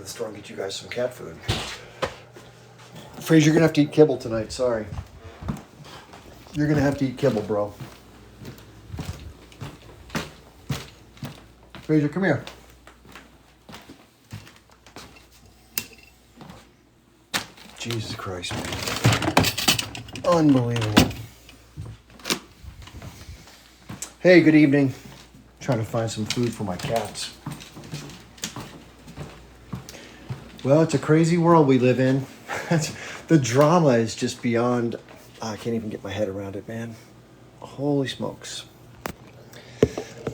to the store and get you guys some cat food. Fraser, you're gonna have to eat kibble tonight. Sorry. You're gonna have to eat kibble, bro. Fraser, come here. Jesus Christ, man. Unbelievable. Hey, good evening. Trying to find some food for my cats. Well, it's a crazy world we live in. The drama is just beyond... I can't even get my head around it, man. Holy smokes.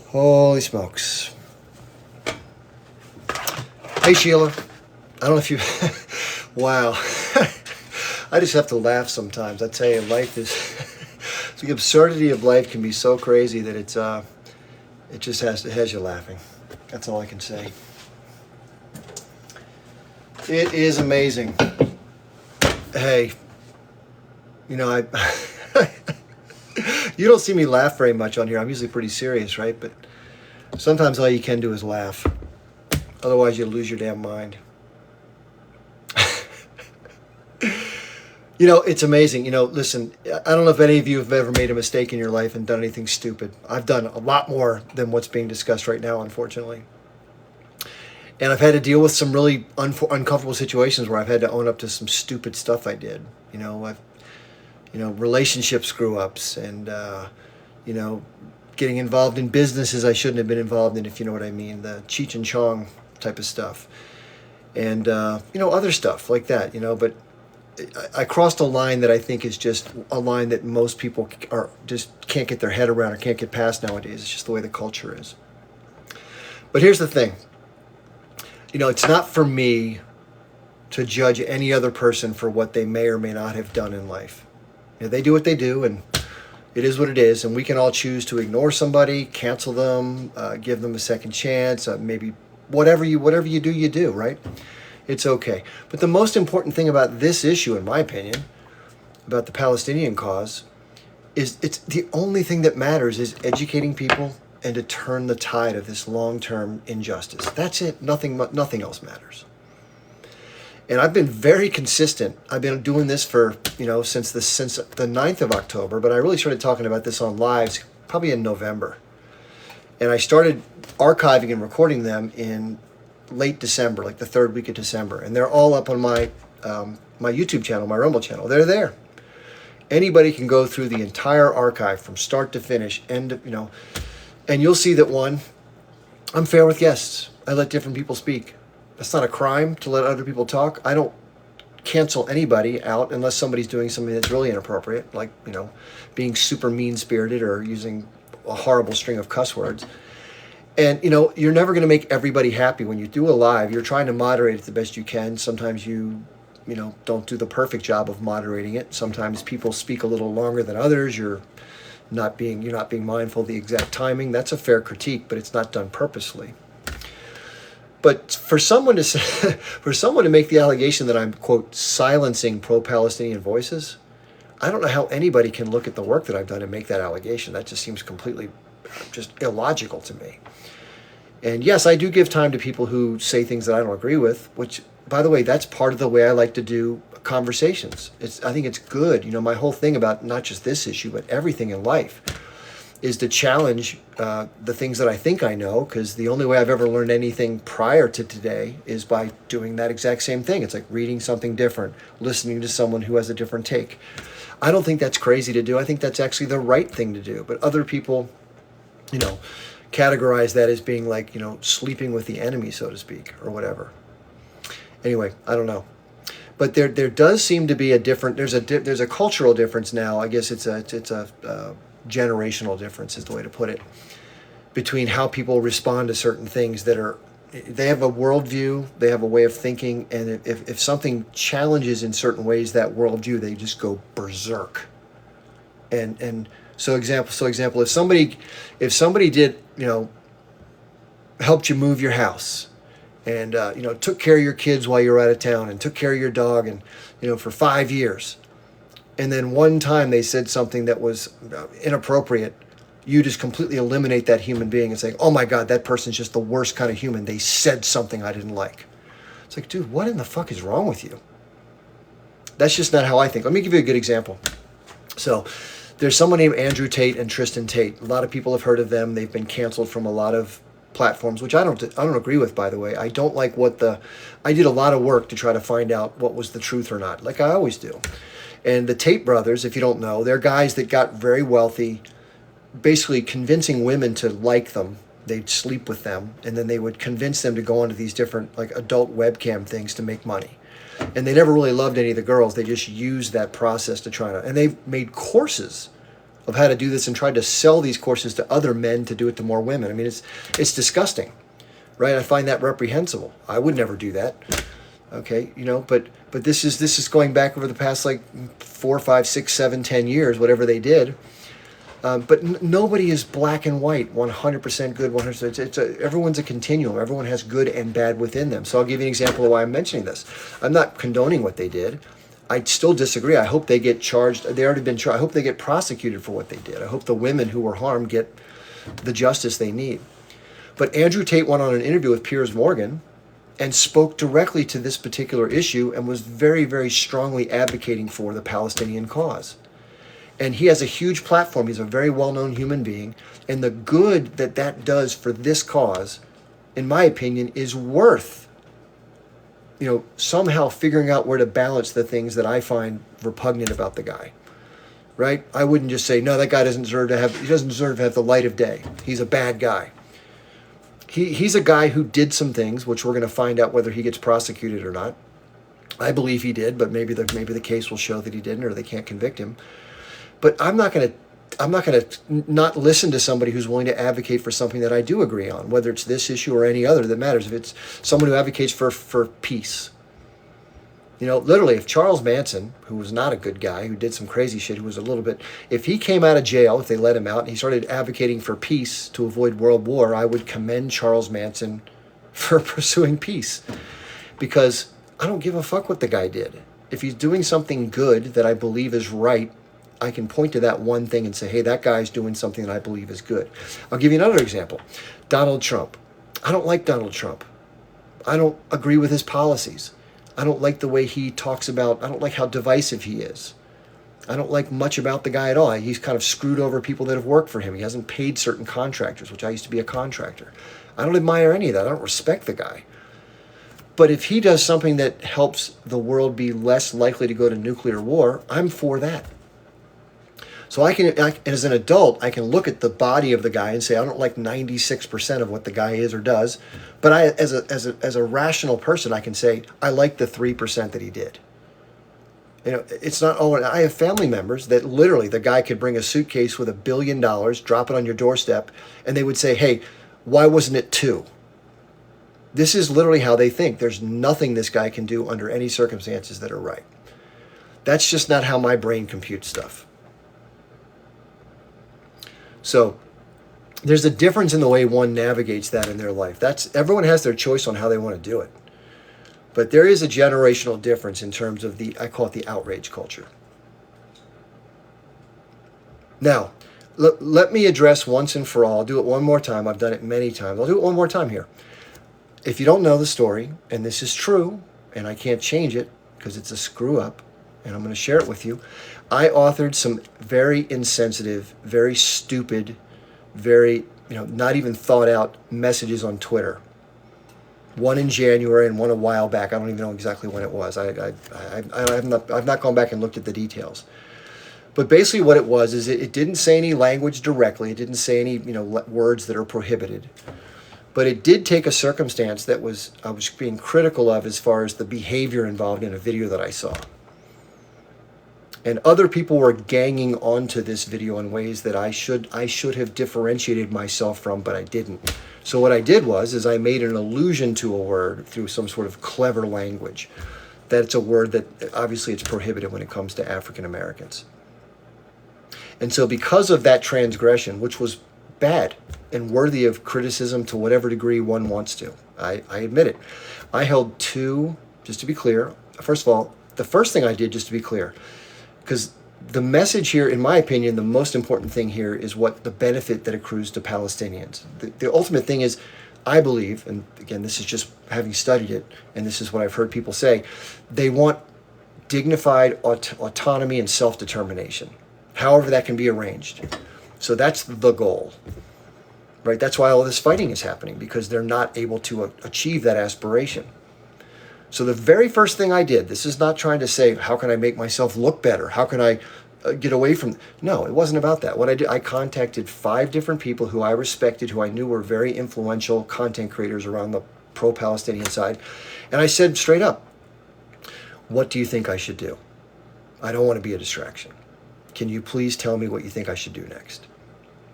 Holy smokes. Hey, Sheila. I don't know if you... Wow. I just have to laugh sometimes. I tell you, life is... The absurdity of life can be so crazy that it just has you laughing. That's all I can say. It is amazing. Hey, you know, you don't see me laugh very much on here. I'm usually pretty serious, right? But sometimes all you can do is laugh. Otherwise, you lose your damn mind. You know, it's amazing. You know, listen, I don't know if any of you have ever made a mistake in your life and done anything stupid. I've done a lot more than what's being discussed right now, unfortunately. And I've had to deal with some really uncomfortable situations where I've had to own up to some stupid stuff I did. You know, relationship screw-ups and, you know, getting involved in businesses I shouldn't have been involved in, if you know what I mean, the Cheech and Chong type of stuff. And, you know, other stuff like that, you know, but I crossed a line that I think is just a line that most people just can't get their head around or can't get past nowadays. It's just the way the culture is. But here's the thing. You know, it's not for me to judge any other person for what they may or may not have done in life. You know, they do what they do, and it is what it is. And we can all choose to ignore somebody, cancel them, give them a second chance, maybe whatever you do, right? It's okay. But the most important thing about this issue, in my opinion, about the Palestinian cause, is it's the only thing that matters is educating people and to turn the tide of this long-term injustice. That's it. Nothing else matters. And I've been very consistent. I've been doing this for, you know, since the 9th of October, but I really started talking about this on lives probably in November. And I started archiving and recording them in late December, like the third week of December. And they're all up on my my YouTube channel, my Rumble channel. They're there. Anybody can go through the entire archive from start to finish, and you'll see that I'm fair with guests. I let different people speak. It's not a crime to let other people talk. I don't cancel anybody out unless somebody's doing something that's really inappropriate, like, you know, being super mean-spirited or using a horrible string of cuss words. And, you know, you're never going to make everybody happy. When you do a live, you're trying to moderate it the best you can. Sometimes you don't do the perfect job of moderating it. Sometimes people speak a little longer than others. You're not being mindful of the exact timing. That's a fair critique, but it's not done purposely. But for someone to make the allegation that I'm, quote, silencing pro-Palestinian voices, I don't know how anybody can look at the work that I've done and make that allegation. That just seems completely just illogical to me. And yes, I do give time to people who say things that I don't agree with, which, by the way, that's part of the way I like to do conversations. I think it's good. You know, my whole thing about not just this issue, but everything in life is to challenge the things that I think I know, because the only way I've ever learned anything prior to today is by doing that exact same thing. It's like reading something different, listening to someone who has a different take. I don't think that's crazy to do. I think that's actually the right thing to do. But other people, you know, categorize that as being like, you know, sleeping with the enemy, so to speak, or whatever. Anyway, I don't know. But there does seem to be there's a cultural difference now. I guess it's a generational difference is the way to put it, between how people respond to certain things they have a worldview, they have a way of thinking, and if something challenges in certain ways that worldview, they just go berserk. And so example, if somebody did, you know, helped you move your house, and you know, took care of your kids while you were out of town, and took care of your dog, and, you know, for 5 years, and then one time they said something that was inappropriate, you just completely eliminate that human being and say, oh my God, that person's just the worst kind of human. They said something I didn't like. It's like, dude, what in the fuck is wrong with you? That's just not how I think. Let me give you a good example. So there's someone named Andrew Tate and Tristan Tate. A lot of people have heard of them. They've been canceled from a lot of platforms, which I don't agree with, by the way. I don't like I did a lot of work to try to find out what was the truth or not, like I always do. And the Tate brothers, if you don't know, they're guys that got very wealthy, basically convincing women to like them. They'd sleep with them, and then they would convince them to go onto these different like adult webcam things to make money. And they never really loved any of the girls. They just used that process to try to, and they've made courses of how to do this and tried to sell these courses to other men to do it to more women. I mean, it's disgusting, right? I find that reprehensible. I would never do that. Okay, but this is going back over the past like 4, 5, 6, 7, 10 years, whatever they did. But nobody is black and white, 100% good, 100%. Everyone's a continuum. Everyone has good and bad within them. So I'll give you an example of why I'm mentioning this. I'm not condoning what they did. I still disagree. I hope they get charged. They already been charged. I hope they get prosecuted for what they did. I hope the women who were harmed get the justice they need. But Andrew Tate went on an interview with Piers Morgan and spoke directly to this particular issue and was very, very strongly advocating for the Palestinian cause. And he has a huge platform. He's a very well-known human being. And the good that does for this cause, in my opinion, is worth, somehow figuring out where to balance the things that I find repugnant about the guy. Right? I wouldn't just say, no, that guy doesn't deserve to have the light of day. He's a bad guy. He's a guy who did some things, which we're going to find out whether he gets prosecuted or not. I believe he did, but maybe the case will show that he didn't, or they can't convict him. But I'm not going to not listen to somebody who's willing to advocate for something that I do agree on, whether it's this issue or any other that matters. If it's someone who advocates for peace. Literally, if Charles Manson, who was not a good guy, who did some crazy shit, if he came out of jail, if they let him out, and he started advocating for peace to avoid world war, I would commend Charles Manson for pursuing peace. Because I don't give a fuck what the guy did. If he's doing something good that I believe is right, I can point to that one thing and say, hey, that guy's doing something that I believe is good. I'll give you another example. Donald Trump. I don't like Donald Trump. I don't agree with his policies. I don't like the way he talks about, I don't like how divisive he is. I don't like much about the guy at all. He's kind of screwed over people that have worked for him. He hasn't paid certain contractors, which I used to be a contractor. I don't admire any of that. I don't respect the guy. But if he does something that helps the world be less likely to go to nuclear war, I'm for that. So as an adult, I can look at the body of the guy and say, I don't like 96% of what the guy is or does. But as a rational person, I can say, I like the 3% that he did. It's not, I have family members that literally the guy could bring a suitcase with $1 billion, drop it on your doorstep, and they would say, hey, why wasn't it 2? This is literally how they think. There's nothing this guy can do under any circumstances that are right. That's just not how my brain computes stuff. So there's a difference in the way one navigates that in their life. Everyone has their choice on how they want to do it. But there is a generational difference in terms of I call it the outrage culture. Now, let me address once and for all. I'll do it one more time. I've done it many times. I'll do it one more time here. If you don't know the story, and this is true, and I can't change it because it's a screw up, and I'm going to share it with you. I authored some very insensitive, very stupid, very, not even thought out messages on Twitter. One in January and one a while back. I don't even know exactly when it was. I've not gone back and looked at the details. But basically what it was is it didn't say any language directly. It didn't say any, words that are prohibited. But it did take a circumstance that I was being critical of as far as the behavior involved in a video that I saw. And other people were ganging onto this video in ways that I should have differentiated myself from, but I didn't. So what I did was I made an allusion to a word through some sort of clever language. That's a word that obviously it's prohibited when it comes to African Americans. And so because of that transgression, which was bad and worthy of criticism to whatever degree one wants to, I admit it. I held 2, just to be clear. First of all, the first thing I did, just to be clear, because the message here, in my opinion, the most important thing here is what the benefit that accrues to Palestinians. The ultimate thing is, I believe, and again, this is just having studied it, and this is what I've heard people say, they want dignified autonomy and self-determination, however that can be arranged. So that's the goal, right? That's why all this fighting is happening, because they're not able to achieve that aspiration. So the very first thing I did, this is not trying to say, how can I make myself look better? How can I get away from... No, it wasn't about that. What I did, I contacted 5 different people who I respected, who I knew were very influential content creators around the pro-Palestinian side. And I said straight up, what do you think I should do? I don't want to be a distraction. Can you please tell me what you think I should do next?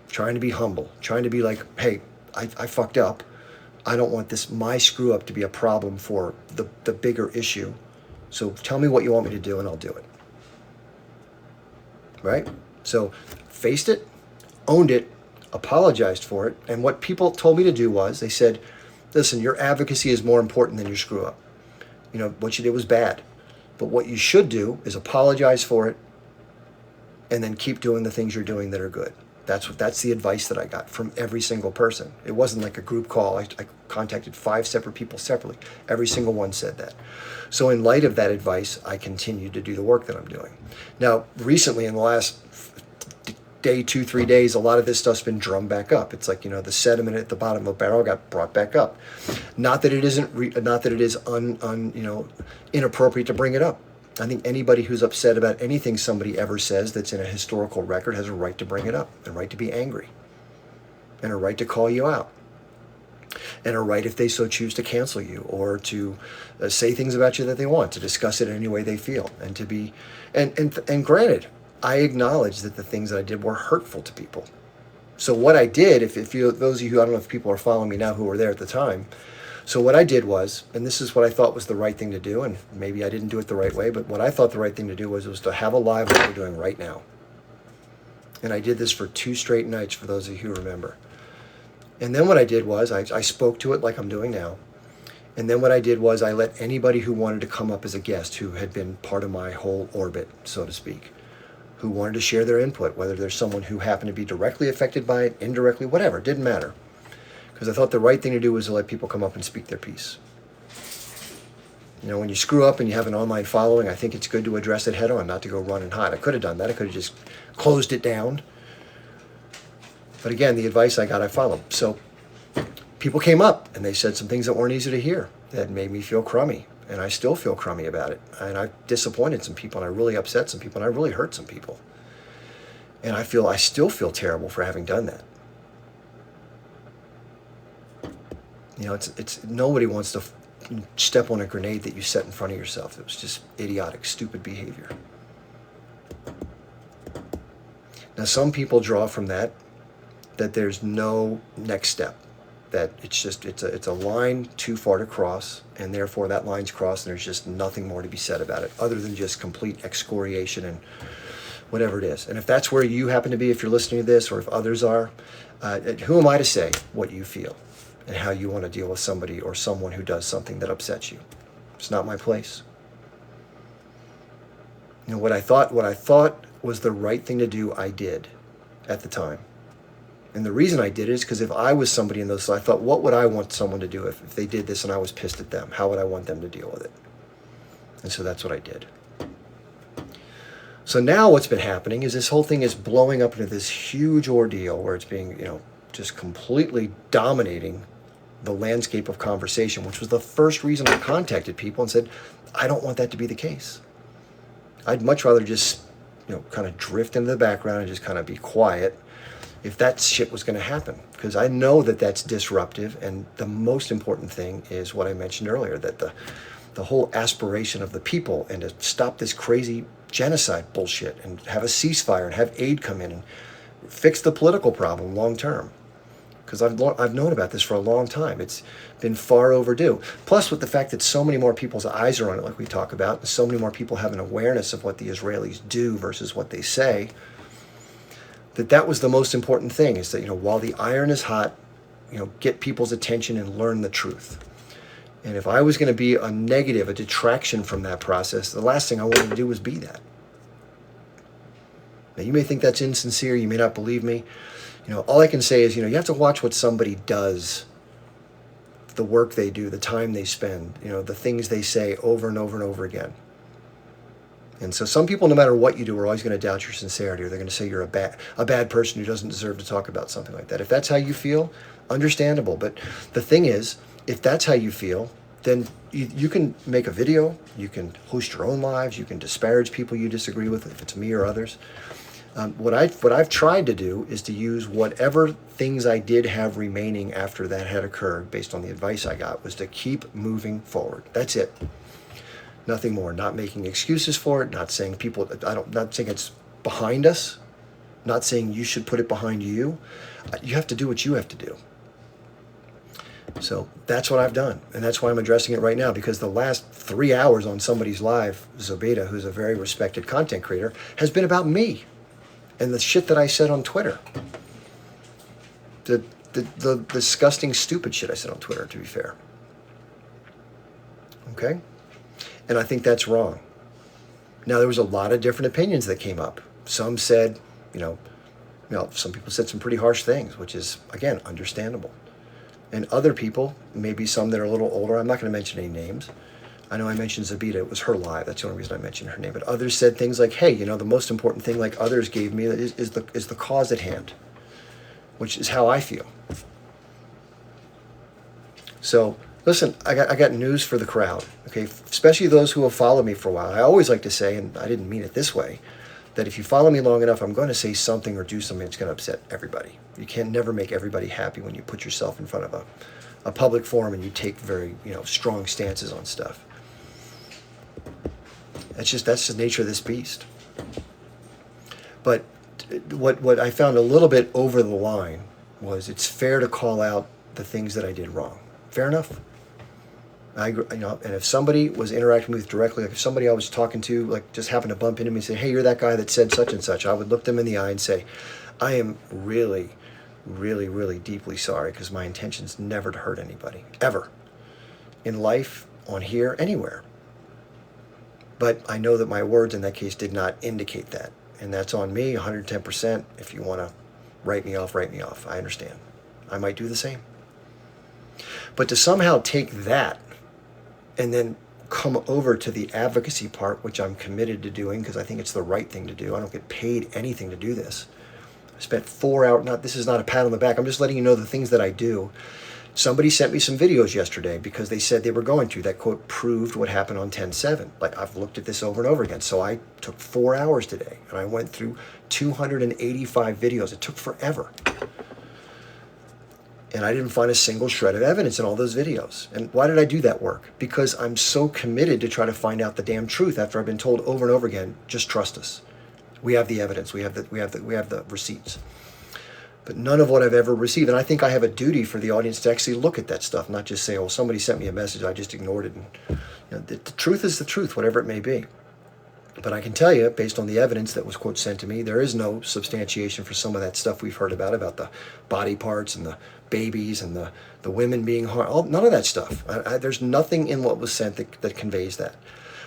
Trying to be humble, trying to be like, hey, I fucked up. I don't want this, my screw up, to be a problem for the bigger issue. So tell me what you want me to do and I'll do it. Right? So faced it, owned it, apologized for it. And what people told me to do was, they said, listen, your advocacy is more important than your screw up. You know, what you did was bad. But what you should do is apologize for it and then keep doing the things you're doing that are good. That's the advice that I got from every single person. It wasn't like a group call. I contacted 5 separate people separately. Every single one said that. So in light of that advice, I continued to do the work that I'm doing. Now, recently, in the last day, 2-3 days, a lot of this stuff's been drummed back up. It's like, you know, the sediment at the bottom of the barrel got brought back up. Not that it isn't, not that it is inappropriate to bring it up. I think anybody who's upset about anything somebody ever says that's in a historical record has a right to bring it up, and a right to be angry, and a right to call you out, and a right, if they so choose, to cancel you, or to say things about you that they want, to discuss it any way they feel, and to be, and granted, I acknowledge that the things that I did were hurtful to people. So what I did, if you, those of you who, I don't know if people are following me now who were there at the time, so what I did was, and this is what I thought was the right thing to do, and maybe I didn't do it the right way, but what I thought the right thing to do was to have a live like we're doing right now. And I did this for 2 straight nights, for those of you who remember. And then what I did was, I spoke to it like I'm doing now. And then what I did was, I let anybody who wanted to come up as a guest, who had been part of my whole orbit, so to speak, who wanted to share their input, whether there's someone who happened to be directly affected by it, indirectly, whatever, it didn't matter. Because I thought the right thing to do was to let people come up and speak their piece. You know, when you screw up and you have an online following, I think it's good to address it head on, not to go run and hide. I could have done that. I could have just closed it down. But again, the advice I got, I followed. So people came up and they said some things that weren't easy to hear, that made me feel crummy. And I still feel crummy about it. And I disappointed some people, and I really upset some people, and I really hurt some people. And I still feel terrible for having done that. You know, it's nobody wants to step on a grenade that you set in front of yourself. It was just idiotic, stupid behavior. Now, some people draw from that there's no next step, that it's a line too far to cross, and therefore that line's crossed, and there's just nothing more to be said about it, other than just complete excoriation and whatever it is. And if that's where you happen to be, if you're listening to this, or if others are, who am I to say what you feel and how you want to deal with somebody or someone who does something that upsets you? It's not my place. You know, what I thought was the right thing to do, I did at the time. And the reason I did it is because if I was somebody in those, I thought, what would I want someone to do if they did this and I was pissed at them? How would I want them to deal with it? And so that's what I did. So now what's been happening is this whole thing is blowing up into this huge ordeal where it's being, you know, just completely dominating the landscape of conversation, which was the first reason I contacted people and said, I don't want that to be the case. I'd much rather just, you know, kind of drift into the background and just kind of be quiet if that shit was going to happen. Because I know that that's disruptive, and the most important thing is what I mentioned earlier, that the whole aspiration of the people, and to stop this crazy genocide bullshit and have a ceasefire and have aid come in and fix the political problem long term. Because I've known about this for a long time. It's been far overdue. Plus, with the fact that so many more people's eyes are on it, like we talk about, and so many more people have an awareness of what the Israelis do versus what they say, that was the most important thing, is that, you know, while the iron is hot, you know, get people's attention and learn the truth. And if I was going to be a negative, a detraction from that process, the last thing I wanted to do was be that. Now, you may think that's insincere. You may not believe me. You know, all I can say is, you know, you have to watch what somebody does the work they do, the time they spend, the things they say over and over and over again. And so some people, no matter what you do, are always going to doubt your sincerity, or they're going to say you're a bad person who doesn't deserve to talk about something like that. If that's how you feel, understandable. But the thing is, if that's how you feel, then you can make a video, you can host your own lives, you can disparage people you disagree with, if it's me or others. What I've tried to do is to use whatever things I did have remaining after that had occurred, based on the advice I got, was to keep moving forward. That's it. Nothing more. Not making excuses for it. Not saying not saying it's behind us. Not saying you should put it behind you. You have to do what you have to do. So that's what I've done, and that's why I'm addressing it right now, because the last 3 hours on somebody's live, Zobeda, who's a very respected content creator, has been about me and the shit that I said on Twitter. The disgusting, stupid shit I said on Twitter, to be fair. Okay? And I think that's wrong. Now, there was a lot of different opinions that came up. Some said, some people said some pretty harsh things, which is, again, understandable. And other people, maybe some that are a little older, I'm not going to mention any names. I know I mentioned Zobeda, it was her live, that's the only reason I mentioned her name. But others said things like, hey, the most important thing, like others gave me, is the cause at hand, which is how I feel. So, listen, I got news for the crowd, okay? Especially those who have followed me for a while. I always like to say, and I didn't mean it this way, that if you follow me long enough, I'm going to say something or do something that's going to upset everybody. You can never make everybody happy when you put yourself in front of a public forum and you take very, strong stances on stuff. That's the nature of this beast. But what I found a little bit over the line was, it's fair to call out the things that I did wrong. Fair enough. And if somebody was interacting with directly, like if somebody I was talking to, like just happened to bump into me and say, hey, you're that guy that said such and such, I would look them in the eye and say, I am really, really, really deeply sorry, because my intention's never to hurt anybody, ever. In life, on here, anywhere. But I know that my words in that case did not indicate that. And that's on me, 110%. If you want to write me off, write me off. I understand. I might do the same. But to somehow take that and then come over to the advocacy part, which I'm committed to doing because I think it's the right thing to do. I don't get paid anything to do this. I spent 4 hours, this is not a pat on the back, I'm just letting you know the things that I do. Somebody sent me some videos yesterday because they said they were going to, that quote proved what happened on 10/7. Like, I've looked at this over and over again. So I took 4 hours today and I went through 285 videos. It took forever. And I didn't find a single shred of evidence in all those videos. And why did I do that work? Because I'm so committed to try to find out the damn truth after I've been told over and over again, just trust us. We have the evidence. We have the receipts. But none of what I've ever received. And I think I have a duty for the audience to actually look at that stuff, not just say, oh, somebody sent me a message, I just ignored it. And the truth is the truth, whatever it may be. But I can tell you, based on the evidence that was, quote, sent to me, there is no substantiation for some of that stuff we've heard about the body parts and the babies and the women being harmed. None of that stuff. There's nothing in what was sent that conveys that.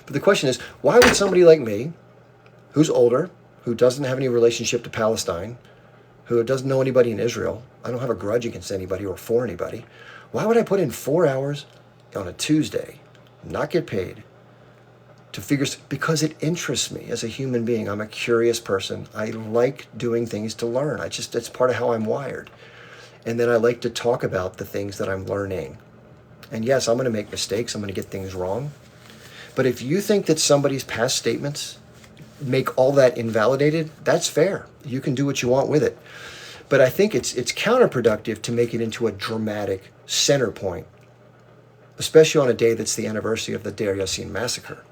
But the question is, why would somebody like me, who's older, who doesn't have any relationship to Palestine, who doesn't know anybody in Israel, I don't have a grudge against anybody or for anybody, why would I put in 4 hours on a Tuesday, not get paid, to figure, because it interests me as a human being. I'm a curious person. I like doing things to learn. It's part of how I'm wired. And then I like to talk about the things that I'm learning. And yes, I'm going to make mistakes. I'm going to get things wrong. But if you think that somebody's past statements make all that invalidated, that's fair. You can do what you want with it. But I think it's counterproductive to make it into a dramatic center point, especially on a day that's the anniversary of the Deir Yassin massacre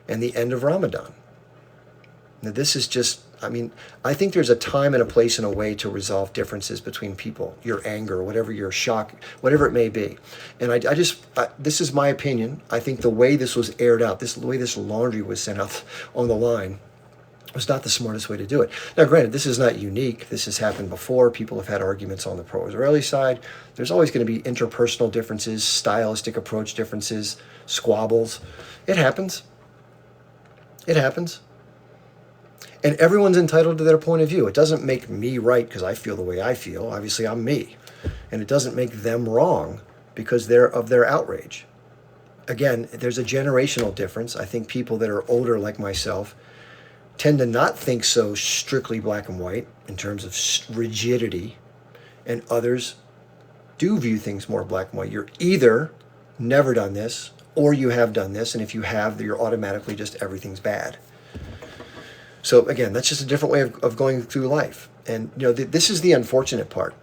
and the end of Ramadan. Now, this is just, I think there's a time and a place and a way to resolve differences between people, your anger, whatever your shock, whatever it may be. And this is my opinion. I think the way this was aired out, the way this laundry was sent out on the line, was not the smartest way to do it. Now, granted, this is not unique. This has happened before. People have had arguments on the pro-Israeli side. There's always going to be interpersonal differences, stylistic approach differences, squabbles. It happens. It happens. And everyone's entitled to their point of view. It doesn't make me right because I feel the way I feel. Obviously, I'm me. And it doesn't make them wrong because of their outrage. Again, there's a generational difference. I think people that are older like myself tend to not think so strictly black and white in terms of rigidity, and others do view things more black and white. You're either never done this or you have done this, and if you have, you're automatically just everything's bad. So again, that's just a different way of going through life. And this is the unfortunate part.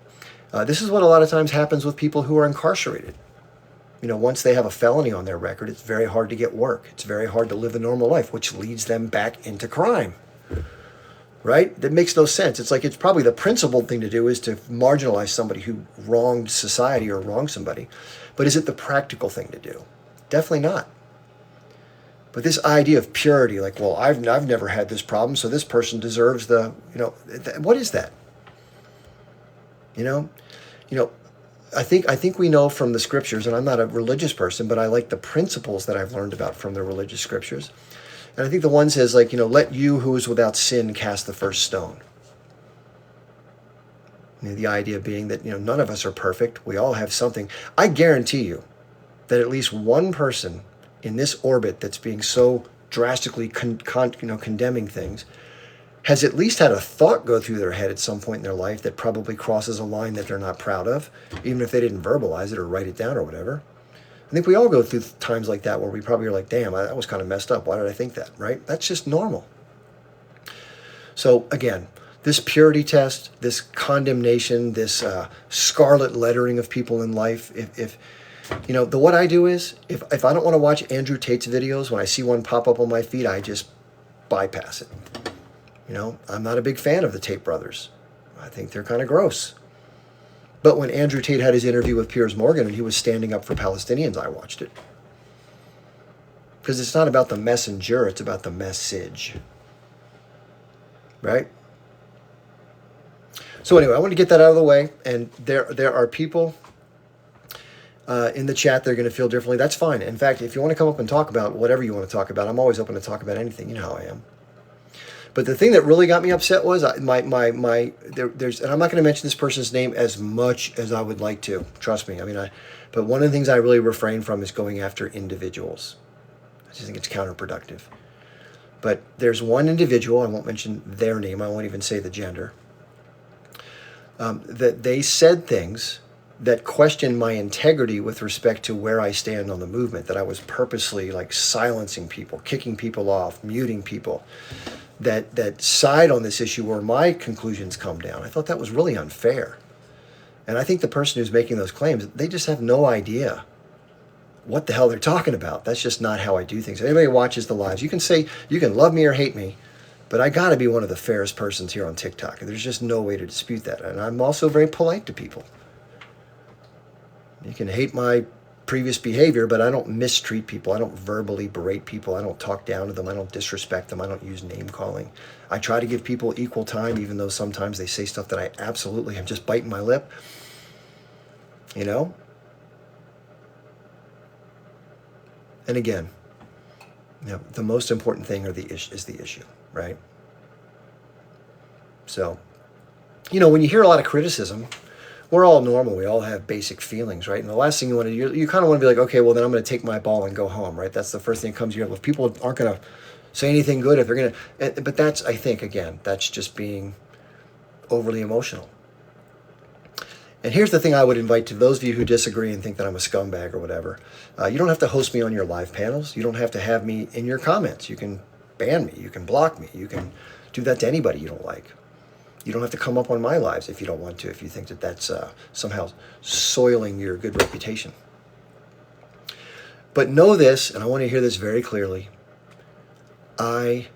This is what a lot of times happens with people who are incarcerated. Once they have a felony on their record, it's very hard to get work. It's very hard to live a normal life, which leads them back into crime. Right? That makes no sense. It's probably the principled thing to do is to marginalize somebody who wronged society or wronged somebody. But is it the practical thing to do? Definitely not. But this idea of purity, like, well, I've never had this problem, so this person deserves what is that? I think we know from the scriptures, and I'm not a religious person, but I like the principles that I've learned about from the religious scriptures. And I think the one says, let you who is without sin cast the first stone. The idea being that, none of us are perfect. We all have something. I guarantee you that at least one person in this orbit that's being so drastically condemning things has at least had a thought go through their head at some point in their life that probably crosses a line that they're not proud of, even if they didn't verbalize it or write it down or whatever. I think we all go through times like that where we probably are like, damn, that was kind of messed up. Why did I think that, right? That's just normal. So again, this purity test, this condemnation, this scarlet lettering of people in life, if what I do is, if I don't want to watch Andrew Tate's videos, when I see one pop up on my feed, I just bypass it. I'm not a big fan of the Tate brothers. I think they're kind of gross. But when Andrew Tate had his interview with Piers Morgan and he was standing up for Palestinians, I watched it. Because it's not about the messenger, it's about the message. Right? So anyway, I want to get that out of the way. And there are people in the chat that are going to feel differently. That's fine. In fact, if you want to come up and talk about whatever you want to talk about, I'm always open to talk about anything. You know how I am. But the thing that really got me upset was there's, and I'm not going to mention this person's name as much as I would like to. Trust me. But one of the things I really refrain from is going after individuals. I just think it's counterproductive. But there's one individual, I won't mention their name, I won't even say the gender, that they said things that questioned my integrity with respect to where I stand on the movement, that I was purposely silencing people, kicking people off, muting people, that side on this issue where my conclusions come down. I thought that was really unfair. And I think the person who's making those claims, they just have no idea what the hell they're talking about. That's just not how I do things. If anybody watches the lives, you can love me or hate me, but I got to be one of the fairest persons here on TikTok. There's just no way to dispute that. And I'm also very polite to people. You can hate my previous behavior, but I don't mistreat people. I don't verbally berate people. I don't talk down to them. I don't disrespect them. I don't use name calling. I try to give people equal time, even though sometimes they say stuff that I absolutely am just biting my lip. And again, the most important thing is the issue, right? So, when you hear a lot of criticism, we're all normal. We all have basic feelings, right? And the last thing you want to do, you kind of want to be like, okay, well, then I'm going to take my ball and go home, right? That's the first thing that comes to your head. If people aren't going to say anything good, if they're going to, but that's, I think, again, that's just being overly emotional. And here's the thing I would invite to those of you who disagree and think that I'm a scumbag or whatever. You don't have to host me on your live panels. You don't have to have me in your comments. You can ban me. You can block me. You can do that to anybody you don't like. You don't have to come up on my lives if you don't want to, if you think that that's somehow soiling your good reputation. But know this, and I want to hear this very clearly, I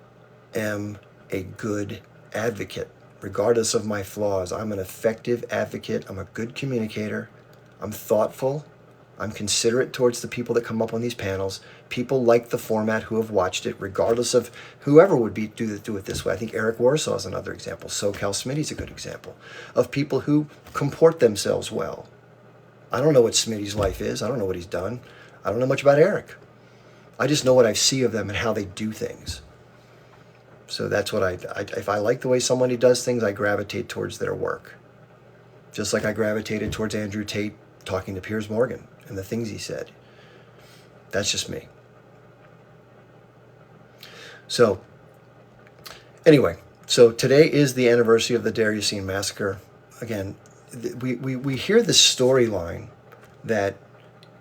am a good advocate. Regardless of my flaws, I'm an effective advocate. I'm a good communicator. I'm thoughtful. I'm considerate towards the people that come up on these panels. People like the format who have watched it, regardless of whoever would do it this way. I think Eric Warsaw is another example. SoCal Smitty's a good example of people who comport themselves well. I don't know what Smitty's life is. I don't know what he's done. I don't know much about Eric. I just know what I see of them and how they do things. So that's what if I like the way somebody does things, I gravitate towards their work. Just like I gravitated towards Andrew Tate talking to Piers Morgan. and the things he said. That's just me. So, anyway, so today is the anniversary of the Deir Yassin massacre. Again, we hear this storyline that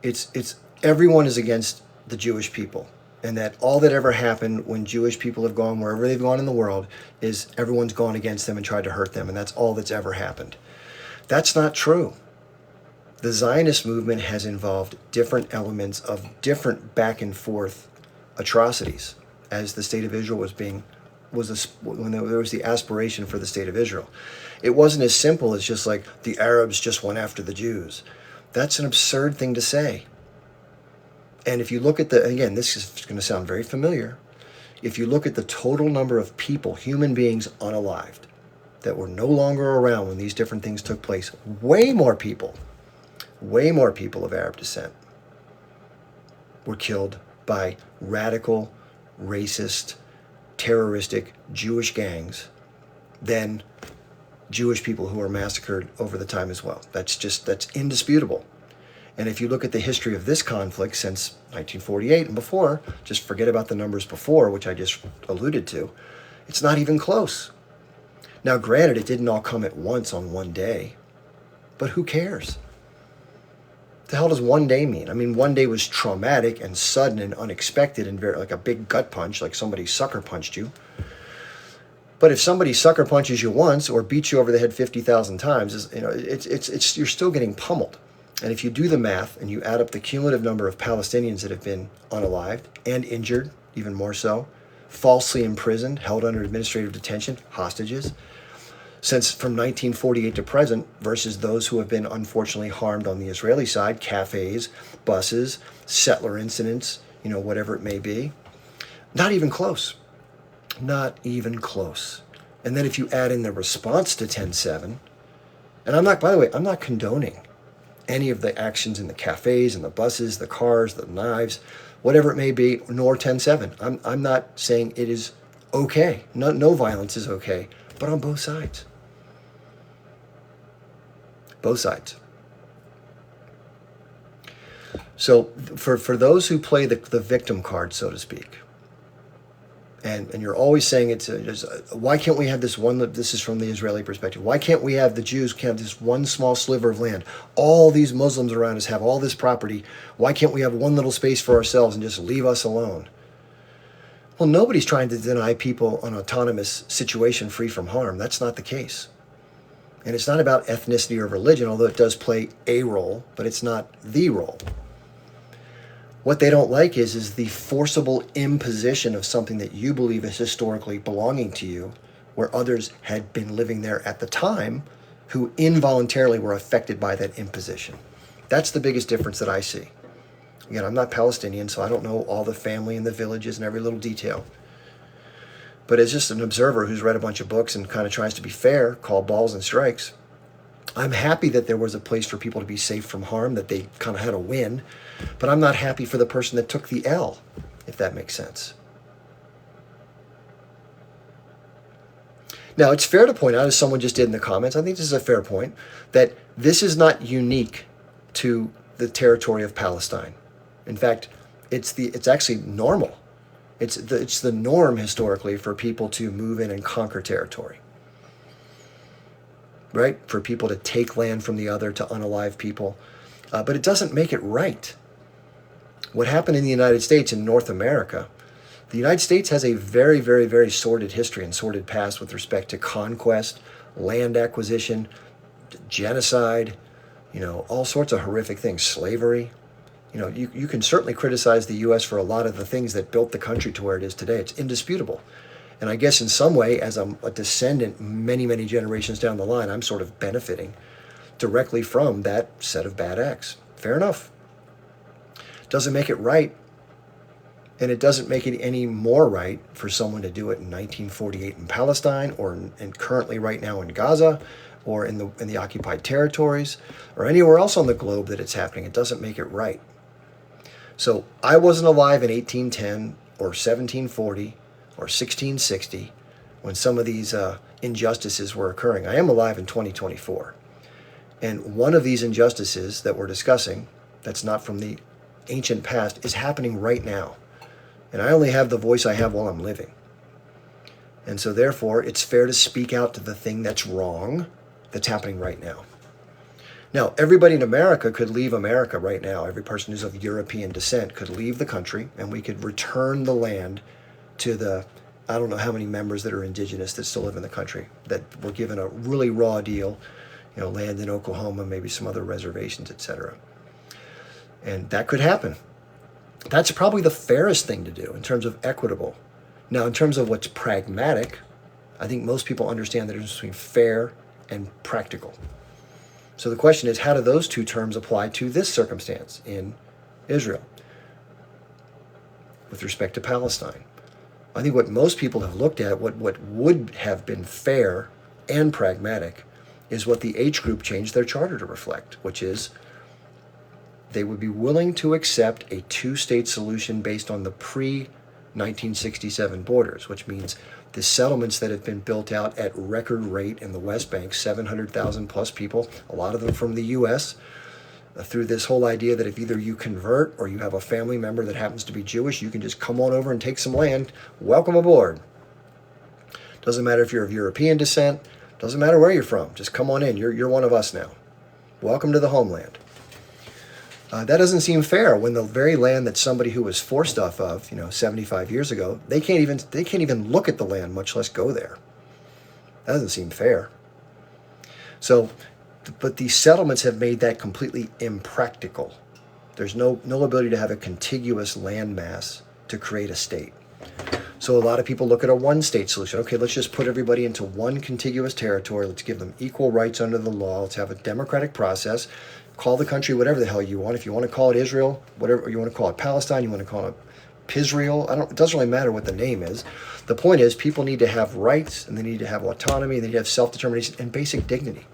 it's everyone is against the Jewish people, and that all that ever happened when Jewish people have gone wherever they've gone in the world is everyone's gone against them and tried to hurt them, and that's all that's ever happened. That's not true. The Zionist movement has involved different elements of different back and forth atrocities as the state of Israel when there was the aspiration for the state of Israel. It wasn't as simple as just like the Arabs just went after the Jews. That's an absurd thing to say. And if you look at again, this is going to sound very familiar. If you look at the total number of people, human beings unalived, that were no longer around when these different things took place, way more people of Arab descent were killed by radical, racist, terroristic Jewish gangs than Jewish people who were massacred over the time as well. That's indisputable. And if you look at the history of this conflict since 1948 and before, just forget about the numbers before, which I just alluded to, it's not even close. Now, granted, it didn't all come at once on one day, but who cares? The hell does one day mean? I mean, one day was traumatic and sudden and unexpected and very like a big gut punch, like somebody sucker punched you. But if somebody sucker punches you once or beats you over the head 50,000 times, it's you're still getting pummeled. And if you do the math and you add up the cumulative number of Palestinians that have been unalived and injured, even more so, falsely imprisoned, held under administrative detention, hostages, since from 1948 to present, versus those who have been unfortunately harmed on the Israeli side, cafes, buses, settler incidents, whatever it may be, not even close. Not even close. And then if you add in the response to 10/7, and I'm not condoning any of the actions in the cafes and the buses, the cars, the knives, whatever it may be, nor 10/7. I'm not saying it is okay. No violence is okay, but on both sides. Both sides. So for those who play the victim card, so to speak, and you're always saying why can't we have this one, this is from the Israeli perspective, why can't we have the Jews have this one small sliver of land? All these Muslims around us have all this property. Why can't we have one little space for ourselves and just leave us alone? Well, nobody's trying to deny people an autonomous situation free from harm. That's not the case. And it's not about ethnicity or religion, although it does play a role, but it's not the role. What they don't like is the forcible imposition of something that you believe is historically belonging to you, where others had been living there at the time who involuntarily were affected by that imposition. That's the biggest difference that I see. Again, I'm not Palestinian, so I don't know all the family and the villages and every little detail. But as just an observer who's read a bunch of books and kind of tries to be fair, call balls and strikes, I'm happy that there was a place for people to be safe from harm, that they kind of had a win, but I'm not happy for the person that took the L, if that makes sense. Now, it's fair to point out, as someone just did in the comments, I think this is a fair point, that this is not unique to the territory of Palestine. In fact, it's actually normal. It's the norm historically for people to move in and conquer territory. Right? For people to take land from the other, to unalive people. But it doesn't make it right. What happened in the United States, in North America, the United States has a very, very, very sordid history and sordid past with respect to conquest, land acquisition, genocide, all sorts of horrific things, slavery. You can certainly criticize the U.S. for a lot of the things that built the country to where it is today. It's indisputable. And I guess in some way, as I'm a descendant many, many generations down the line, I'm sort of benefiting directly from that set of bad acts. Fair enough. Doesn't make it right. And it doesn't make it any more right for someone to do it in 1948 in Palestine, or currently right now in Gaza, or in the occupied territories, or anywhere else on the globe that it's happening. It doesn't make it right. So I wasn't alive in 1810 or 1740 or 1660 when some of these injustices were occurring. I am alive in 2024. And one of these injustices that we're discussing that's not from the ancient past is happening right now. And I only have the voice I have while I'm living. And so therefore, it's fair to speak out to the thing that's wrong that's happening right now. Now, everybody in America could leave America right now. Every person who's of European descent could leave the country, and we could return the land to the, I don't know how many members that are indigenous that still live in the country, that were given a really raw deal, land in Oklahoma, maybe some other reservations, etc. And that could happen. That's probably the fairest thing to do in terms of equitable. Now, in terms of what's pragmatic, I think most people understand the difference between fair and practical. So the question is, how do those two terms apply to this circumstance in Israel with respect to Palestine? I think what most people have looked at, what would have been fair and pragmatic, is what the H group changed their charter to reflect, which is they would be willing to accept a two-state solution based on the pre-1967 borders, which means the settlements that have been built out at record rate in the West Bank, 700,000 plus people, a lot of them from the U.S., through this whole idea that if either you convert or you have a family member that happens to be Jewish, you can just come on over and take some land. Welcome aboard. Doesn't matter if you're of European descent, doesn't matter where you're from, just come on in. You're one of us now. Welcome to the homeland. That doesn't seem fair when the very land that somebody who was forced off of, 75 years ago, they can't even look at the land, much less go there. That doesn't seem fair. So, but these settlements have made that completely impractical. There's no ability to have a contiguous landmass to create a state. So a lot of people look at a one-state solution. Okay, let's just put everybody into one contiguous territory. Let's give them equal rights under the law. Let's have a democratic process. Call the country whatever the hell you want. If you want to call it Israel, whatever you want to call it, Palestine, you want to call it Pisrael, it doesn't really matter what the name is. The point is, people need to have rights, and they need to have autonomy, and they need to have self-determination and basic dignity,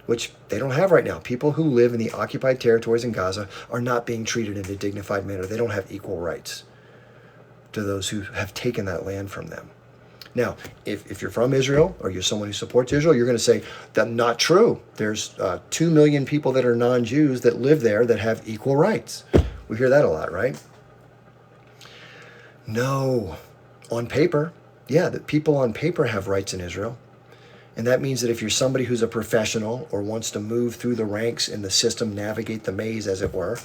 which they don't have right now. People who live in the occupied territories in Gaza are not being treated in a dignified manner. They don't have equal rights to those who have taken that land from them. Now, if you're from Israel or you're someone who supports Israel, you're going to say that's not true. There's 2 million people that are non-Jews that live there that have equal rights. We hear that a lot, right? No. On paper, yeah, that people on paper have rights in Israel. And that means that if you're somebody who's a professional or wants to move through the ranks in the system, navigate the maze, as it were,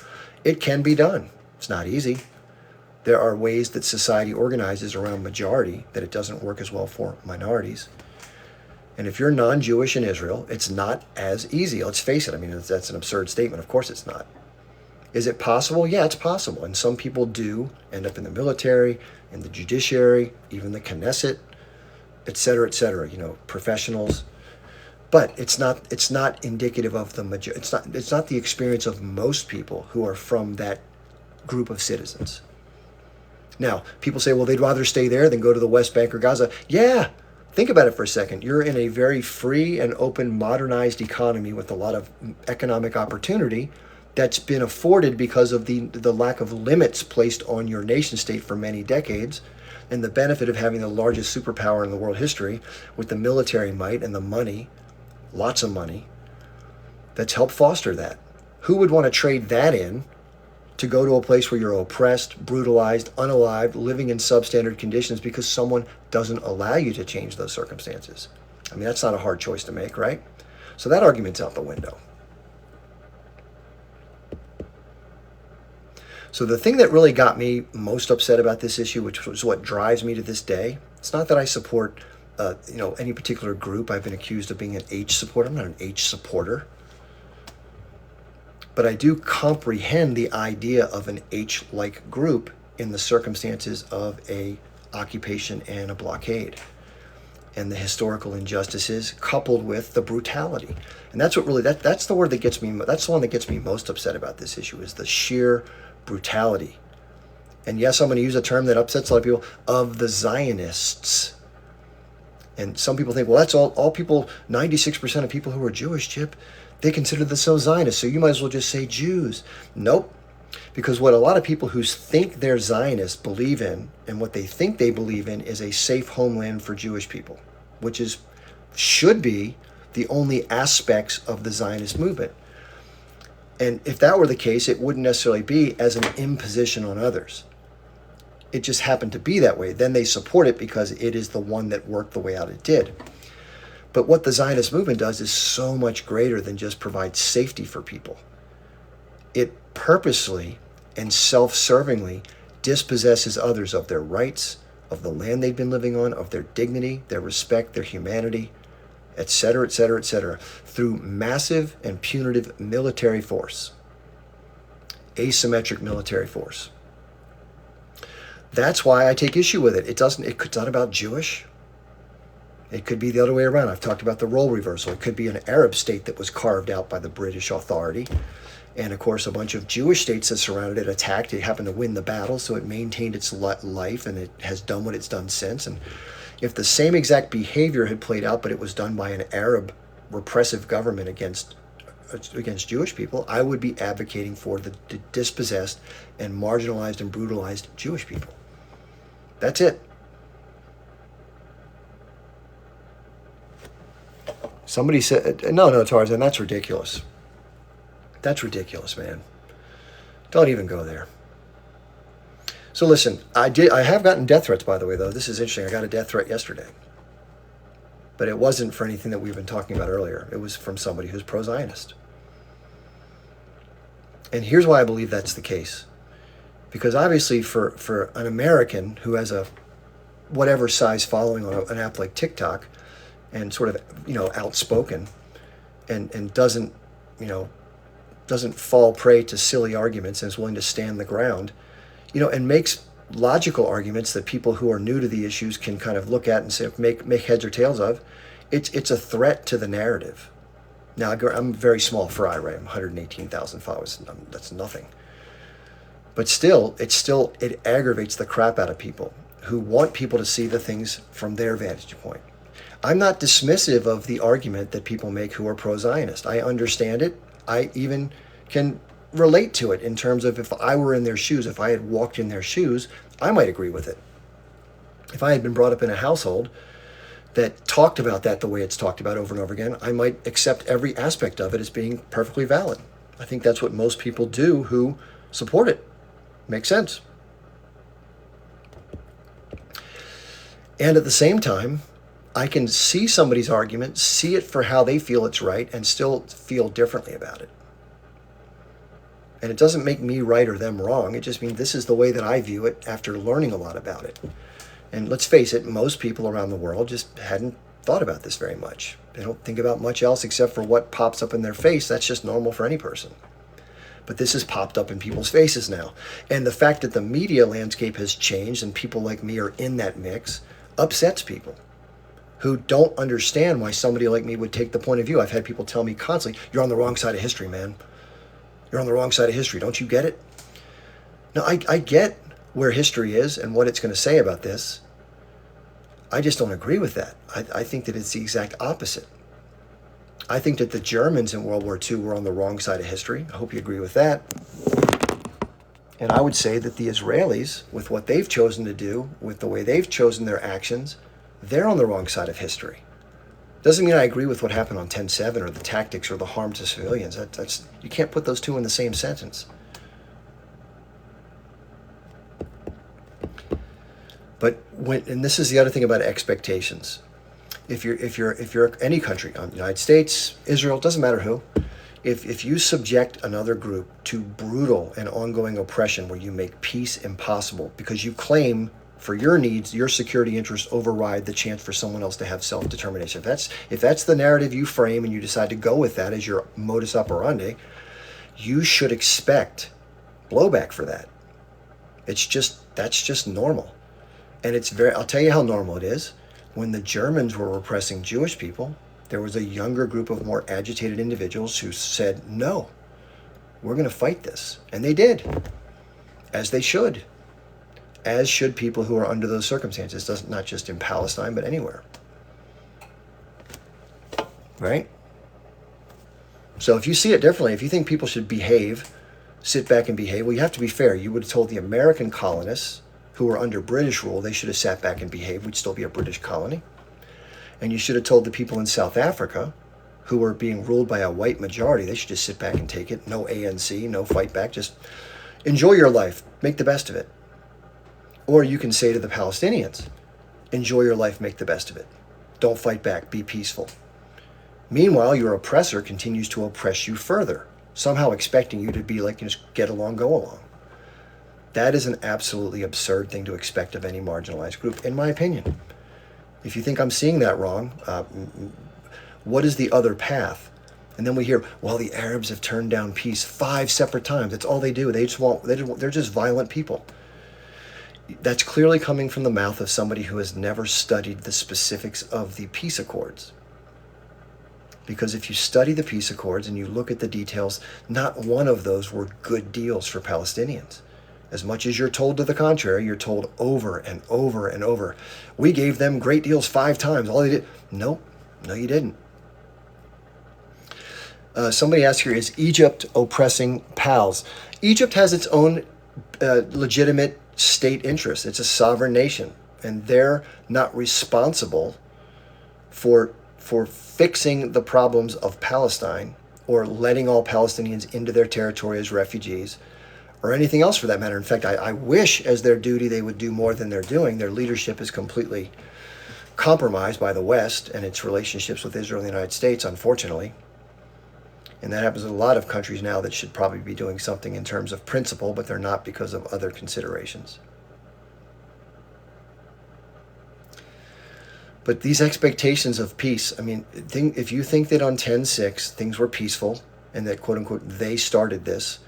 it can be done. It's not easy. There are ways that society organizes around majority that it doesn't work as well for minorities. And if you're non-Jewish in Israel, it's not as easy. Let's face it. I mean, that's an absurd statement. Of course it's not. Is it possible? Yeah, it's possible. And some people do end up in the military, in the judiciary, even the Knesset, et cetera, professionals. But it's not indicative of the majority. It's not the experience of most people who are from that group of citizens. Now, people say, well, they'd rather stay there than go to the West Bank or Gaza. Yeah, think about it for a second. You're in a very free and open, modernized economy with a lot of economic opportunity that's been afforded because of the lack of limits placed on your nation state for many decades, and the benefit of having the largest superpower in the world history with the military might and the money, lots of money, that's helped foster that. Who would want to trade that in to go to a place where you're oppressed, brutalized, unalived, living in substandard conditions because someone doesn't allow you to change those circumstances? I mean, that's not a hard choice to make, right? So that argument's out the window. So the thing that really got me most upset about this issue, which was what drives me to this day, it's not that I support any particular group. I've been accused of being an H supporter. I'm not an H supporter. But I do comprehend the idea of an H-like group in the circumstances of a occupation and a blockade, and the historical injustices coupled with the brutality. And that's what really, that's the word that gets me, that's the one that gets me most upset about this issue, is the sheer brutality. And yes, I'm going to use a term that upsets a lot of people, of the Zionists. And some people think, well, that's all people, 96% of people who are Jewish, Chip, they consider themselves Zionists, so you might as well just say Jews. Nope. Because what a lot of people who think they're Zionists believe in, and what they think they believe in, is a safe homeland for Jewish people, which should be the only aspects of the Zionist movement. And if that were the case, it wouldn't necessarily be as an imposition on others. It just happened to be that way. Then they support it because it is the one that worked the way out it did. But what the Zionist movement does is so much greater than just provide safety for people. It purposely and self-servingly dispossesses others of their rights, of the land they've been living on, of their dignity, their respect, their humanity, etc., etc., etc., through massive and punitive military force, asymmetric military force. That's why I take issue with it. It's not about Jewish. It could be the other way around. I've talked about the role reversal. It could be an Arab state that was carved out by the British Authority. And of course, a bunch of Jewish states that surrounded it attacked. It happened to win the battle, so it maintained its life, and it has done what it's done since. And if the same exact behavior had played out, but it was done by an Arab repressive government against Jewish people, I would be advocating for the dispossessed and marginalized and brutalized Jewish people. That's it. Somebody said, no, Tarzan, that's ridiculous. That's ridiculous, man. Don't even go there. So listen, I have gotten death threats, by the way, though. This is interesting. I got a death threat yesterday. But it wasn't for anything that we've been talking about earlier. It was from somebody who's pro-Zionist. And here's why I believe that's the case. Because obviously for an American who has a whatever size following on an app like TikTok and sort of, outspoken and doesn't fall prey to silly arguments and is willing to stand the ground, and makes logical arguments that people who are new to the issues can kind of look at and say, make heads or tails of, it's a threat to the narrative. Now, I'm very small fry, right? I'm 118,000 followers. That's nothing. But still, it aggravates the crap out of people who want people to see the things from their vantage point. I'm not dismissive of the argument that people make who are pro-Zionist. I understand it. I even can relate to it in terms of if I were in their shoes, if I had walked in their shoes, I might agree with it. If I had been brought up in a household that talked about that the way it's talked about over and over again, I might accept every aspect of it as being perfectly valid. I think that's what most people do who support it. Makes sense. And at the same time, I can see somebody's argument, see it for how they feel it's right, and still feel differently about it. And it doesn't make me right or them wrong. It just means this is the way that I view it after learning a lot about it. And let's face it, most people around the world just hadn't thought about this very much. They don't think about much else except for what pops up in their face. That's just normal for any person. But this has popped up in people's faces now. And the fact that the media landscape has changed and people like me are in that mix upsets people who don't understand why somebody like me would take the point of view. I've had people tell me constantly, you're on the wrong side of history, man. You're on the wrong side of history. Don't you get it? No, I get where history is and what it's going to say about this. I just don't agree with that. I think that it's the exact opposite. I think that the Germans in World War II were on the wrong side of history. I hope you agree with that. And I would say that the Israelis, with what they've chosen to do, with the way they've chosen their actions, they're on the wrong side of history. Doesn't mean I agree with what happened on 10/7 or the tactics or the harm to civilians. That's you can't put those two in the same sentence. But and this is the other thing about expectations. If you're any country, United States, Israel, doesn't matter who, if you subject another group to brutal and ongoing oppression where you make peace impossible because you claim for your needs, your security interests override the chance for someone else to have self-determination. If that's the narrative you frame and you decide to go with that as your modus operandi, you should expect blowback for that. That's just normal. And I'll tell you how normal it is. When the Germans were repressing Jewish people, there was a younger group of more agitated individuals who said, no, we're going to fight this. And they did, as they should. As should people who are under those circumstances, not just in Palestine, but anywhere. Right? So if you see it differently, if you think people should behave, sit back and behave, well, you have to be fair. You would have told the American colonists who were under British rule, they should have sat back and behaved. We'd still be a British colony. And you should have told the people in South Africa who are being ruled by a white majority, they should just sit back and take it. No ANC, no fight back. Just enjoy your life. Make the best of it. Or you can say to the Palestinians, enjoy your life, make the best of it. Don't fight back, be peaceful. Meanwhile, your oppressor continues to oppress you further, somehow expecting you to be like, just get along, go along. That is an absolutely absurd thing to expect of any marginalized group, in my opinion. If you think I'm seeing that wrong, what is the other path? And then we hear, well, the Arabs have turned down peace 5 separate times. That's all they do. They're just violent people. That's clearly coming from the mouth of somebody who has never studied the specifics of the peace accords. Because if you study the peace accords and you look at the details, not one of those were good deals for Palestinians. As much as you're told to the contrary, you're told over and over and over, we gave them great deals 5 times. All they did, no, you didn't. Somebody asked here, is Egypt oppressing PALs? Egypt has its own legitimate state interest. It's a sovereign nation, and they're not responsible for fixing the problems of Palestine or letting all Palestinians into their territory as refugees or anything else for that matter. In fact, I wish as their duty they would do more than they're doing. Their leadership is completely compromised by the West and its relationships with Israel and the United States, unfortunately. And that happens in a lot of countries now that should probably be doing something in terms of principle, but they're not because of other considerations. But these expectations of peace, I mean, if you think that on 10/6 things were peaceful and that, quote unquote, they started this,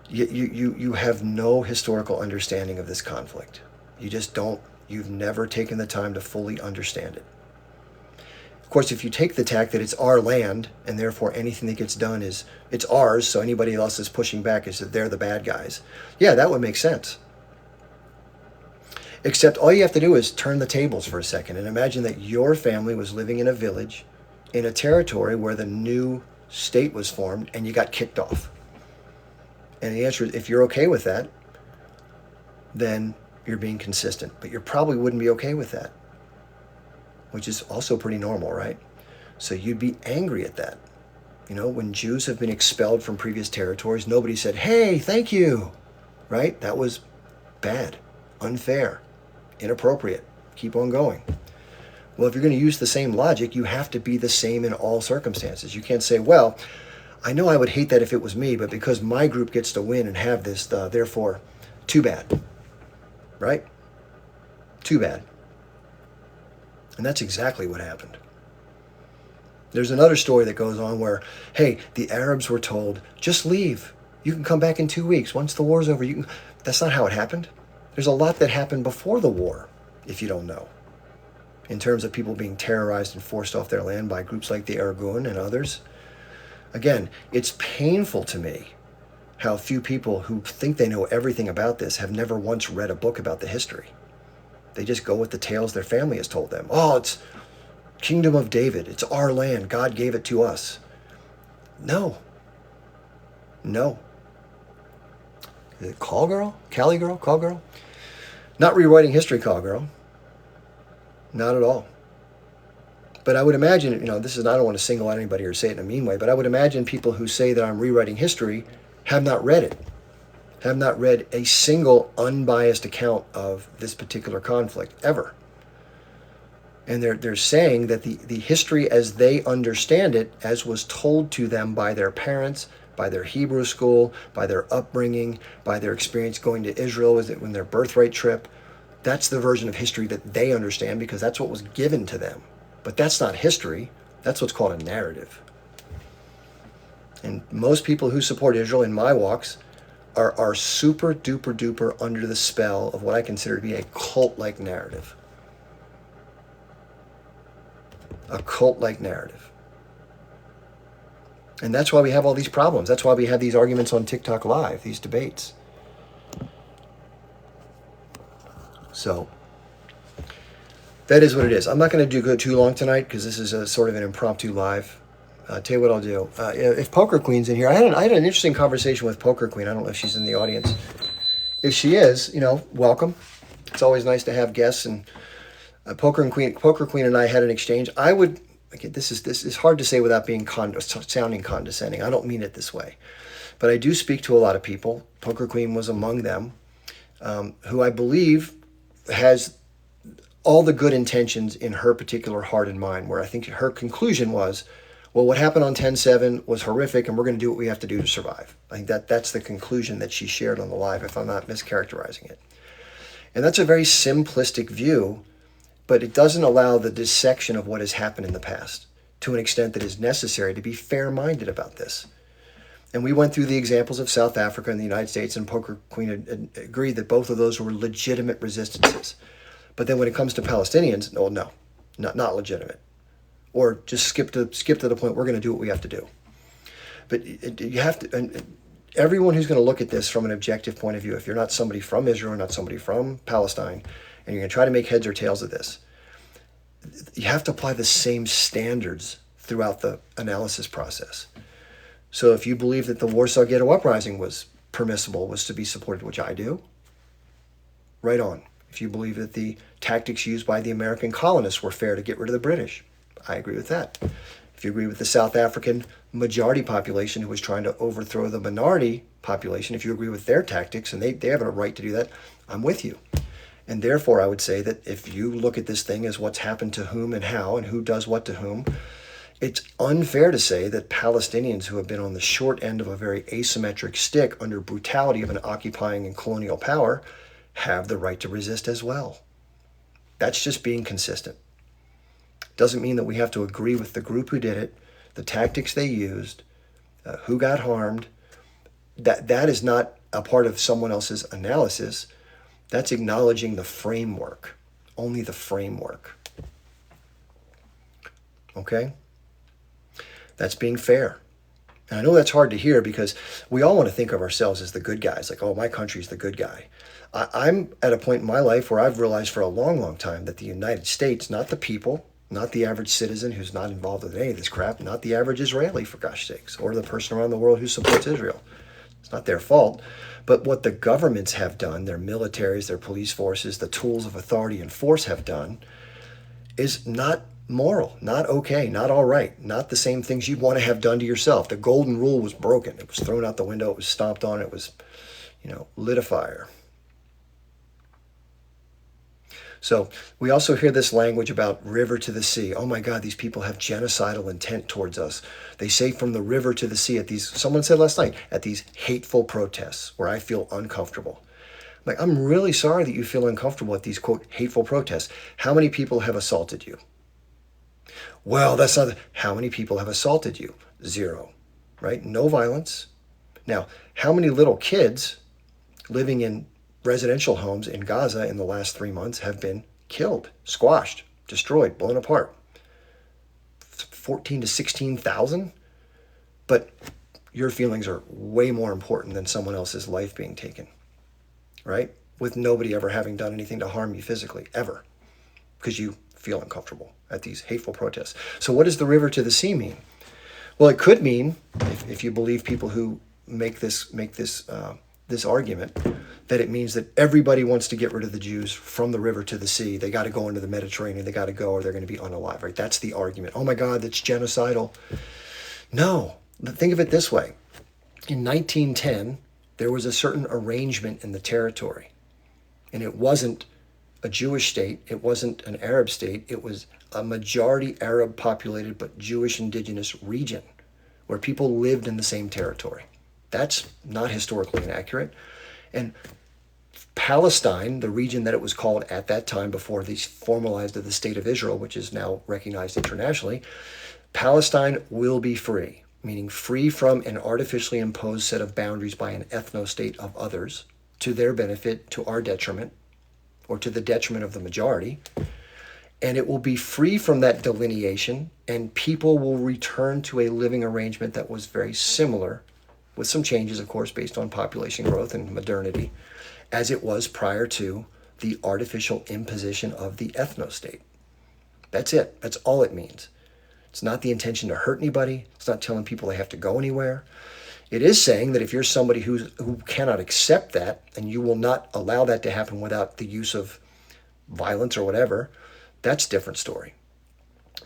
you have no historical understanding of this conflict. You just don't. You've never taken the time to fully understand it. Of course, if you take the tack that it's our land and therefore anything that gets done it's ours, so anybody else is pushing back is that they're the bad guys. Yeah, that would make sense. Except all you have to do is turn the tables for a second and imagine that your family was living in a village in a territory where the new state was formed and you got kicked off. And the answer is, if you're okay with that, then you're being consistent. But you probably wouldn't be okay with that, which is also pretty normal, right? So you'd be angry at that. You know, when Jews have been expelled from previous territories, nobody said, hey, thank you, right? That was bad, unfair, inappropriate. Keep on going. Well, if you're going to use the same logic, you have to be the same in all circumstances. You can't say, well, I know I would hate that if it was me, but because my group gets to win and have this, therefore, too bad, right? Too bad. And that's exactly what happened. There's another story that goes on where, hey, the Arabs were told, just leave. You can come back in 2 weeks. Once the war's over, you can. That's not how it happened. There's a lot that happened before the war, if you don't know, in terms of people being terrorized and forced off their land by groups like the Irgun and others. Again, it's painful to me how few people who think they know everything about this have never once read a book about the history. They just go with the tales their family has told them. Oh, it's Kingdom of David. It's our land. God gave it to us. No. Is it Call Girl? Cali Girl? Call Girl? Not rewriting history, Call Girl. Not at all. But I would imagine, I don't want to single out anybody or say it in a mean way, but I would imagine people who say that I'm rewriting history have not read it, have not read a single unbiased account of this particular conflict ever. And they're saying that the history as they understand it, as was told to them by their parents, by their Hebrew school, by their upbringing, by their experience going to Israel when their birthright trip, that's the version of history that they understand because that's what was given to them. But that's not history. That's what's called a narrative. And most people who support Israel in my walks are super duper duper under the spell of what I consider to be a cult-like narrative. A cult-like narrative. And that's why we have all these problems. That's why we have these arguments on TikTok Live, these debates. So that is what it is. I'm not going to go too long tonight because this is a sort of an impromptu live. Tell you what I'll do. If Poker Queen's in here, I had an interesting conversation with Poker Queen. I don't know if she's in the audience. If she is, welcome. It's always nice to have guests. And Poker Queen and I had an exchange. I would again, this is hard to say without being sounding condescending. I don't mean it this way, but I do speak to a lot of people. Poker Queen was among them, who I believe has all the good intentions in her particular heart and mind, where I think her conclusion was, well, what happened on 10/7 was horrific, and we're going to do what we have to do to survive. I think that's the conclusion that she shared on the live, if I'm not mischaracterizing it. And that's a very simplistic view, but it doesn't allow the dissection of what has happened in the past to an extent that is necessary to be fair-minded about this. And we went through the examples of South Africa and the United States, and Poker Queen agreed that both of those were legitimate resistances. But then when it comes to Palestinians, no, not legitimate. Or just skip to the point, we're going to do what we have to do. But you have to, and everyone who's going to look at this from an objective point of view, if you're not somebody from Israel, not somebody from Palestine, and you're going to try to make heads or tails of this, you have to apply the same standards throughout the analysis process. So if you believe that the Warsaw Ghetto Uprising was permissible, was to be supported, which I do, right on. If you believe that the tactics used by the American colonists were fair to get rid of the British, I agree with that. If you agree with the South African majority population who was trying to overthrow the minority population, if you agree with their tactics, and they have a right to do that, I'm with you. And therefore, I would say that if you look at this thing as what's happened to whom and how, and who does what to whom, it's unfair to say that Palestinians who have been on the short end of a very asymmetric stick under brutality of an occupying and colonial power have the right to resist as well. That's just being consistent. Doesn't mean that we have to agree with the group who did it, the tactics they used, who got harmed. That is not a part of someone else's analysis. That's acknowledging the framework, only the framework. Okay? That's being fair. And I know that's hard to hear because we all want to think of ourselves as the good guys, like, oh, my country's the good guy. I'm at a point in my life where I've realized for a long, long time that the United States, not the people, not the average citizen who's not involved with any of this crap, not the average Israeli, for gosh sakes, or the person around the world who supports Israel. It's not their fault. But what the governments have done, their militaries, their police forces, the tools of authority and force have done, is not moral, not okay, not all right, not the same things you'd want to have done to yourself. The golden rule was broken. It was thrown out the window. It was stomped on. It was, lit afire. So we also hear this language about river to the sea. Oh my God, these people have genocidal intent towards us. They say from the river to the sea at these, someone said last night, at these hateful protests where I feel uncomfortable. I'm really sorry that you feel uncomfortable at these, quote, hateful protests. How many people have assaulted you? Well, that's not, how many people have assaulted you? 0, right? No violence. Now, how many little kids living in residential homes in Gaza in the last 3 months have been killed, squashed, destroyed, blown apart? 14 to 16,000? But your feelings are way more important than someone else's life being taken, right? With nobody ever having done anything to harm you physically, ever, because you feel uncomfortable at these hateful protests. So what does the river to the sea mean? Well, it could mean, if you believe people who make this argument, that it means that everybody wants to get rid of the Jews from the river to the sea. They got to go into the Mediterranean. They got to go or they're going to be unalive, right? That's the argument. Oh my God, that's genocidal. No, think of it this way. In 1910, there was a certain arrangement in the territory, and it wasn't a Jewish state. It wasn't an Arab state. It was a majority Arab populated but Jewish indigenous region where people lived in the same territory. That's not historically inaccurate. And Palestine, the region that it was called at that time before they formalized the state of Israel, which is now recognized internationally, Palestine will be free, meaning free from an artificially imposed set of boundaries by an ethno-state of others to their benefit, to our detriment, or to the detriment of the majority. And it will be free from that delineation, and people will return to a living arrangement that was very similar, with some changes, of course, based on population growth and modernity, as it was prior to the artificial imposition of the ethno-state. That's it. That's all it means. It's not the intention to hurt anybody. It's not telling people they have to go anywhere. It is saying that if you're somebody who cannot accept that, and you will not allow that to happen without the use of violence or whatever, that's a different story.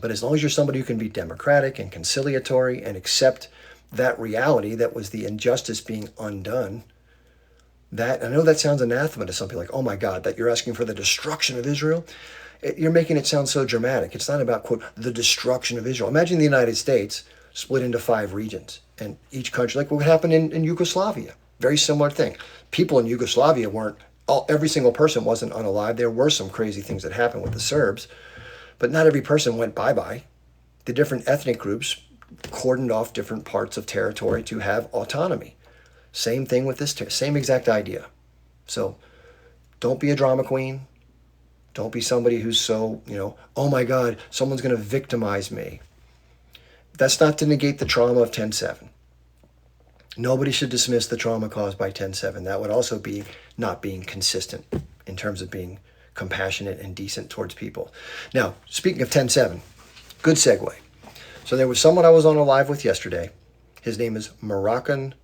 But as long as you're somebody who can be democratic and conciliatory and accept that reality that was the injustice being undone, that, I know that sounds anathema to some people, like, oh my God, that you're asking for the destruction of Israel. You're making it sound so dramatic. It's not about, quote, the destruction of Israel. Imagine the United States split into 5 regions, and each country, like what happened in Yugoslavia, very similar thing. People in Yugoslavia weren't, every single person wasn't unalive. There were some crazy things that happened with the Serbs, but not every person went bye-bye. The different ethnic groups cordoned off different parts of territory to have autonomy. Same thing with this, same exact idea. So don't be a drama queen. Don't be somebody who's so, oh my God, someone's going to victimize me. That's not to negate the trauma of 10/7. Nobody should dismiss the trauma caused by 10/7. That would also be not being consistent in terms of being compassionate and decent towards people. Now, speaking of 10/7, good segue. So there was someone I was on a live with yesterday. His name is Moroccan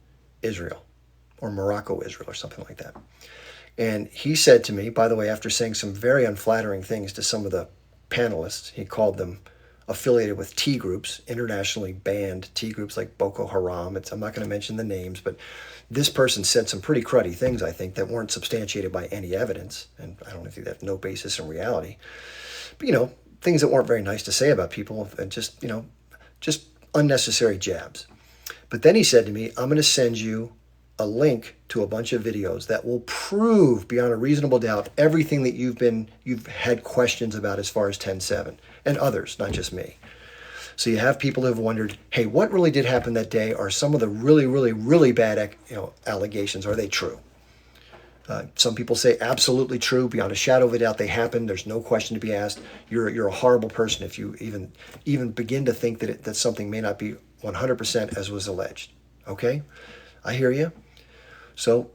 Israel, or Morocco Israel, or something like that. And he said to me, by the way, after saying some very unflattering things to some of the panelists, he called them affiliated with T groups, internationally banned T groups like Boko Haram. I'm not going to mention the names, but this person said some pretty cruddy things, I think, that weren't substantiated by any evidence. And I don't think they have no basis in reality. But, things that weren't very nice to say about people, and just unnecessary jabs. But then he said to me, I'm going to send you a link to a bunch of videos that will prove beyond a reasonable doubt everything that you've had questions about as far as 10/7, and others, not just me. So you have people who have wondered, hey, what really did happen that day? Are some of the really, really, really bad allegations, are they true? Some people say absolutely true, beyond a shadow of a doubt they happened. There's no question to be asked. You're a horrible person if you even begin to think that something may not be 100% as was alleged. Okay, I hear you. So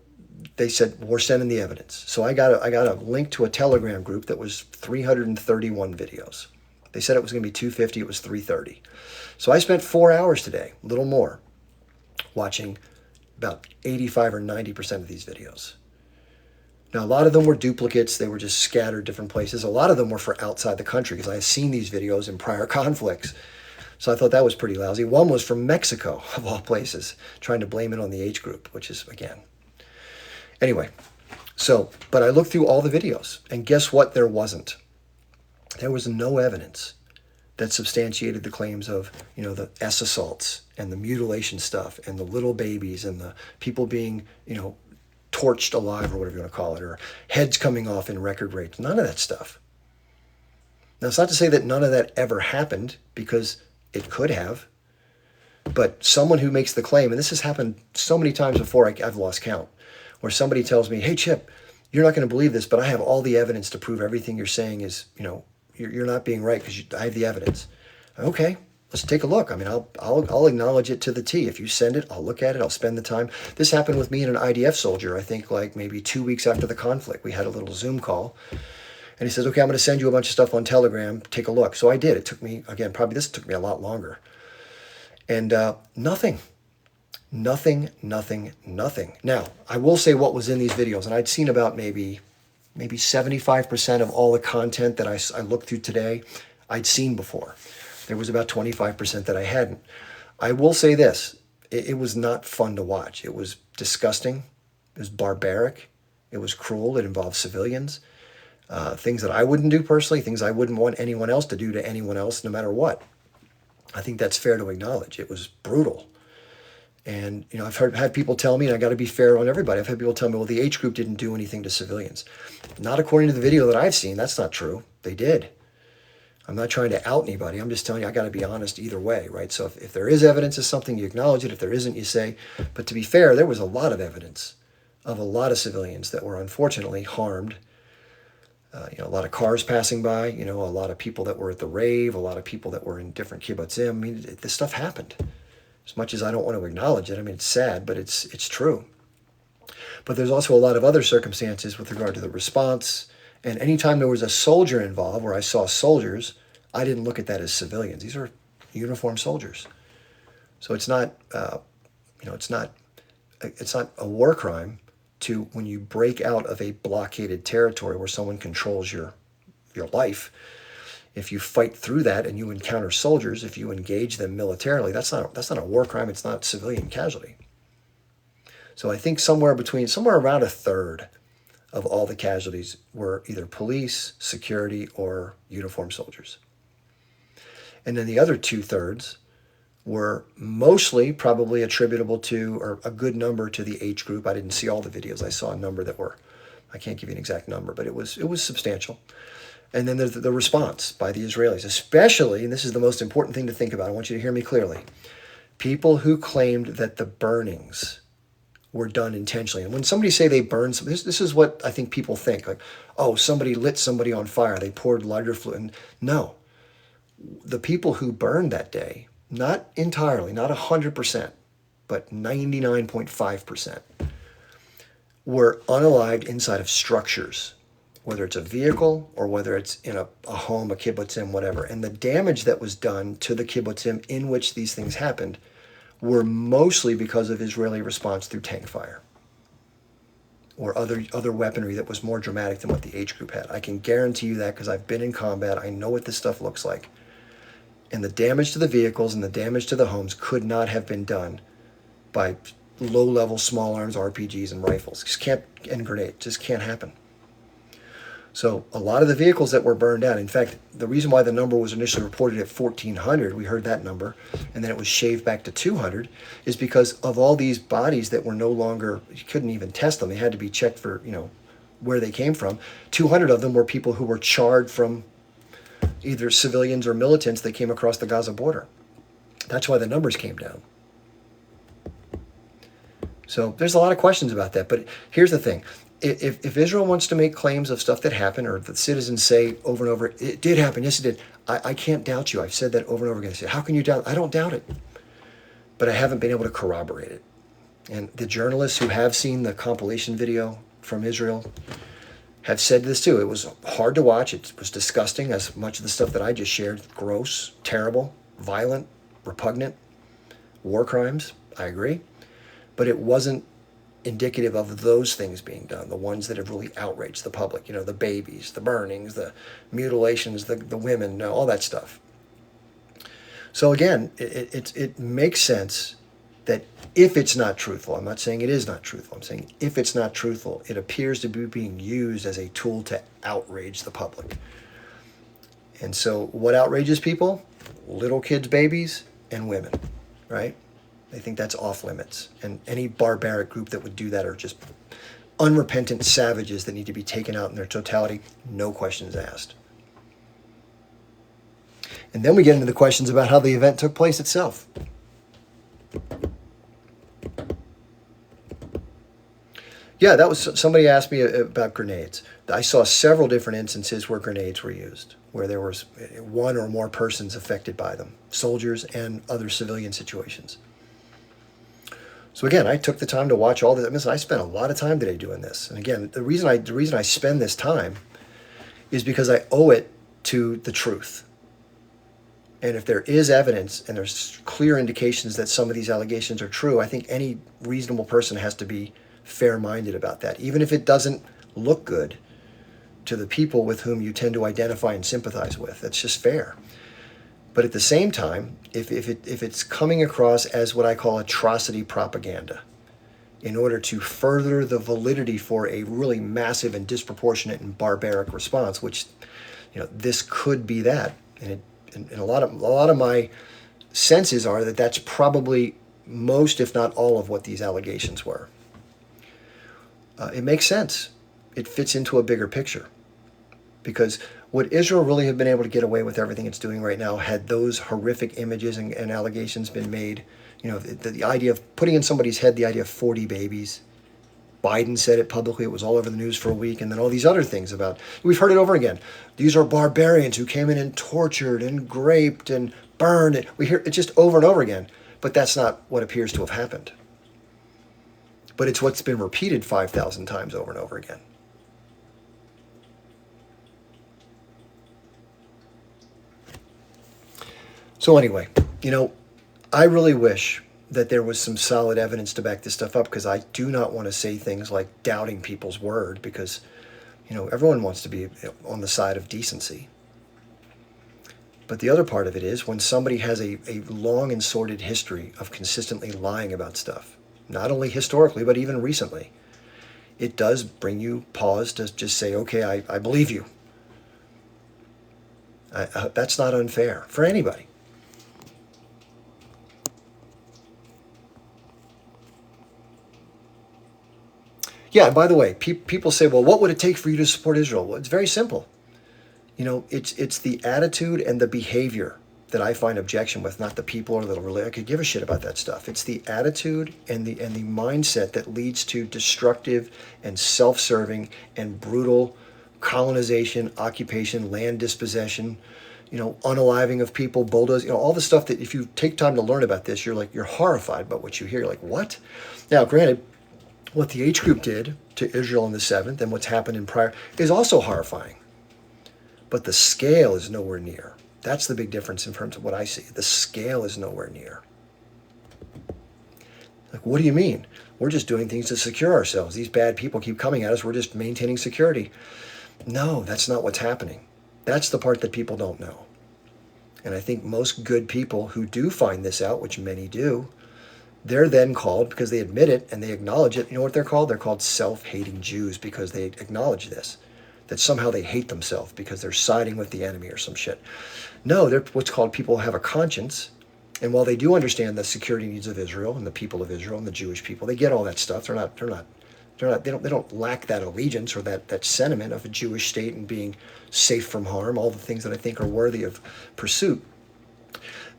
they said, we're sending the evidence. So I got a link to a Telegram group that was 331 videos. They said it was going to be 250. It was 330. So I spent 4 hours today, a little more, watching about 85 or 90% of these videos. Now, a lot of them were duplicates. They were just scattered different places. A lot of them were for outside the country because I had seen these videos in prior conflicts. So I thought that was pretty lousy. One was from Mexico, of all places, trying to blame it on the age group, which is, again. Anyway, but I looked through all the videos, and guess what? There wasn't. There was no evidence that substantiated the claims of, the S assaults and the mutilation stuff and the little babies and the people being, torched alive, or whatever you want to call it, or heads coming off in record rates. None of that stuff. Now, it's not to say that none of that ever happened, because it could have. But someone who makes the claim, and this has happened so many times before, I've lost count, where somebody tells me, hey, Chip, you're not going to believe this, but I have all the evidence to prove everything you're saying is, you're not being right because I have the evidence. Okay, let's take a look. I mean, I'll acknowledge it to the T. If you send it, I'll look at it. I'll spend the time. This happened with me and an IDF soldier, I think like maybe 2 weeks after the conflict. We had a little Zoom call. And he says, okay, I'm going to send you a bunch of stuff on Telegram. Take a look. So I did. It took me, again, this took me a lot longer. And nothing. Now, I will say what was in these videos. And I'd seen about maybe 75% of all the content that I looked through today, I'd seen before. There was about 25% that I hadn't. I will say this. It was not fun to watch. It was disgusting. It was barbaric. It was cruel. It involved civilians. Things that I wouldn't do personally, things I wouldn't want anyone else to do to anyone else, no matter what. I think that's fair to acknowledge. It was brutal. And, I've had people tell me, and I got to be fair on everybody, I've had people tell me, well, the H group didn't do anything to civilians. Not according to the video that I've seen. That's not true. They did. I'm not trying to out anybody. I'm just telling you, I got to be honest either way, right? So if there is evidence of something, you acknowledge it. If there isn't, you say. But to be fair, there was a lot of evidence of a lot of civilians that were unfortunately harmed. A lot of cars passing by, a lot of people that were at the rave, a lot of people that were in different kibbutzim. I mean, this stuff happened. As much as I don't want to acknowledge it, I mean, it's sad, but it's true. But there's also a lot of other circumstances with regard to the response. And anytime there was a soldier involved, where I saw soldiers, I didn't look at that as civilians. These are uniformed soldiers. So it's not, it's not a war crime to, when you break out of a blockaded territory where someone controls your life, If you fight through that and you encounter soldiers, if you engage them militarily, that's not a war crime. It's not civilian casualty. So I think somewhere around a third of all the casualties were either police, security, or uniformed soldiers. And then the other 2/3 were mostly probably attributable to, or a good number to, the H group. I didn't see all the videos. I saw a number that were, I can't give you an exact number, but it was substantial. And then there's the response by the Israelis, especially, and this is the most important thing to think about, I want you to hear me clearly, people who claimed that the burnings were done intentionally. And when somebody say they burned something, this is what I think people think, like, oh, somebody lit somebody on fire, they poured lighter fluid. And no, the people who burned that day, not entirely, not 100%, but 99.5%, were unalived inside of structures, whether it's a vehicle or whether it's in a home, a kibbutzim, whatever. And the damage that was done to the kibbutzim in which these things happened were mostly because of Israeli response through tank fire or other weaponry that was more dramatic than what the H group had. I can guarantee you that because I've been in combat. I know what this stuff looks like. And the damage to the vehicles and the damage to the homes could not have been done by low-level small arms, RPGs, and rifles. And grenades. Just can't happen. So a lot of the vehicles that were burned down, in fact, the reason why the number was initially reported at 1,400, we heard that number, and then it was shaved back to 200, is because of all these bodies that were no longer, you couldn't even test them. They had to be checked for, where they came from. 200 of them were people who were charred from either civilians or militants that came across the Gaza border. That's why the numbers came down. So there's a lot of questions about that. But here's the thing. If Israel wants to make claims of stuff that happened, or the citizens say over and over, it did happen, yes it did, I can't doubt you. I've said that over and over again. I say, how can you doubt? I don't doubt it. But I haven't been able to corroborate it. And the journalists who have seen the compilation video from Israel have said this too. It was hard to watch. It was disgusting, as much of the stuff that I just shared. Gross, terrible, violent, repugnant, war crimes. I agree. But it wasn't indicative of those things being done, the ones that have really outraged the public, the babies, the burnings, the mutilations, the women, all that stuff. So again, it makes sense that if it's not truthful, I'm not saying it is not truthful, I'm saying if it's not truthful, it appears to be being used as a tool to outrage the public. And so what outrages people? Little kids, babies, and women, right? They think that's off limits. And any barbaric group that would do that are just unrepentant savages that need to be taken out in their totality, no questions asked. And then we get into the questions about how the event took place itself. Yeah, that was, somebody asked me about grenades. I saw several different instances where grenades were used, where there was one or more persons affected by them, soldiers and other civilian situations. So again, I took the time to watch all this. I spent a lot of time today doing this. And again, the reason I spend this time is because I owe it to the truth. And if there is evidence and there's clear indications that some of these allegations are true, I think any reasonable person has to be fair-minded about that, even if it doesn't look good to the people with whom you tend to identify and sympathize with. That's just fair. But at the same time, if it's coming across as what I call atrocity propaganda, in order to further the validity for a really massive and disproportionate and barbaric response, which, this could be that, and a lot of my senses are that that's probably most, if not all, of what these allegations were. It makes sense. It fits into a bigger picture. Because would Israel really have been able to get away with everything it's doing right now had those horrific images and allegations been made? The idea of putting in somebody's head the idea of 40 babies. Biden said it publicly. It was all over the news for a week. And then all these other things about, we've heard it over again. These are barbarians who came in and tortured and raped and burned. We hear it just over and over again. But that's not what appears to have happened. But it's what's been repeated 5,000 times over and over again. So anyway, I really wish that there was some solid evidence to back this stuff up, because I do not want to say things like doubting people's word, because, everyone wants to be on the side of decency. But the other part of it is when somebody has a long and sordid history of consistently lying about stuff, not only historically, but even recently, it does bring you pause to just say, okay, I believe you. That's not unfair for anybody. Yeah, and by the way, people say, well, what would it take for you to support Israel? Well, it's very simple. It's the attitude and the behavior that I find objection with, not the people or the really I could give a shit about that stuff. It's the attitude and the mindset that leads to destructive and self-serving and brutal colonization, occupation, land dispossession, unaliving of people, bulldozing, all the stuff that if you take time to learn about this, you're horrified by what you hear. You're like, what? Now, granted, what the H group did to Israel in the 7th and what's happened in prior is also horrifying. But the scale is nowhere near. That's the big difference in terms of what I see. The scale is nowhere near. Like, what do you mean? We're just doing things to secure ourselves. These bad people keep coming at us. We're just maintaining security. No, that's not what's happening. That's the part that people don't know. And I think most good people who do find this out, which many do, they're then called, because they admit it and they acknowledge it, you know what they're called? They're called self-hating Jews because they acknowledge this. That somehow they hate themselves because they're siding with the enemy or some shit. No, they're what's called people who have a conscience. And while they do understand the security needs of Israel and the people of Israel and the Jewish people, they get all that stuff. They don't lack that allegiance or that sentiment of a Jewish state and being safe from harm, all the things that I think are worthy of pursuit.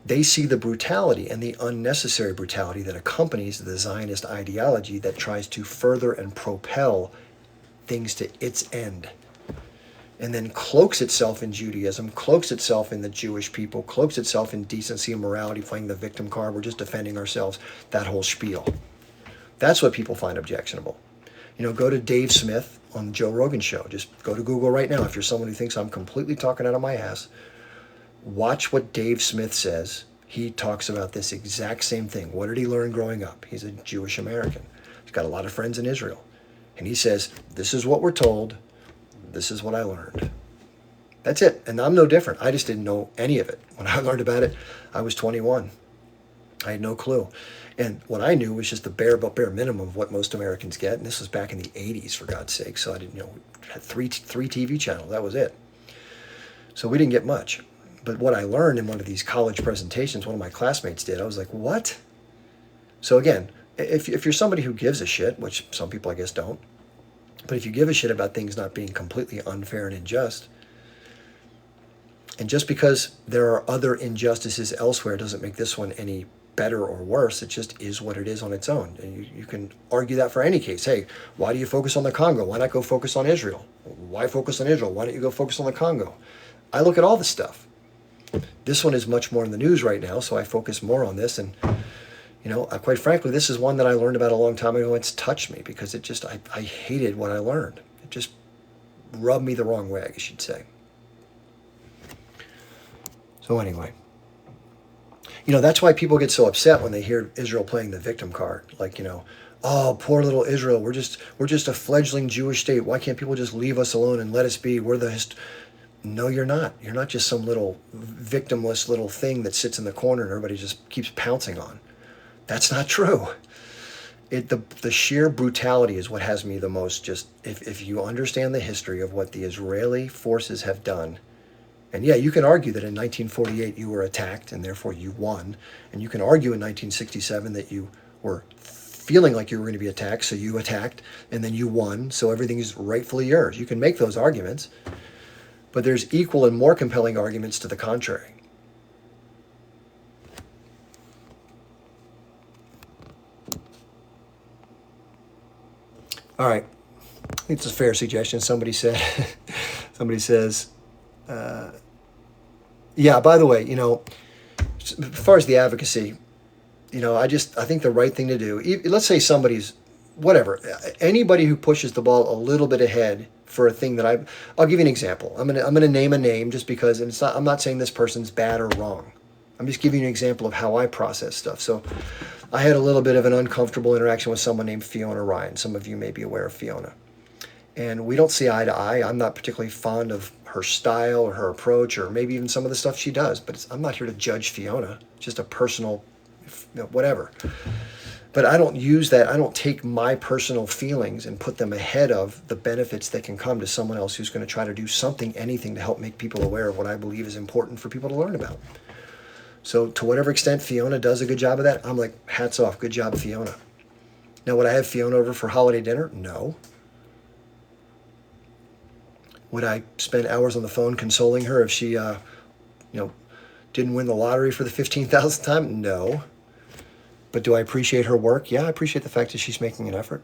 They see the brutality and the unnecessary brutality that accompanies the Zionist ideology that tries to further and propel things to its end, and then cloaks itself in Judaism, cloaks itself in the Jewish people, cloaks itself in decency and morality, playing the victim card, we're just defending ourselves, that whole spiel. That's what people find objectionable. Go to Dave Smith on the Joe Rogan show. Just go to Google right now if you're someone who thinks I'm completely talking out of my ass. Watch what Dave Smith says. He talks about this exact same thing. What did he learn growing up? He's a Jewish American. He's got a lot of friends in Israel. And he says, this is what we're told. This is what I learned. That's it. And I'm no different. I just didn't know any of it. When I learned about it, I was 21. I had no clue. And what I knew was just the bare minimum of what most Americans get. And this was back in the 80s, for God's sake. So I didn't, had three TV channels. That was it. So we didn't get much. But what I learned in one of these college presentations, one of my classmates did, I was like, what? So again, if you're somebody who gives a shit, which some people I guess don't, but if you give a shit about things not being completely unfair and unjust, and just because there are other injustices elsewhere doesn't make this one any better or worse. It just is what it is on its own. And you can argue that for any case. Hey, why do you focus on the Congo? Why not go focus on Israel? Why focus on Israel? Why don't you go focus on the Congo? I look at all the stuff. This one is much more in the news right now, so I focus more on this. And, quite frankly, this is one that I learned about a long time ago. It's touched me because I hated what I learned. It just rubbed me the wrong way, I guess you'd say. So anyway, that's why people get so upset when they hear Israel playing the victim card. Like, oh, poor little Israel. We're just a fledgling Jewish state. Why can't people just leave us alone and let us be? No, you're not. You're not just some little victimless little thing that sits in the corner and everybody just keeps pouncing on. That's not true. The sheer brutality is what has me the most. Just if you understand the history of what the Israeli forces have done, and yeah, you can argue that in 1948 you were attacked and therefore you won, and you can argue in 1967 that you were feeling like you were going to be attacked, so you attacked, and then you won, so everything is rightfully yours. You can make those arguments, but there's equal and more compelling arguments to the contrary. All right, I think it's a fair suggestion. Somebody says, yeah, by the way, as far as the advocacy, I think the right thing to do, let's say somebody's, whatever, anybody who pushes the ball a little bit ahead for a thing that I'll give you an example. I'm gonna name a name just because, and I'm not saying this person's bad or wrong. I'm just giving you an example of how I process stuff. So I had a little bit of an uncomfortable interaction with someone named Fiona Ryan. Some of you may be aware of Fiona. And we don't see eye to eye. I'm not particularly fond of her style or her approach, or maybe even some of the stuff she does. But I'm not here to judge Fiona. Just a personal, whatever. But I don't use that. I don't take my personal feelings and put them ahead of the benefits that can come to someone else who's going to try to do something, anything to help make people aware of what I believe is important for people to learn about. So to whatever extent Fiona does a good job of that, I'm like, hats off, good job, Fiona. Now, would I have Fiona over for holiday dinner? No. Would I spend hours on the phone consoling her if she, didn't win the lottery for the 15,000th time? No. But do I appreciate her work? Yeah, I appreciate the fact that she's making an effort.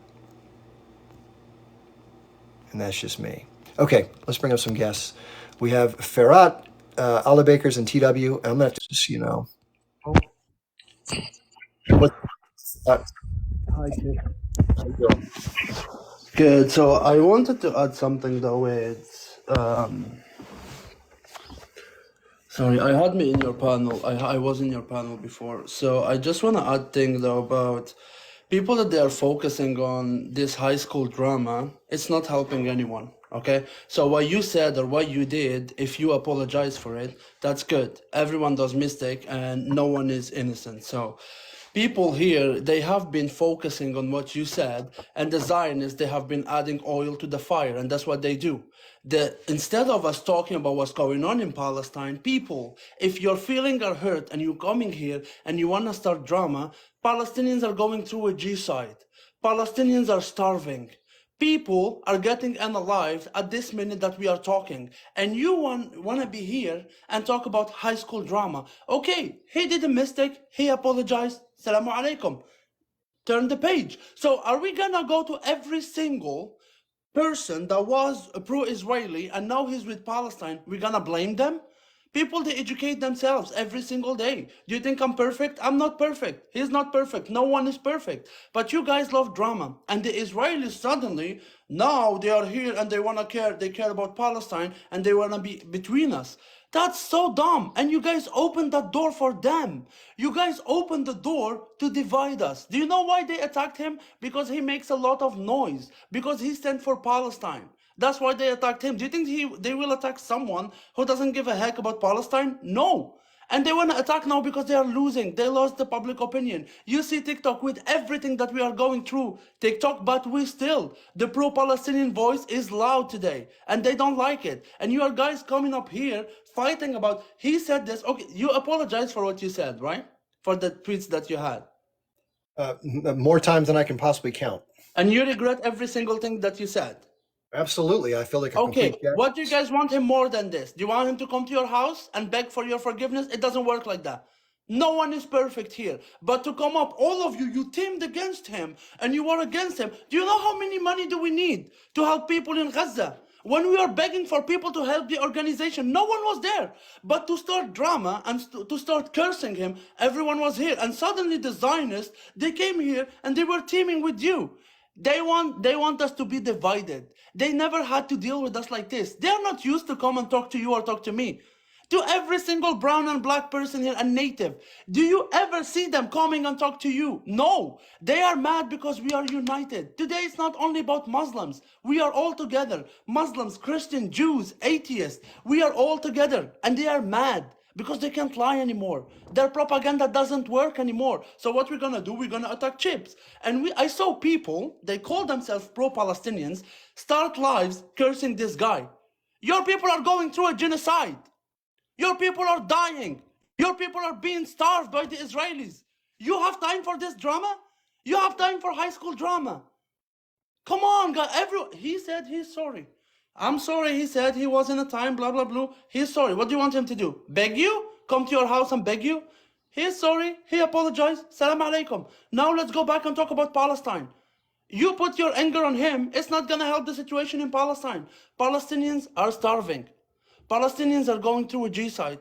And that's just me. Okay, let's bring up some guests. We have Ferhat, Olive Bakers, and TW. I'm going to have to just, What, hi, kid. How you doing? Good. So I wanted to add something though with sorry, I had me in your panel. I was in your panel before. So I just want to add thing though about people that they are focusing on this high school drama. It's not helping anyone. Okay. So what you said or what you did, if you apologize for it, that's good. Everyone does mistake and no one is innocent. So people here, they have been focusing on what you said, and the Zionists, they have been adding oil to the fire, and that's what they do. Instead of us talking about what's going on in Palestine, people, if your feelings are hurt and you're coming here and you want to start drama, Palestinians are going through a genocide. Palestinians are starving. People are getting unalived at this minute that we are talking, and you want to be here and talk about high school drama. Okay, he did a mistake, he apologized, Salamu alaikum. Turn the page. So are we gonna go to every single person that was pro-Israeli and now he's with Palestine, we're gonna blame them? People, they educate themselves every single day. Do you think I'm perfect? I'm not perfect. He's not perfect. No one is perfect. But you guys love drama. And the Israelis suddenly, now they are here and they care about Palestine and they wanna be between us. That's so dumb. And you guys opened that door for them. You guys opened the door to divide us. Do you know why they attacked him? Because he makes a lot of noise. Because he stands for Palestine. That's why they attacked him. Do you think they will attack someone who doesn't give a heck about Palestine? No. And they want to attack now because they are losing. They lost the public opinion. You see TikTok with everything that we are going through. TikTok, but the pro-Palestinian voice is loud today. And they don't like it. And you are guys coming up here fighting about, he said this. Okay, you apologize for what you said, right? For the tweets that you had. More times than I can possibly count. And you regret every single thing that you said. Absolutely. I feel like a Okay, complete jack. what do you guys want him more than this? Do you want him to come to your house and beg for your forgiveness? It doesn't work like that. No one is perfect here. But to come up, all of you, you teamed against him and you were against him. Do you know how many money do we need to help people in Gaza? When we are begging for people to help the organization, no one was there. But to start drama and to start cursing him, everyone was here. And suddenly the Zionists, they came here and they were teaming with you. They want us to be divided. They never had to deal with us like this. They are not used to come and talk to you or talk to me. To every single brown and black person here and native, do you ever see them coming and talk to you? No. They are mad because we are united. Today it's not only about Muslims. We are all together. Muslims, Christian, Jews, atheists. We are all together. And they are mad because they can't lie anymore. Their propaganda doesn't work anymore. So what we're gonna do, we're gonna attack chips. And I saw people, they call themselves pro-Palestinians, start lives cursing this guy. Your people are going through a genocide. Your people are dying. Your people are being starved by the Israelis. You have time for this drama? You have time for high school drama. Come on, God. He said he's sorry. I'm sorry, he said he wasn't a time, blah, blah, blah. He's sorry. What do you want him to do? Beg you? Come to your house and beg you? He's sorry. He apologized. Salam alaikum. Now let's go back and talk about Palestine. You put your anger on him, it's not going to help the situation in Palestine. Palestinians are starving. Palestinians are going through a genocide.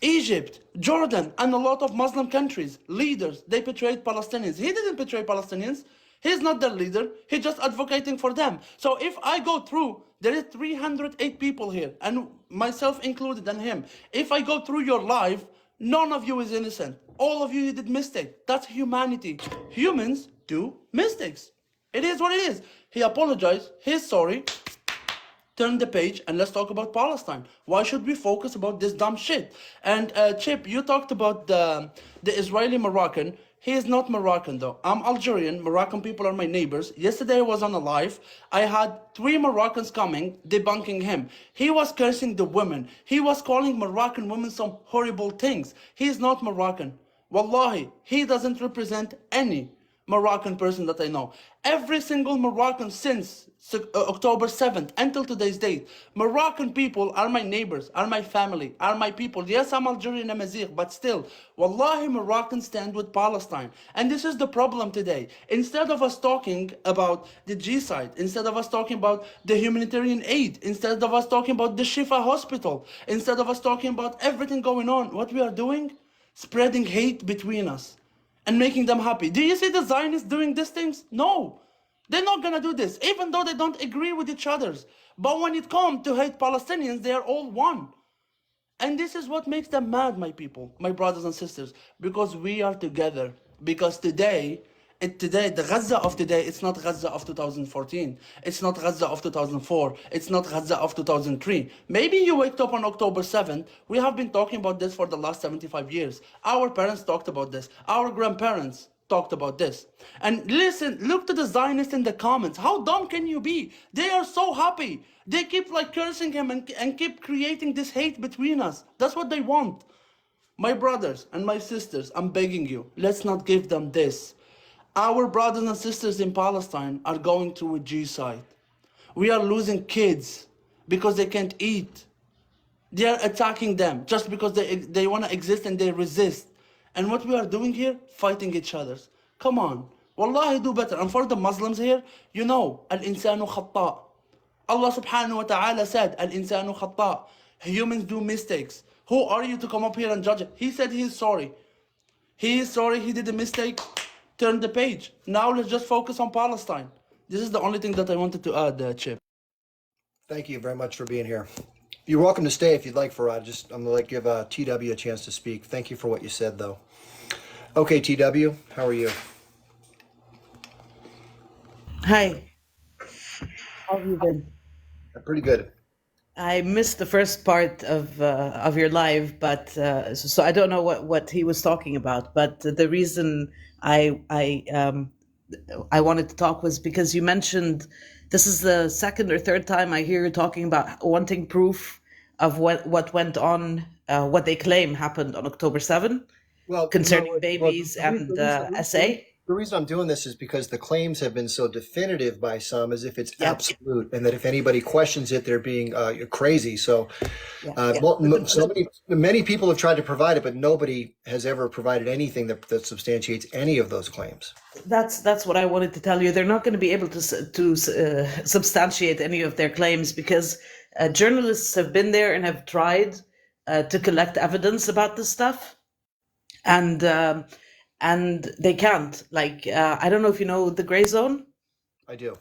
Egypt, Jordan, and a lot of Muslim countries, leaders, they betrayed Palestinians. He didn't betray Palestinians. He's not their leader. He's just advocating for them. So if I go through, there is 308 people here, and myself included and him. If I go through your life, none of you is innocent. All of you did mistake. That's humanity. Humans do mistakes. It is what it is. He apologized. He's sorry. Turn the page and let's talk about Palestine. Why should we focus about this dumb shit? And Chip, you talked about the Israeli Moroccan. He is not Moroccan though. I'm Algerian. Moroccan people are my neighbors. Yesterday I was on a live. I had 3 Moroccans coming debunking him. He was cursing the women. He was calling Moroccan women some horrible things. He is not Moroccan. Wallahi, he doesn't represent any Moroccan person that I know. Every single Moroccan since October 7th until today's date, Moroccan people are my neighbors, are my family, are my people. Yes, I'm Algerian and Amazigh, but still, Wallahi, Moroccans stand with Palestine. And this is the problem today. Instead of us talking about the G-side, instead of us talking about the humanitarian aid, instead of us talking about the Shifa hospital, instead of us talking about everything going on, what we are doing? Spreading hate between us and making them happy. Do you see the Zionists doing these things? No. They're not gonna do this, even though they don't agree with each other's. But when it comes to hate Palestinians, they are all one. And this is what makes them mad, my people, my brothers and sisters, because we are together. Because today, the Gaza of today, it's not Gaza of 2014. It's not Gaza of 2004. It's not Gaza of 2003. Maybe you waked up on October 7th. We have been talking about this for the last 75 years. Our parents talked about this. Our grandparents talked about this. And listen, look to the Zionists in the comments. How dumb can you be? They are so happy. They keep like cursing him and keep creating this hate between us. That's what they want. My brothers and my sisters, I'm begging you, let's not give them this. Our brothers and sisters in Palestine are going through a genocide. We are losing kids because they can't eat. They are attacking them just because they want to exist and they resist. And what we are doing here, fighting each other. Come on. Wallahi, do better. And for the Muslims here, you know, al-insanu khata'. Allah subhanahu wa ta'ala said, al-insanu khata'. Humans do mistakes. Who are you to come up here and judge it? He said he is sorry. He is sorry, he did a mistake. Turn the page. Now let's just focus on Palestine. This is the only thing that I wanted to add, Chip. Thank you very much for being here. You're welcome to stay if you'd like, Farad. I'm gonna give TW a chance to speak. Thank you for what you said, though. Okay, TW, how are you? Hi, how have you been? Pretty good. I missed the first part of your live, but so I don't know what he was talking about. But the reason I wanted to talk was because you mentioned this is the second or third time I hear you talking about wanting proof of what went on, what they claim happened on October 7 Well, concerning babies and SA. The reason I'm doing this is because the claims have been so definitive by some, as if it's Yeah. absolute, and that if anybody questions it, they're being crazy. So, Yeah. many people have tried to provide it, but nobody has ever provided anything that substantiates any of those claims. That's what I wanted to tell you. They're not going to be able to substantiate any of their claims because journalists have been there and have tried to collect evidence about this stuff, and they can't. Like I don't know if you know the Gray Zone. I do.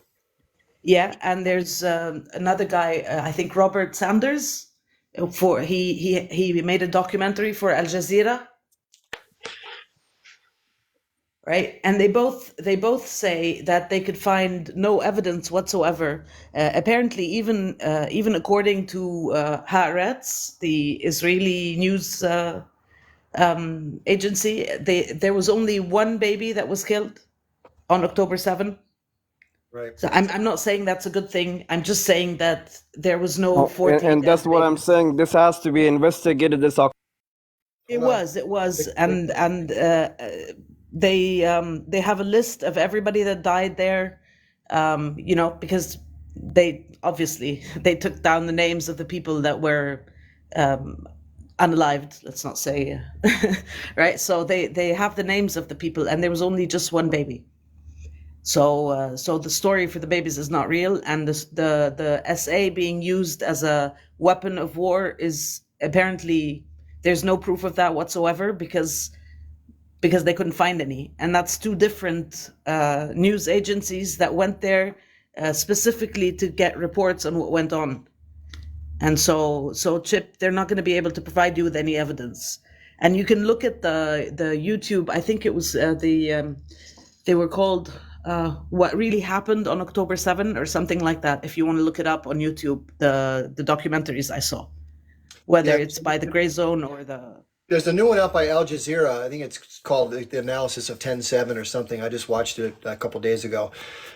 Yeah, and there's another guy. I think Robert Sanders. He made a documentary for Al Jazeera. Right, and they both say that they could find no evidence whatsoever. Apparently, even according to Haaretz, the Israeli news agency, there was only one baby that was killed on October 7. Right. So I'm not saying that's a good thing. I'm just saying that there was no 14. And that's what I'm saying. This has to be investigated. It was, and they have a list of everybody that died there, because they obviously they took down the names of the people that were unalived. Let's not say, right? So they have the names of the people, and there was only just one baby. So the story for the babies is not real, and the SA being used as a weapon of war is apparently there's no proof of that whatsoever because they couldn't find any, and that's two different news agencies that went there specifically to get reports on what went on. And so Chip, they're not going to be able to provide you with any evidence. And you can look at the YouTube. I think it was they were called what really happened on October 7 or something like that. If you want to look it up on YouTube, the documentaries I saw, whether Yeah, it's by the Gray Zone or the there's a new one out by Al Jazeera. I think it's called the analysis of 10/7 or something. I just watched it a couple days ago.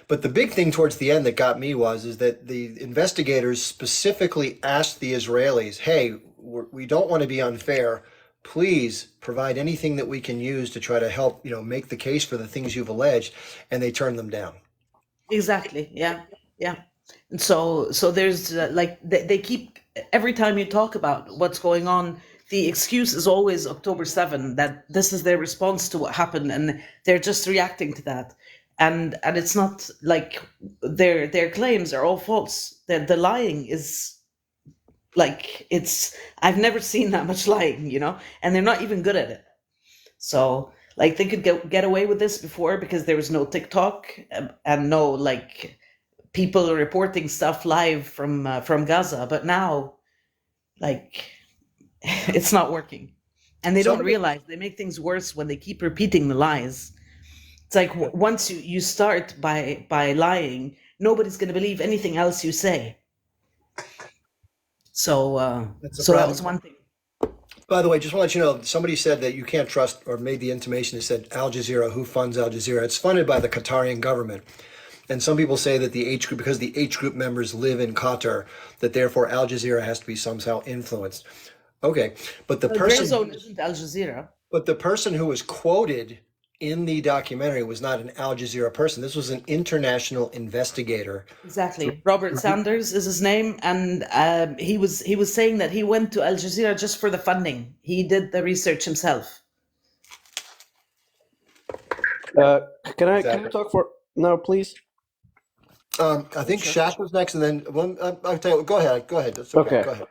But the big thing towards the end that got me was is that the investigators specifically asked the Israelis, "Hey, we don't want to be unfair. Please provide anything that we can use to try to help, make the case for the things you've alleged," and they turned them down. exactly, yeah, yeah. And so there's like they keep every time you talk about what's going on, the excuse is always October 7, that this is their response to what happened, and they're just reacting to that. And it's not like their claims are all false. The lying is like it's I've never seen that much lying, and they're not even good at it. So like they could get away with this before because there was no TikTok, and no like people reporting stuff live from Gaza, but now like it's not working, and they don't Somebody, realize they make things worse when they keep repeating the lies. It's like once you start by lying, nobody's going to believe anything else you say. So that's the so that problem. was one thing. By the way, just want to let you know, somebody said that you can't trust, or made the intimation that said Al Jazeera, who funds Al Jazeera? It's funded by the Qatarian government. And some people say that the H group, because the H group members live in Qatar, that therefore Al Jazeera has to be somehow influenced. Okay, but the The Gray person, Zone isn't Al Jazeera. but the person who was quoted in the documentary was not an Al Jazeera person. This was an international investigator. Exactly. Robert Sanders is his name, and he was saying that he went to Al Jazeera just for the funding. He did the research himself. Can I Exactly. talk for now, please? I think Sure. Shaq was next, and then I'll tell you. Go ahead. Go ahead. That's okay. Okay. Go ahead.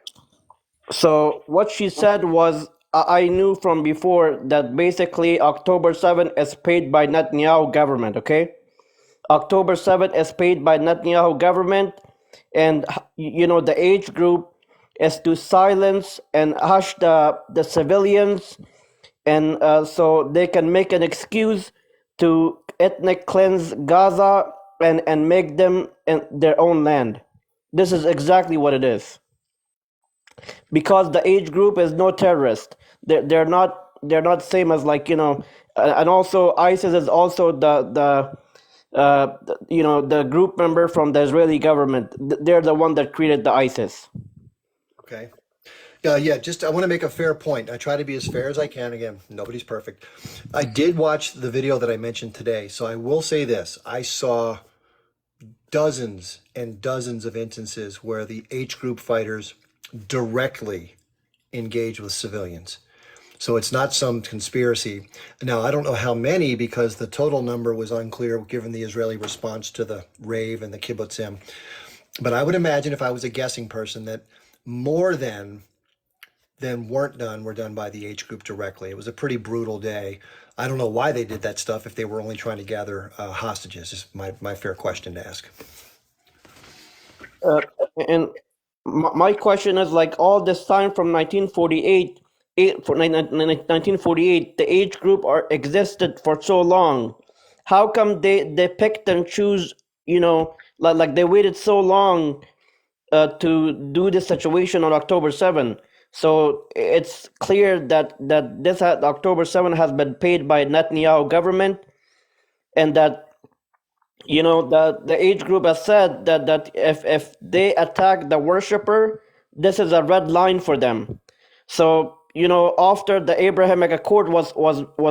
So what she said was, I knew from before that basically October 7 is paid by Netanyahu government. Okay, October 7 is paid by Netanyahu government, and the age group is to silence and hush the civilians, and so they can make an excuse to ethnic cleanse Gaza and make them in their own land. This is exactly what it is, because the age group is no terrorist. They're not same as, like, and also ISIS is also the group member from the Israeli government. They're the one that created the ISIS. Okay. Yeah, just I want to make a fair point. I try to be as fair as I can. Again, nobody's perfect. I did watch the video that I mentioned today, so I will say this. I saw dozens and dozens of instances where the H group fighters directly engage with civilians. So it's not some conspiracy. Now, I don't know how many because the total number was unclear given the Israeli response to the rave and the kibbutzim. But I would imagine, if I was a guessing person, that more than weren't done were done by the H group directly. It was a pretty brutal day. I don't know why they did that stuff if they were only trying to gather hostages. Is my fair question to ask. And my question is, like, all this time from 1948, 1948, the age group existed for so long. How come they picked and choose, like they waited so long to do this situation on October 7? So it's clear that October 7 has been paid by Netanyahu government, and that the age group has said that if they attack the worshipper, this is a red line for them. So after the Abrahamic Accord was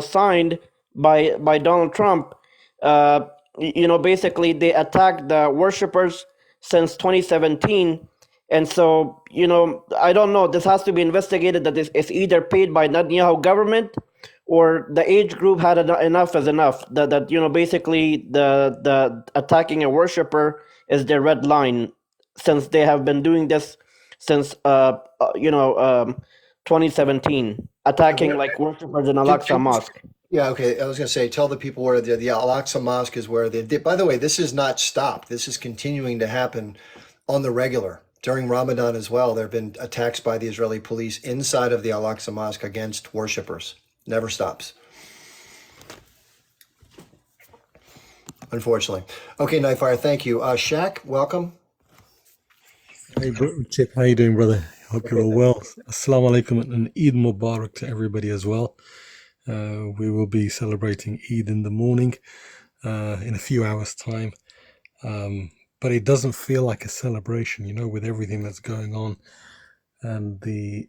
signed by Donald Trump, basically they attacked the worshipers since 2017. And so, I don't know. This has to be investigated. That it's either paid by Netanyahu government, or the age group had enough is enough. That basically the attacking a worshiper is their red line, since they have been doing this since 2017, attacking like worshippers in Al-Aqsa Mosque. Yeah, okay. I was going to say, tell the people where the Al-Aqsa Mosque is, where they did. By the way, this is not stopped. This is continuing to happen on the regular. During Ramadan as well, there have been attacks by the Israeli police inside of the Al-Aqsa Mosque against worshippers. Never stops. unfortunately. Okay, Nightfire, thank you. Shaq, welcome. Hey, Chip, how you doing, brother? Hope you're Okay, all thank well. Assalamu alaikum and Eid Mubarak to everybody as well. We will be celebrating Eid in the morning, in a few hours' time. But it doesn't feel like a celebration, with everything that's going on and the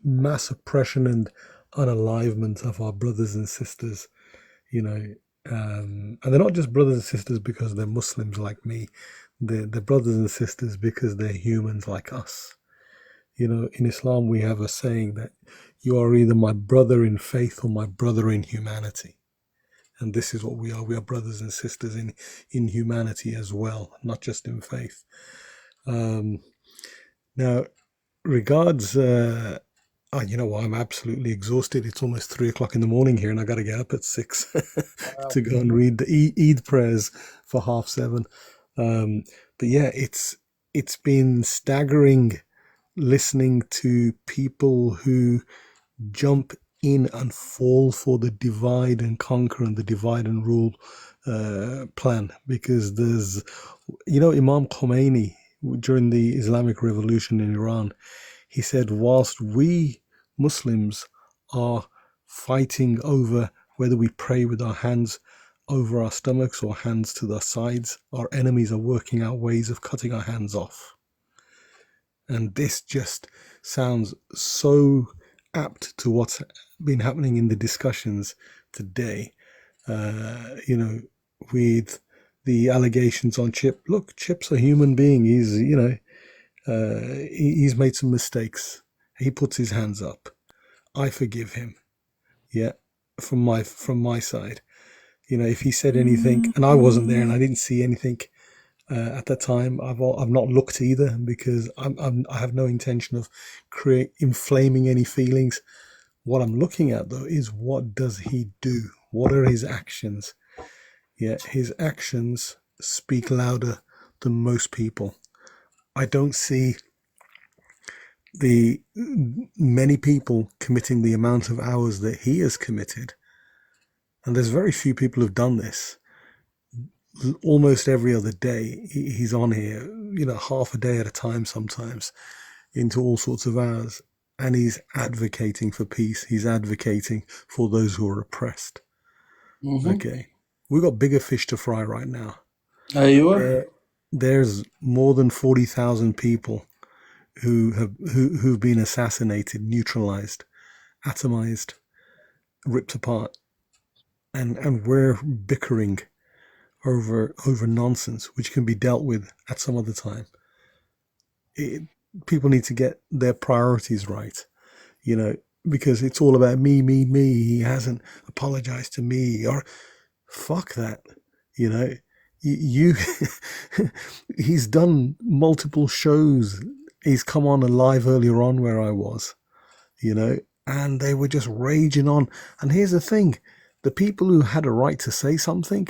mass oppression and unalivement of our brothers and sisters, you know. And they're not just brothers and sisters because they're Muslims like me. They're brothers and sisters because they're humans like us. In Islam, we have a saying that you are either my brother in faith or my brother in humanity. And this is what we are. We are brothers and sisters in humanity as well, not just in faith. Now, regards, you know what? I'm absolutely exhausted. It's almost 3 o'clock in the morning here, and I got to get up at 6 to go and read the Eid prayers for 7:30. But yeah, it's been staggering listening to people who jump in and fall for the divide and conquer and the divide and rule plan, because there's, Imam Khomeini during the Islamic Revolution in Iran, he said, whilst we Muslims are fighting over whether we pray with our hands over our stomachs or hands to the sides, our enemies are working out ways of cutting our hands off. And this just sounds so apt to what's been happening in the discussions today, with the allegations on Chip. Look, Chip's a human being. He's made some mistakes. He puts his hands up. I forgive him. Yeah, from my side. If he said anything, and I wasn't there and I didn't see anything at that time, I've not looked either, because I have no intention of inflaming any feelings. What I'm looking at though is, what does he do? What are his actions? Yeah, his actions speak louder than most people. I don't see the many people committing the amount of hours that he has committed. And there's very few people who've done this. Almost every other day, he's on here, half a day at a time sometimes, into all sorts of hours. And he's advocating for peace. He's advocating for those who are oppressed. Okay. We've got bigger fish to fry right now. There's more than 40,000 people who've been assassinated, neutralized, atomized, ripped apart. And we're bickering over nonsense, which can be dealt with at some other time. People need to get their priorities right, because it's all about me. He hasn't apologized to me, or fuck that, you he's done multiple shows. He's come on live earlier on where I was, and they were just raging on. And here's the thing, the people who had a right to say something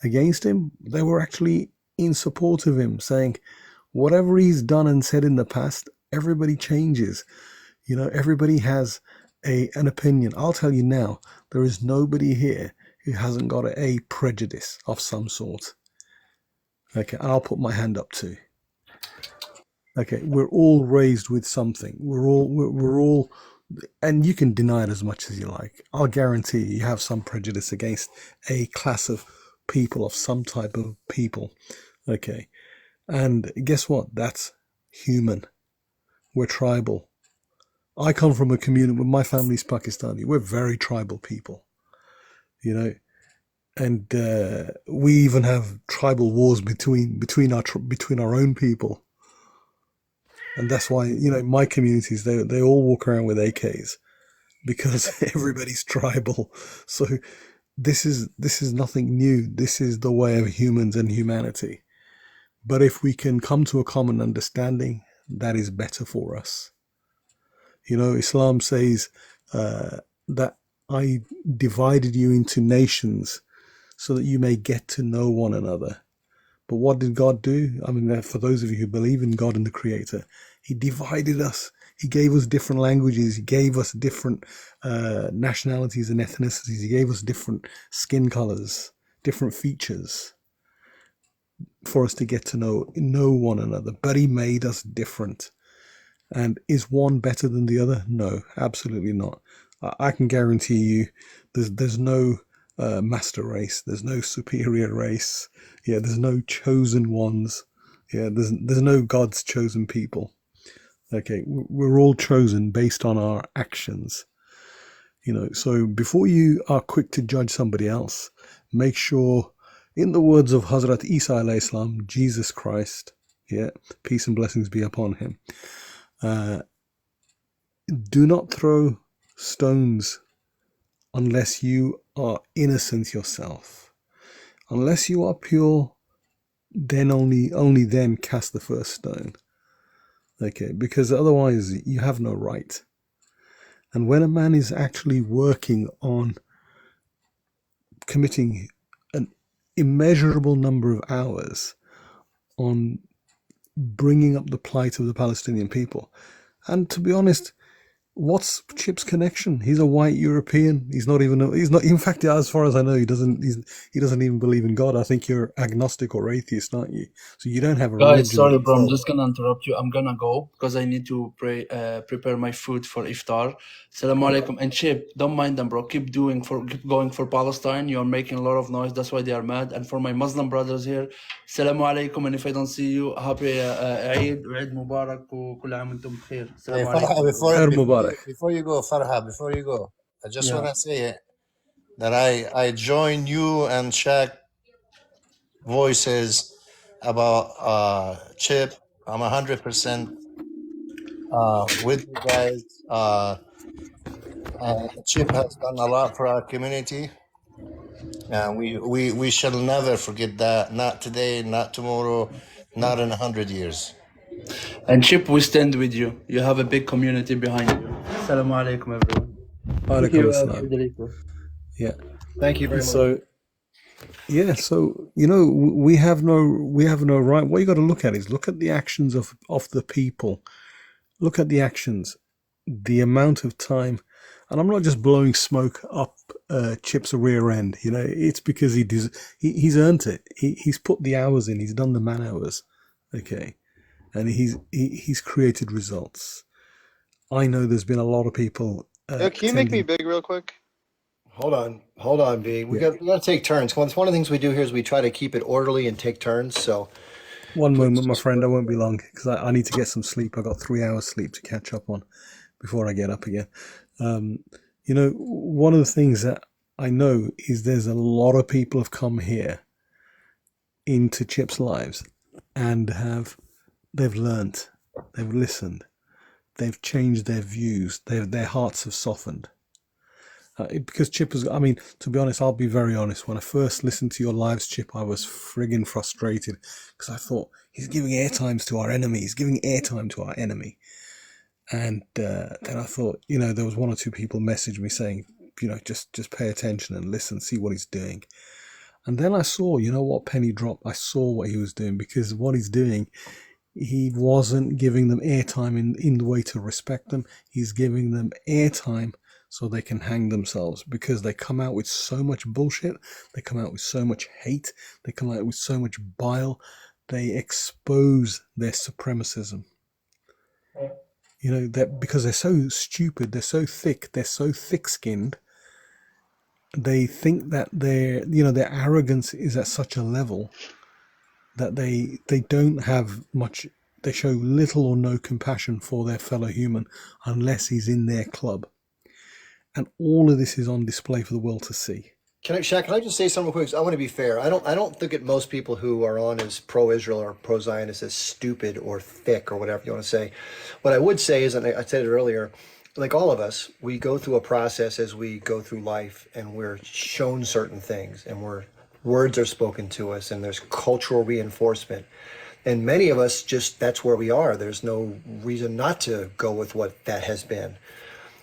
against him, they were actually in support of him, saying whatever he's done and said in the past, everybody changes. Everybody has an opinion. I'll tell you now, there is nobody here who hasn't got a prejudice of some sort. Okay, I'll put my hand up too. Okay, we're all raised with something. We're all, and you can deny it as much as you like. I'll guarantee you have some prejudice against a class of people, of some type of people. Okay, and guess what? That's human. We're tribal. I come from a community where my family's Pakistani. We're very tribal people, and we even have tribal wars between our own people. And that's why, my communities, they all walk around with AKs, because everybody's tribal. So this is nothing new. This is the way of humans and humanity. But if we can come to a common understanding, that is better for us. Islam says that I divided you into nations so that you may get to know one another. But what did God do? I mean, for those of you who believe in God and the Creator, He divided us. He gave us different languages. He gave us different nationalities and ethnicities. He gave us different skin colors different features for us to get to know one another, but he made us different. And is one better than the other? No, absolutely not. I can guarantee you there's no master race, there's no superior race, yeah, there's no chosen ones, yeah, there's no God's chosen people. Okay, we're all chosen based on our actions. So before you are quick to judge somebody else, make sure, in the words of Hazrat Isa alayhi salam, Jesus Christ, yeah, peace and blessings be upon him, do not throw stones unless you are innocent yourself. Unless you are pure, then only then cast the first stone. Okay, because otherwise you have no right. And when a man is actually working on committing an immeasurable number of hours on bringing up the plight of the Palestinian people, and to be honest, what's Chip's connection? He's a white European. He's not. In fact, as far as I know, he doesn't even believe in God. I think you're agnostic or atheist, aren't you? So you don't have a Guys, religion. sorry, bro. I'm just gonna interrupt you. I'm gonna go because I need to prepare my food for iftar. Assalamu alaikum. And Chip, don't mind them, bro. Keep going for Palestine. You are making a lot of noise. That's why they are mad. And for my Muslim brothers here, Assalamu alaikum. And if I don't see you, happy Eid Mubarak. وكل عام وانتم بخير. Hey, Assalamu Farha, alaikum. Khair Mubarak. before you go, Farha, before you go, I just Yeah. want to say that I join you and Shaq voices about Chip. I'm 100% with you guys. Chip has done a lot for our community, and we shall never forget that. Not today, not tomorrow, not in 100 years. And Chip, we stand with you. You have a big community behind you. Assalamu alaikum, everyone. Thank Alaikum you, assalam. Federico. Yeah. Thank you very much. So we have no right. What you got to look at is look at the actions of the people. Look at the actions, the amount of time, and I'm not just blowing smoke up Chip's rear end. It's because he's earned it. He's put the hours in. He's done the man hours. Okay, and he's created results. I know there's been a lot of people. Yo, can you make me big real quick? Hold on, B. We got to take turns. One of the things we do here is we try to keep it orderly and take turns. So One moment, my friend. I won't be long because I need to get some sleep. I got 3 hours sleep to catch up on before I get up again. One of the things that I know is there's a lot of people have come here into Chip's lives and they've learnt, they've listened, they've changed their views, their hearts have softened. Because Chip was, to be honest, I'll be very honest. When I first listened to your lives, Chip, I was friggin' frustrated because I thought he's giving airtime to our enemy. He's giving airtime to our enemy. And then I thought, there was 1 or 2 people message me saying, just pay attention and listen, see what he's doing. And then I saw, what penny dropped. I saw what he was doing, because what he's doing, he wasn't giving them airtime in the way to respect them. He's giving them airtime so they can hang themselves, because they come out with so much bullshit. They come out with so much hate. They come out with so much bile. They expose their supremacism. That because they're so stupid, they're so thick, they're so thick-skinned. They think that their arrogance is at such a level that they don't have much. They show little or no compassion for their fellow human unless he's in their club. And all of this is on display for the world to see. Shaq, can I just say something real quick? I want to be fair. I don't think that most people who are on as pro-Israel or pro-Zionist as stupid or thick or whatever you want to say. What I would say is, and I said it earlier, like all of us, we go through a process as we go through life, and we're shown certain things, and words are spoken to us, and there's cultural reinforcement. And many of us that's where we are. There's no reason not to go with what that has been.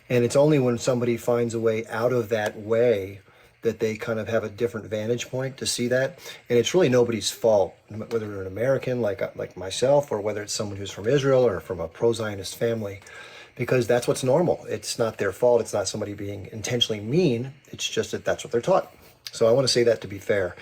And it's only when somebody finds a way out of that way that they kind of have a different vantage point to see that. And it's really nobody's fault, whether you're an American like myself, or whether it's someone who's from Israel or from a pro-Zionist family, because that's what's normal. It's not their fault. It's not somebody being intentionally mean. It's just that that's what they're taught. So I want to say that to be fair.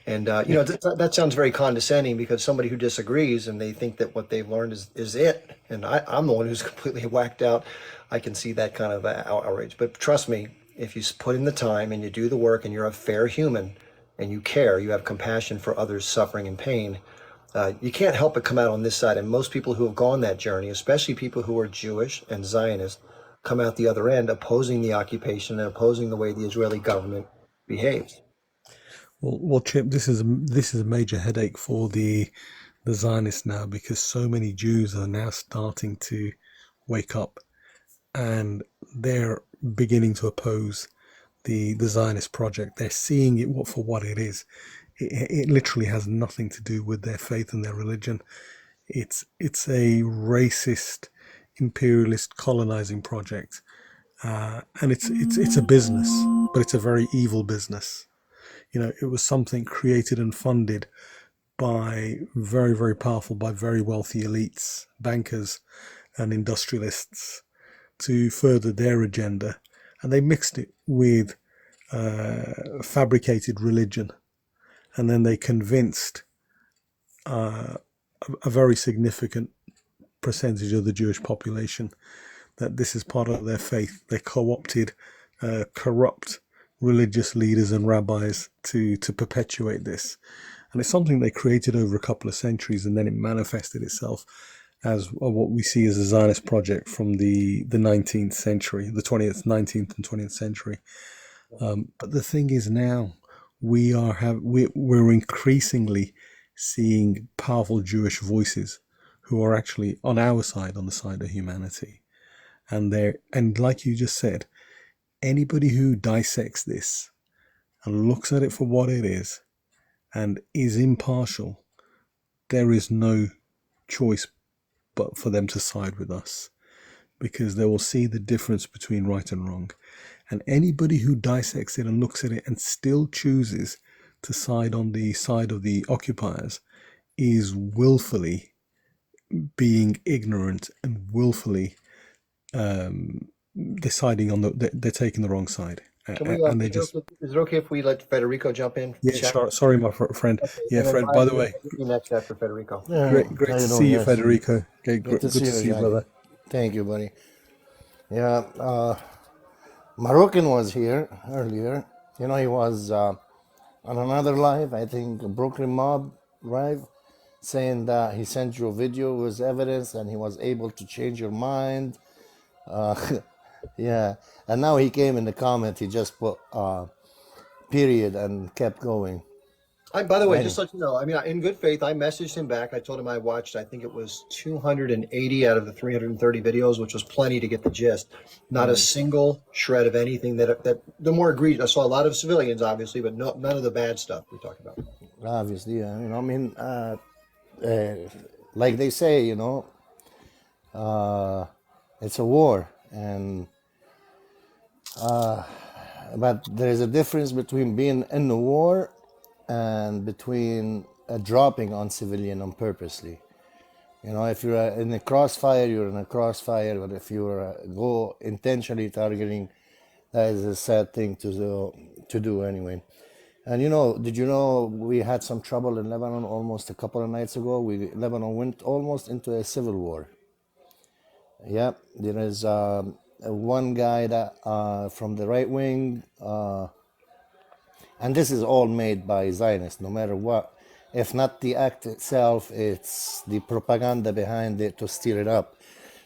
And that sounds very condescending because somebody who disagrees and they think that what they've learned is it, and I'm the one who's completely whacked out. I can see that kind of outrage. But trust me, if you put in the time and you do the work and you're a fair human and you care, you have compassion for others suffering and pain, you can't help but come out on this side. And most people who have gone that journey, especially people who are Jewish and Zionist, come out the other end opposing the occupation and opposing the way the Israeli government behaves. Well, Chip, this is a major headache for the Zionists now, because so many Jews are now starting to wake up, and they're beginning to oppose the Zionist project. They're seeing it for what it is. It literally has nothing to do with their faith and their religion. It's a racist, imperialist, colonizing project, and it's a business, but it's a very evil business. It was something created and funded by very, very powerful, by very wealthy elites, bankers, and industrialists to further their agenda. And they mixed it with fabricated religion. And then they convinced a very significant percentage of the Jewish population that this is part of their faith. They co-opted corrupt religious leaders and rabbis to perpetuate this. And it's something they created over a couple of centuries, and then it manifested itself as what we see as a Zionist project from the 19th century, the 19th and 20th century. But the thing is, now we're increasingly seeing powerful Jewish voices who are actually on our side, on the side of humanity. And like you just said, anybody who dissects this and looks at it for what it is and is impartial, there is no choice but for them to side with us, because they will see the difference between right and wrong. And anybody who dissects it and looks at it and still chooses to side on the side of the occupiers is willfully being ignorant and willfully deciding on they're taking the wrong side. Can we, And they just is it okay if we let Federico jump in? yeah, sorry, my friend. Yeah, And then Fred, by Ryan, the way, you next after Federico. Yeah, great how to you see doing? you, Yes. Federico. Okay, Good to good to see you, Jack. brother. Thank you, buddy. Yeah, Moroccan was here earlier. He was on another live, I think, Brooklyn Mob live, saying that he sent you a video with evidence and he was able to change your mind. Uh, yeah, and now he came in the comment, he just put period and kept going. By the way, just Anyway, to let you know, I mean, in good faith, I messaged him back. I told him I watched, I think it was 280 out of the 330 videos, which was plenty to get the gist. Not a single shred of anything that the more egregious. I saw a lot of civilians, obviously, but none of the bad stuff we talked about. obviously, yeah, like they say, it's a war, and but there is a difference between being in the war and between dropping on civilian on purposely. If you're in a crossfire, you're in a crossfire, but if you go intentionally targeting, that is a sad thing to do anyway. And did you know we had some trouble in Lebanon almost a couple of nights ago? Lebanon went almost into a civil war. Yeah, there is one guy that from the right wing, and this is all made by Zionists, no matter what. If not the act itself, it's the propaganda behind it to stir it up.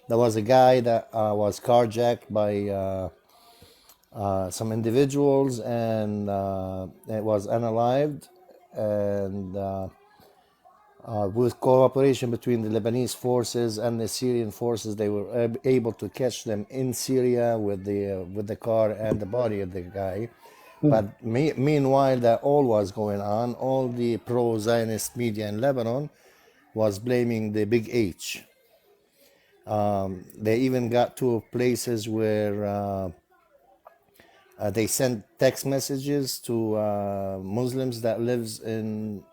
There was a guy that was carjacked by some individuals, and it was unalived, and with cooperation between the Lebanese forces and the Syrian forces, they were able to catch them in Syria with the car and the body of the guy. But meanwhile, that all was going on, all the pro-Zionist media in Lebanon was blaming the Big H. They even got to places where they sent text messages to Muslims that lives in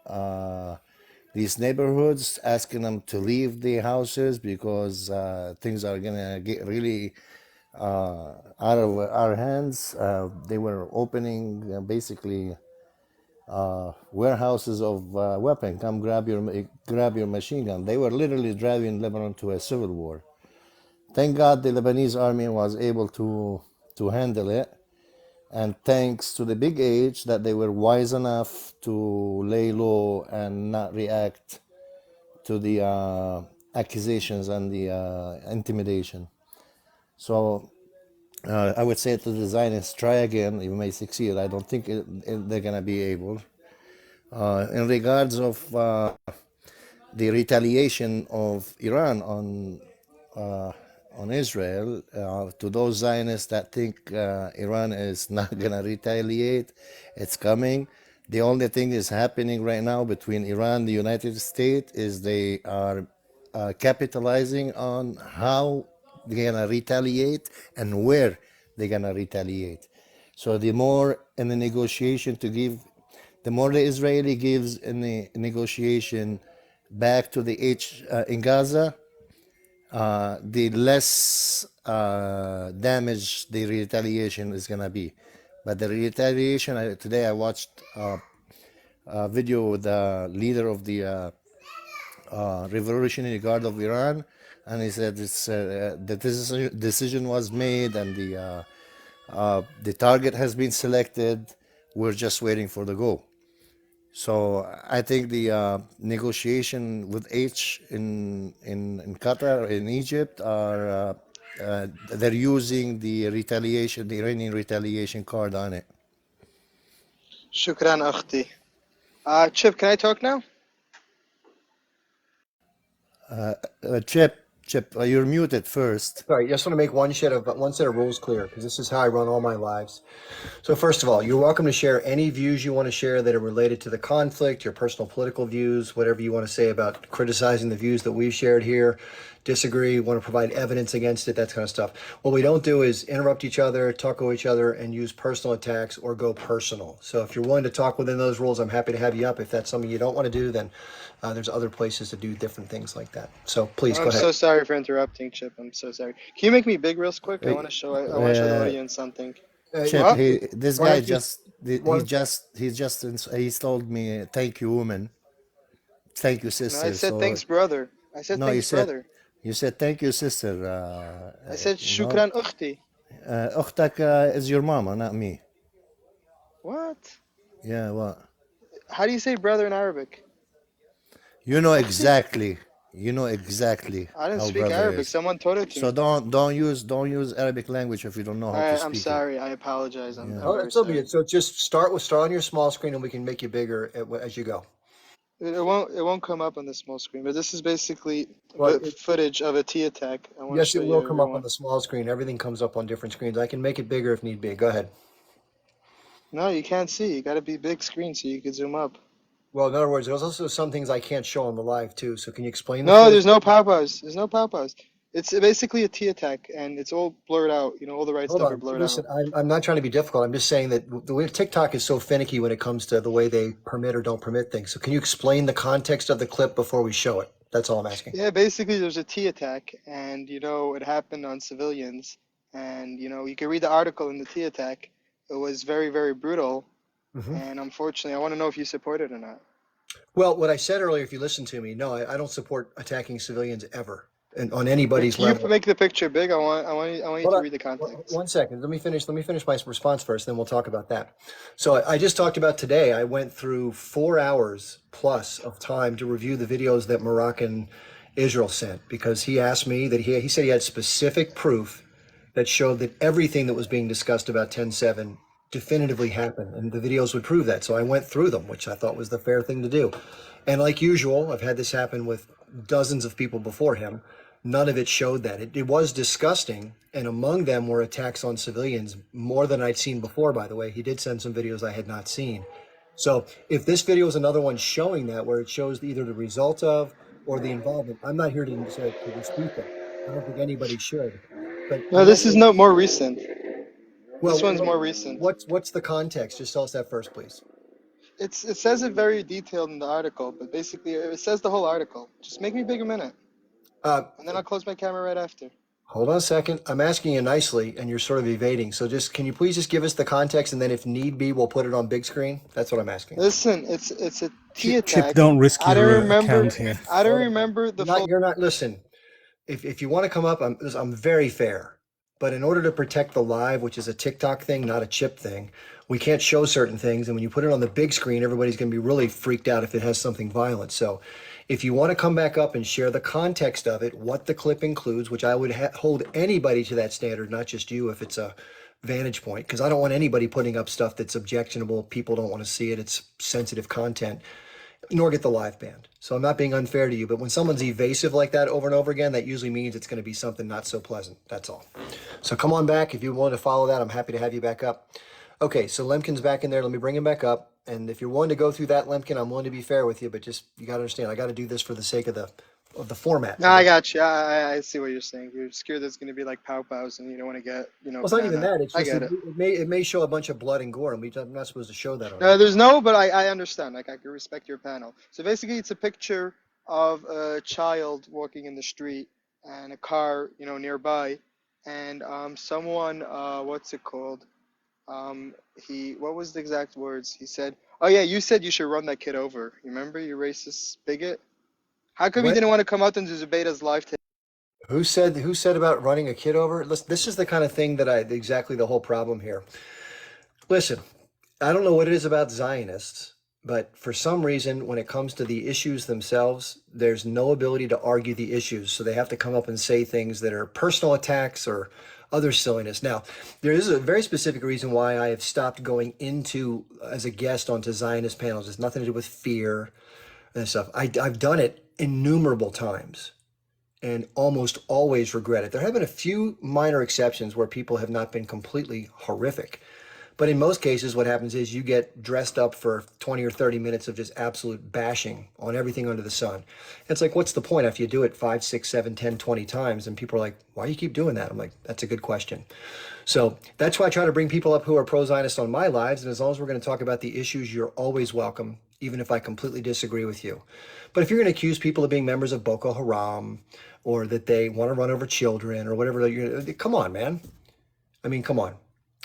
these neighborhoods, asking them to leave the houses because things are gonna get really out of our hands. They were opening basically warehouses of weapon. Come grab your machine gun. They were literally driving Lebanon to a civil war. Thank God the Lebanese army was able to handle it, and thanks to the big age that they were wise enough to lay low and not react to the accusations and the intimidation. So I would say to the Zionists, try again. You may succeed. I don't think they're going to be able. In regards of the retaliation of Iran on Israel, to those Zionists that think Iran is not going to retaliate, it's coming. The only thing is happening right now between Iran and the United States is they are capitalizing on how they're going to retaliate and where they're going to retaliate. So the more in the negotiation to give, the more the Israeli gives in the negotiation back to the in Gaza, the less damage the retaliation is gonna be. But the retaliation, today I watched a video with the leader of the Revolutionary Guard of Iran, and he said the decision was made and the target has been selected. We're just waiting for the go. So I think the negotiation with in Qatar, in Egypt, are they're using the retaliation, the Iranian retaliation card on it. Shukran, Akhti. Chip, can I talk now? Chip, you're muted first. Sorry, just want to make one set of rules clear, because this is how I run all my lives. So first of all, you're welcome to share any views you want to share that are related to the conflict, your personal political views, whatever you want to say about criticizing the views that we've shared here, disagree, want to provide evidence against it, that kind of stuff. What we don't do is interrupt each other, talk over each other, and use personal attacks or go personal. So if you're willing to talk within those rules, I'm happy to have you up. If that's something you don't want to do, then there's other places to do different things like that. So please go I'm ahead. so sorry for interrupting, Chip. I'm so sorry. Can you make me big real quick? I want to show the audience something. Chip, What? this why guy don't you- he's told me thank you, woman, thank you, No, sister. I said So thanks, brother. I said no, you thanks, said brother. you said thank you, sister. I said You know, shukran, Ukhti. أختك is your mama, not me. What? Yeah, what? How do you say brother in Arabic? You know Ukhti? exactly. You know exactly I didn't how speak brother Arabic. is. Someone taught it to So me. don't use Arabic language if you don't know how to Alright, I'm speak it. sorry. I apologize. I'm Oh, very that's okay. sorry. So just start on your small screen, and we can make you bigger as you go. It won't come up on the small screen, but this is basically Well, footage of a T attack. I want to yes, show it you will come up on everyone. the small screen. Everything comes up on different screens. I can make it bigger if need be. Go ahead. No, you can't see. You got to be big screen so you can zoom up. Well, in other words, there's also some things I can't show on the live too. So can you explain the No, footage? there's no pop-ups. There's no pop-ups. It's basically a T attack, and it's all blurred out. You know, all the right Hold stuff are on. blurred Listen, out. I'm not trying to be difficult. I'm just saying that the way TikTok is so finicky when it comes to the way they permit or don't permit things. So can you explain the context of the clip before we show it? That's all I'm asking. Yeah, basically there's a T attack, and you know it happened on civilians, and you know you can read the article in the T attack. It was very, very brutal, hmm and unfortunately, I want to know if you support it or not. Well, what I said earlier, if you listen to me, no, I don't support attacking civilians ever, and on Wait, anybody's can you level. make the picture big? I want you Hold to on. read the context. One second. Let me finish my response first, then we'll talk about that. So I just talked about today. I went through 4 hours plus of time to review the videos that Moroccan Israel sent, because he asked me that he said he had specific proof that showed that everything that was being discussed about 10/7 definitively happened, and the videos would prove that. So I went through them, which I thought was the fair thing to do. And like usual, I've had this happen with dozens of people before him. None of it showed that. It was disgusting, and among them were attacks on civilians, more than I'd seen before, by the way. He did send some videos I had not seen. So if this video is another one showing that, where it shows either the result of or the involvement, I'm not here to dispute that. I don't think anybody should. But I No, want this is to, no more recent. well, This one's more recent. what's the context? Just tell us that first, please. It says it very detailed in the article, but basically it says the whole article. Just make me big a minute, Uh, and then I'll close my camera right after. Hold on a second. I'm asking you nicely, and you're sort of evading. So just can you please just give us the context, and then if need be, we'll put it on big screen. That's what I'm asking. Listen, it's a T Chip, attack. don't risk I don't your remember. account here. I don't Hold on. remember the full. You're not. Listen. If you want to come up, I'm very fair. But in order to protect the live, which is a TikTok thing, not a chip thing, we can't show certain things. And when you put it on the big screen, everybody's going to be really freaked out if it has something violent. So if you want to come back up and share the context of it, what the clip includes, which I would hold anybody to that standard, not just you if it's a vantage point, because I don't want anybody putting up stuff that's objectionable. People don't want to see it. It's sensitive content, nor get the live banned. So I'm not being unfair to you, but when someone's evasive like that over and over again, that usually means it's going to be something not so pleasant. That's all. So come on back. If you want to follow that, I'm happy to have you back up. Okay, so Lemkin's back in there. Let me bring him back up. And if you're willing to go through that, Lemkin, I'm willing to be fair with you, but just you got to understand, I got to do this for the sake of the format. No, I got you. I see what you're saying. You're scared there's going to be like pow-pows and you don't want to get, Well, it's not even that. It's I just get it. it may show a bunch of blood and gore, and I'm not supposed to show that on. No, there's no, but I understand. Like, I can respect your panel. So basically, it's a picture of a child walking in the street and a car, nearby, and someone, what's it called? What was the exact words? He said, "Oh yeah, you said you should run that kid over. You remember, you racist bigot? How come you What? didn't want to come out and do Zubaydah's live tape?" Who said about running a kid over? Listen, this is the kind of thing that exactly the whole problem here. Listen, I don't know what it is about Zionists, but for some reason, when it comes to the issues themselves, there's no ability to argue the issues. So they have to come up and say things that are personal attacks or other silliness. Now, there is a very specific reason why I have stopped going into as a guest onto Zionist panels. It's nothing to do with fear and stuff. I've done it innumerable times and almost always regret it. There have been a few minor exceptions where people have not been completely horrific. But in most cases, what happens is you get dressed up for 20 or 30 minutes of just absolute bashing on everything under the sun. It's like, what's the point after you do it 5, 6, 7, 10, 20 times? And people are like, why do you keep doing that? I'm like, that's a good question. So that's why I try to bring people up who are pro-Zionist on my lives. And as long as we're going to talk about the issues, you're always welcome, even if I completely disagree with you. But if you're going to accuse people of being members of Boko Haram or that they want to run over children or whatever, come on, man. I mean, come on.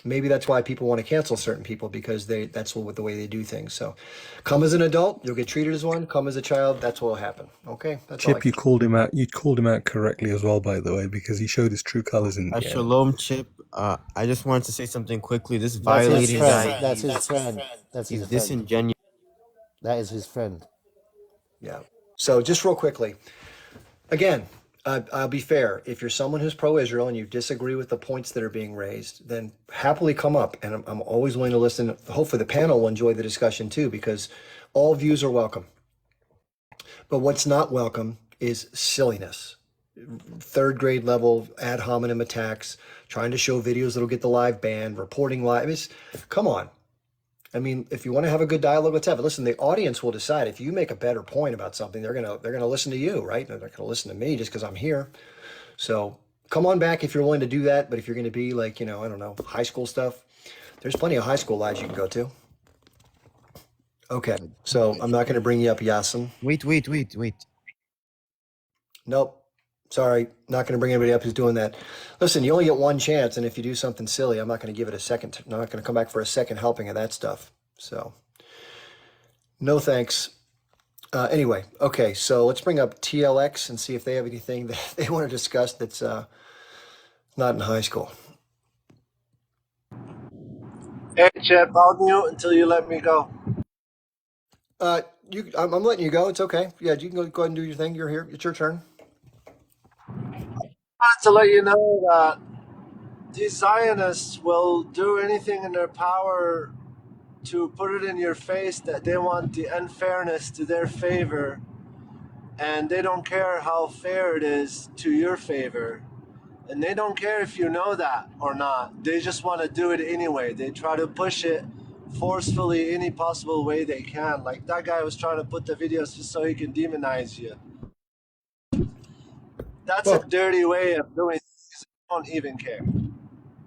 Maybe that's why people want to cancel certain people, because that's the way they do things. So come as an adult, you'll get treated as one. Come as a child, that's what will happen. Okay? That's all. Chip, you called him out. You called him out correctly as well, by the way, because he showed his true colors in the end. Shalom, Chip. I just wanted to say something quickly. This That's his violating friend. guy, That's his friend. That's he's his friend. disingenuous. That is his friend. Yeah. So just real quickly, again, I'll be fair. If you're someone who's pro-Israel and you disagree with the points that are being raised, then happily come up. And I'm always willing to listen. Hopefully the panel will enjoy the discussion too, because all views are welcome. But what's not welcome is silliness. Third grade level ad hominem attacks, trying to show videos that'll get the live banned, reporting live. Come on. I mean, if you want to have a good dialogue, let's have it. Listen, the audience will decide. If you make a better point about something, they're gonna listen to you, right? They're not gonna listen to me just because I'm here. So come on back if you're willing to do that. But if you're going to be like, I don't know, high school stuff, there's plenty of high school lives you can go to. Okay, so I'm not going to bring you up, Yasin. Wait. Nope. Sorry, not going to bring anybody up who's doing that. Listen, you only get one chance, and if you do something silly, I'm not going to give it a second. I'm not going to come back for a second helping of that stuff. So, no thanks. Anyway, okay, so let's bring up TLX and see if they have anything that they want to discuss that's not in high school. Hey, Chip, I'll mute until you let me go. I'm letting you go. It's okay. Yeah, you can go ahead and do your thing. You're here. It's your turn. I wanted to let you know that these Zionists will do anything in their power to put it in your face that they want the unfairness to their favor, and they don't care how fair it is to your favor. And they don't care if you know that or not. They just want to do it anyway. They try to push it forcefully any possible way they can. Like that guy was trying to put the videos just so he can demonize you. That's a dirty way of doing things. They don't even care.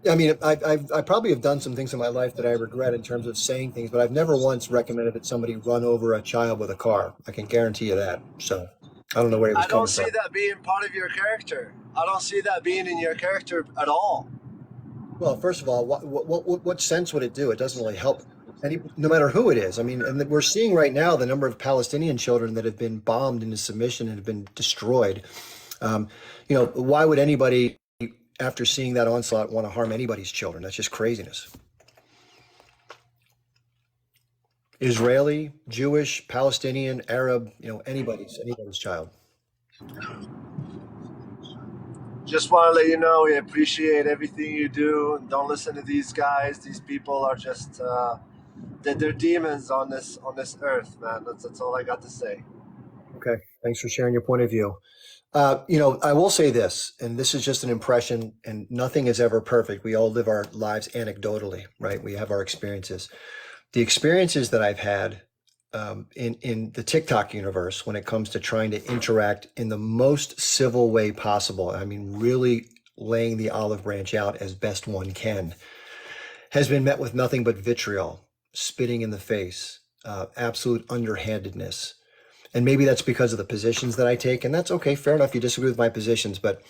I mean, I probably have done some things in my life that I regret in terms of saying things, but I've never once recommended that somebody run over a child with a car. I can guarantee you that. So I don't know where he was I don't coming see from. that being part of your character. I don't see that being in your character at all. Well, first of all, what sense would it do? It doesn't really help no matter who it is. I mean, and we're seeing right now the number of Palestinian children that have been bombed into submission and have been destroyed. Um, why would anybody, after seeing that onslaught, want to harm anybody's children? That's just craziness. Israeli, Jewish, Palestinian, Arab, anybody's child. Just want to let you know we appreciate everything you do. Don't listen to these guys. These people are just they're demons on this earth, man. That's all I got to say. Okay, thanks for sharing your point of view. I will say this, and this is just an impression, and nothing is ever perfect. We all live our lives anecdotally, right? We have our experiences. The experiences that I've had in the TikTok universe when it comes to trying to interact in the most civil way possible, I mean, really laying the olive branch out as best one can, has been met with nothing but vitriol, spitting in the face, absolute underhandedness. And maybe that's because of the positions that I take, and that's okay, fair enough. You disagree with my positions, but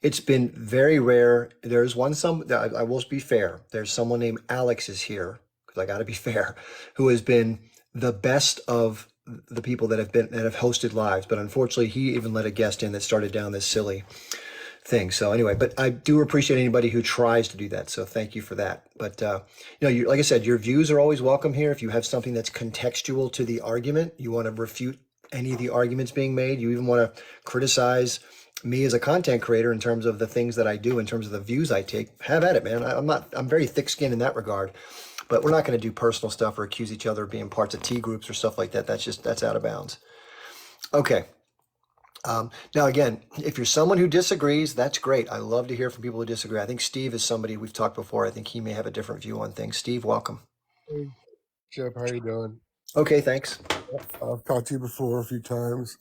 it's been very rare. There's I will be fair. There's someone named Alex is here, because I got to be fair, who has been the best of the people that have hosted lives. But unfortunately, he even let a guest in that started down this silly thing. So anyway, but I do appreciate anybody who tries to do that. So thank you for that. But like I said, your views are always welcome here. If you have something that's contextual to the argument, you want to refute any of the arguments being made, you even want to criticize me as a content creator in terms of the things that I do, in terms of the views I take, have at it, man. I'm very thick-skinned in that regard. But we're not going to do personal stuff or accuse each other of being parts of T groups or stuff like that. That's out of bounds. Okay. Now, again, if you're someone who disagrees, that's great. I love to hear from people who disagree. I think Steve is somebody we've talked before. I think he may have a different view on things. Steve, welcome. Hey, Chip, how you doing? Okay, thanks. I've talked to you before a few times.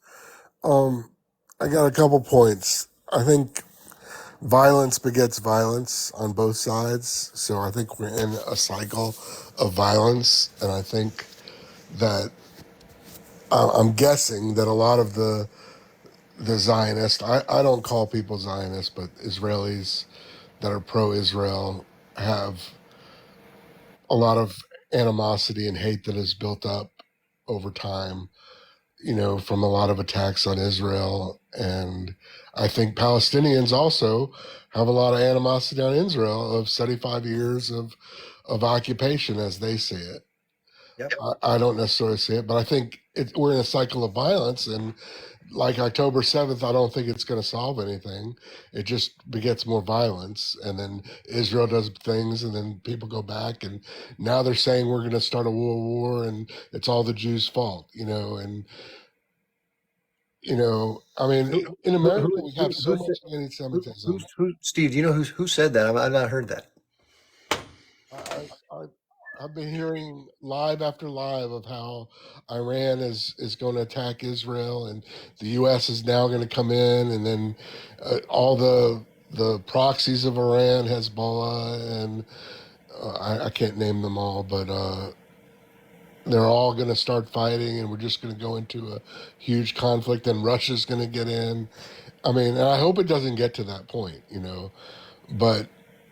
I got a couple points. I think violence begets violence on both sides. So I think we're in a cycle of violence. And I think that I'm guessing that a lot of the Zionists, I don't call people Zionists, but Israelis that are pro-Israel have a lot of animosity and hate that is built up over time, from a lot of attacks on Israel. And I think Palestinians also have a lot of animosity on Israel of 75 years of occupation as they see it. Yep. I don't necessarily see it, but I think we're in a cycle of violence, and like October 7th, I don't think it's going to solve anything. It just begets more violence, and then Israel does things, and then people go back, and now they're saying we're going to start a world war, and it's all the Jews' fault, and I mean, in America we have so much anti-Semitism. Steve, do you know who said that? I've not heard that. I've been hearing live after live of how Iran is going to attack Israel, and the U.S. is now going to come in, and then all the proxies of Iran, Hezbollah, and I can't name them all, but they're all going to start fighting, and we're just going to go into a huge conflict, and Russia's going to get in. I mean, and I hope it doesn't get to that point, but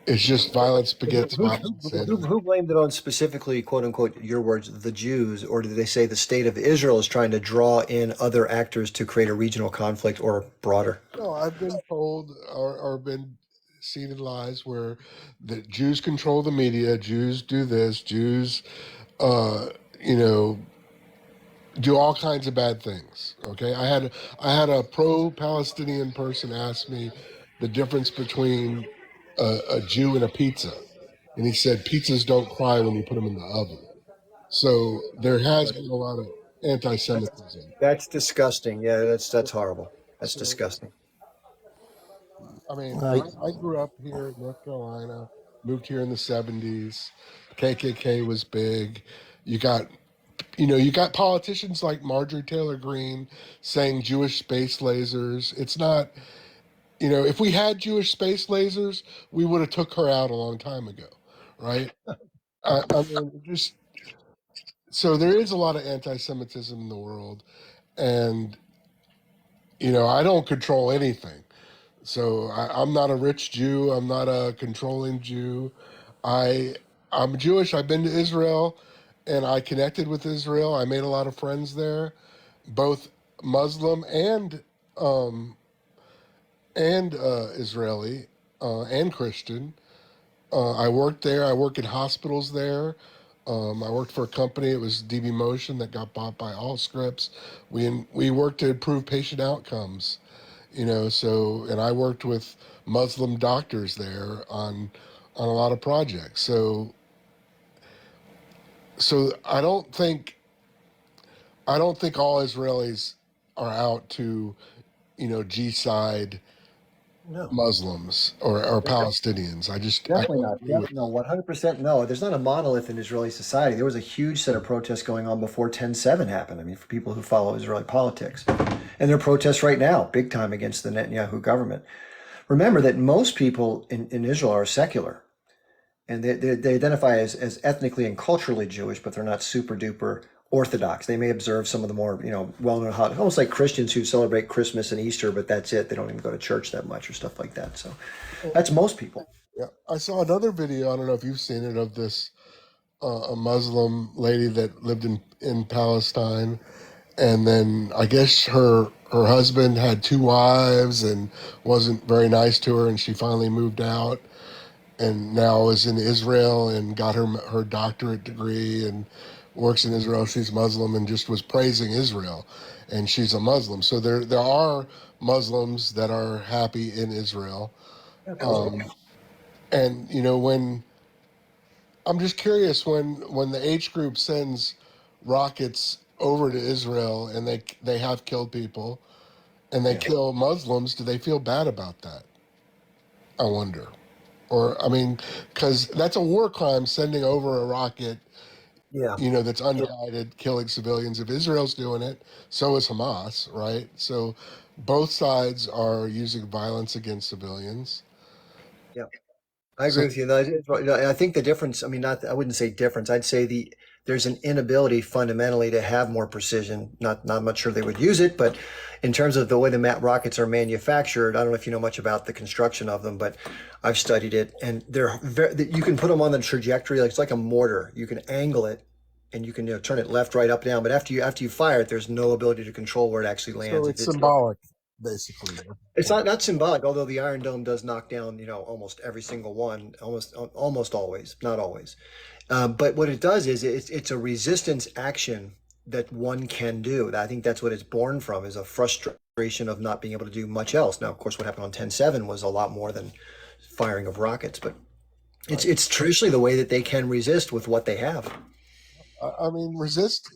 it's just violence begets violence. Who blamed it on specifically, quote unquote, your words, the Jews, or did they say the state of Israel is trying to draw in other actors to create a regional conflict or broader? No, I've been told or been seen in lies where the Jews control the media, Jews do this, Jews, do all kinds of bad things. Okay, I had a pro-Palestinian person ask me the difference between a Jew and a pizza, and he said pizzas don't cry when you put them in the oven. So there has been a lot of anti-Semitism. That's disgusting. Yeah, that's horrible. That's disgusting. I mean, I grew up here in North Carolina, moved here in the 70s. KKK was big. You got politicians like Marjorie Taylor Greene saying Jewish space lasers. It's not, if we had Jewish space lasers, we would have took her out a long time ago, right? I mean, so there is a lot of anti-Semitism in the world, and I don't control anything. So I'm not a rich Jew. I'm not a controlling Jew. I I'm Jewish. I've been to Israel, and I connected with Israel. I made a lot of friends there, both Muslim um, and Israeli and Christian. I worked there. I work in hospitals there. I worked for a company. It was DB Motion that got bought by Allscripts. We worked to improve patient outcomes. So and I worked with Muslim doctors there on a lot of projects. So I don't think all Israelis are out to G-side No. Muslims or Palestinians. I Definitely don't not. agree with No, that. 100% no. There's not a monolith in Israeli society. There was a huge set of protests going on before 10/7 happened. I mean, for people who follow Israeli politics. And there are protests right now, big time against the Netanyahu government. Remember that most people in Israel are secular and they identify as ethnically and culturally Jewish, but they're not super duper Orthodox. They may observe some of the more, well-known holidays, almost like Christians who celebrate Christmas and Easter, but that's it. They don't even go to church that much or stuff like that. So that's most people. Yeah, I saw another video. I don't know if you've seen it of this a Muslim lady that lived in Palestine, and then I guess her husband had two wives and wasn't very nice to her, and she finally moved out, and now is in Israel and got her doctorate degree and works in Israel. She's Muslim and just was praising Israel, and she's a Muslim. So there are Muslims that are happy in Israel, Absolutely. and when I'm just curious when the H group sends rockets over to Israel and they have killed people and they Yeah. kill Muslims, do they feel bad about that? I wonder. Or I mean, because that's a war crime sending over a rocket, Yeah. that's unguided, killing civilians. If Israel's doing it, so is Hamas, right? So both sides are using violence against civilians. Yeah. I So agree with you. No, I think the difference, I mean, not, I wouldn't say difference. I'd say there's an inability fundamentally to have more precision. Not much sure they would use it, but in terms of the way the rockets are manufactured, I don't know if you know much about the construction of them, but I've studied it, and you can put them on the trajectory, like it's like a mortar. You can angle it, and you can turn it left, right, up, down. But after you fire it, there's no ability to control where it actually so lands. it's symbolic, basically. It's not symbolic, although the Iron Dome does knock down, almost every single one, almost always, not always. But what it does is it's a resistance action that one can do. I think that's what it's born from, is a frustration of not being able to do much else. Now, of course, what happened on 10/7 was a lot more than firing of rockets, but it's traditionally the way that they can resist with what they have. I mean, resist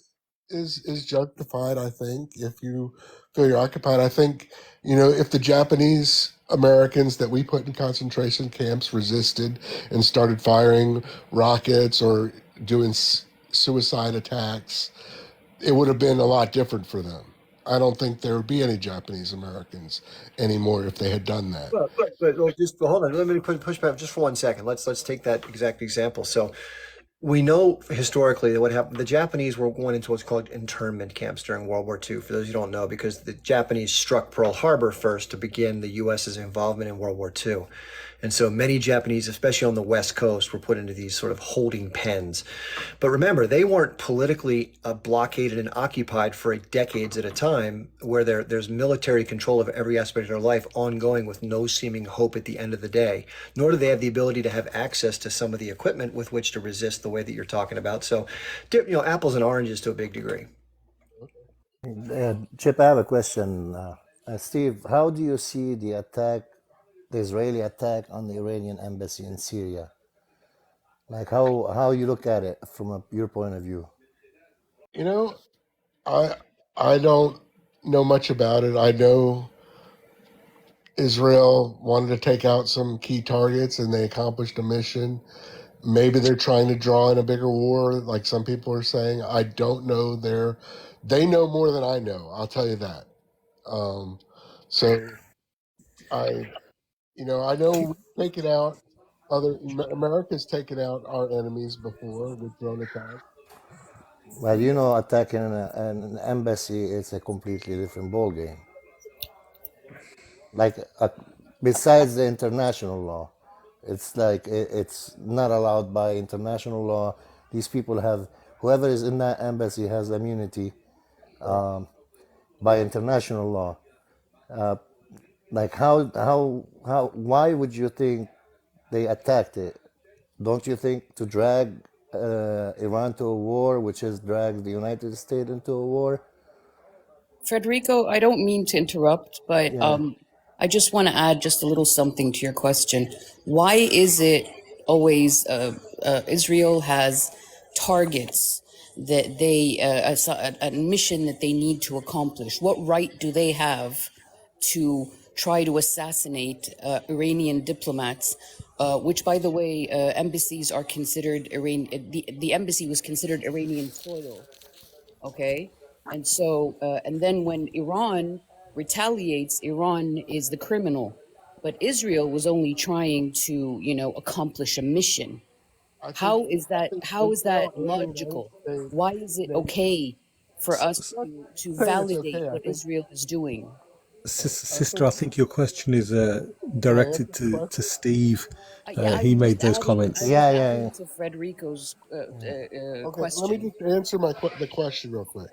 is justified. I think if you feel you're occupied, I think if the Japanese Americans that we put in concentration camps resisted and started firing rockets or doing suicide attacks, it would have been a lot different for them. I don't think there would be any Japanese Americans anymore if they had done that. Well, just hold on. Let me push back just for 1 second. Let's take that exact example. So we know historically that what happened, the Japanese were going into what's called internment camps during World War II, for those who don't know, because the Japanese struck Pearl Harbor first to begin the US's involvement in World War II. And so many Japanese, especially on the West Coast, were put into these sort of holding pens. But remember, they weren't politically blockaded and occupied for decades at a time, where there's military control of every aspect of their life ongoing with no seeming hope at the end of the day. Nor do they have the ability to have access to some of the equipment with which to resist the way that you're talking about. So, apples and oranges to a big degree. Chip, I have a question. Steve, how do you see the Israeli attack on the Iranian embassy in Syria? Like how you look at it from your point of view? You know, I I don't know much about it. I know Israel wanted to take out some key targets and they accomplished a mission. Maybe they're trying to draw in a bigger war, like some people are saying. I don't know. They know more than I know. I'll tell you that. Um, so I, I know we've taken out America's taken out our enemies before with drone attacks. Well, attacking an embassy is a completely different ballgame. like besides the international law. It's like it's not allowed by international law. These people have, whoever is in that embassy has immunity by international law. Like why would you think they attacked it? Don't you think to drag Iran to a war, which has dragged the United States into a war? Federico, I don't mean to interrupt, but Yeah. I just want to add just a little something to your question. Why is it always Israel has targets that they a mission that they need to accomplish? What right do they have to try to assassinate Iranian diplomats? Which, by the way, embassies are considered the embassy was considered Iranian soil. Okay. And so, and then when Iran retaliates, Iran is the criminal. But Israel was only trying to, accomplish a mission. I think How is I that? think How is Israel that and the United logical? States Why is it they okay for us I'm not to saying it's validate okay. I what think Israel is doing? I Sister, think I think your question is can I answer directed the to question? Steve. Yeah, He made those comments. I was Yeah, yeah, adding yeah. to Frederico's Okay, let me question. just answer the question real quick.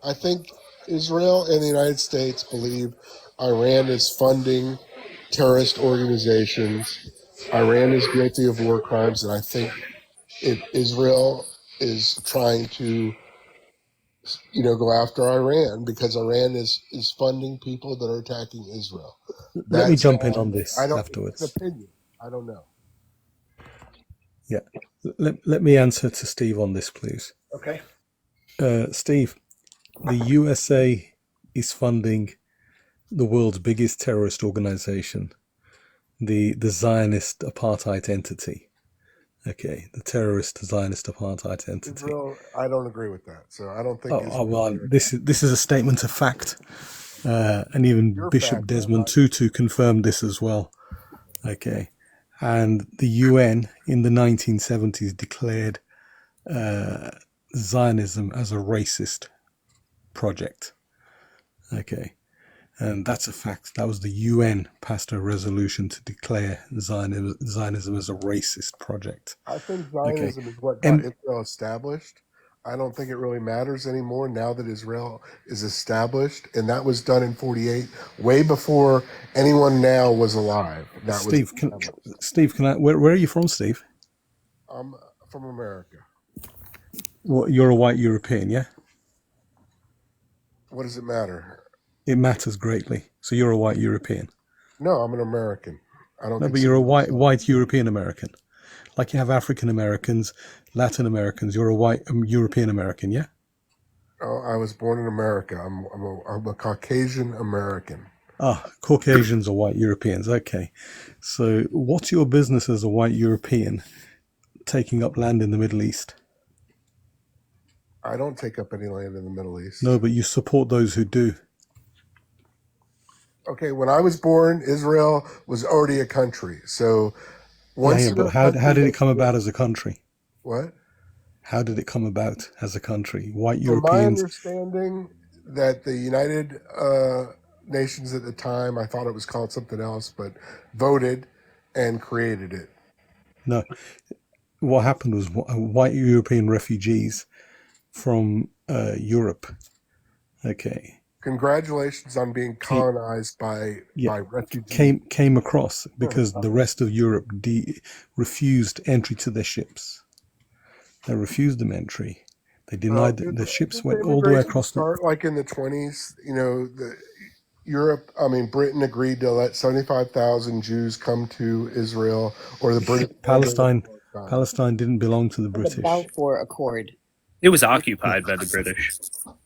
I think Israel and the United States believe Iran is funding terrorist organizations. Iran is guilty of war crimes, and I think Israel is trying to, go after Iran because Iran is funding people that are attacking Israel. Let me That's jump in my, on I this don't, it's an afterwards. opinion. I don't know. Yeah. Let me answer to Steve on this, please. Okay. Steve, the USA is funding the world's biggest terrorist organization, the Zionist apartheid entity. Okay, the terrorist Zionist apartheid entity. Israel, I don't agree with that. So I don't think Israel. Well, this is a statement of fact, and even Your Bishop fact, not Desmond mine. Tutu confirmed this as well. Okay, and the UN in the 1970s declared Zionism as a racist project. Okay, and that's a fact. That was the UN passed a resolution to declare Zionism as a racist project. I think Okay, Zionism is what got and Israel established. I don't think it really matters anymore now that Israel is established, and that was done in '48, way before anyone now was alive. That was established. Steve, where are you from, Steve? I'm from America. Well, you're a white European, yeah? What does it matter? It matters greatly. So you're a white European. No, I'm an American. I don't No, but you're consider a myself. white European American. Like you have African Americans, Latin Americans. You're a white European American, yeah? Oh, I was born in America. I'm a Caucasian American. Caucasians are white Europeans. Okay. So what's your business as a white European taking up land in the Middle East? I don't take up any land in the Middle East. No, but you support those who do. Okay, when I was born, Israel was already a country. So once Yeah, you're but a how country, did it come about as a country? what? How did it come about as a country? White From my Europeans. understanding, that the United Nations at the time, I thought it was called something else, but voted and created it. No, what happened was white European refugees from Europe. Okay, Congratulations on being colonized by refugees. came across because the rest of Europe refused entry to their ships. They refused them entry. They denied the ships went all the way Immigration across. start like in the 20s. Britain agreed to let 75,000 Jews come to Israel, or the British. Palestine didn't belong to the The British. Balfour Accord. It was occupied by the British.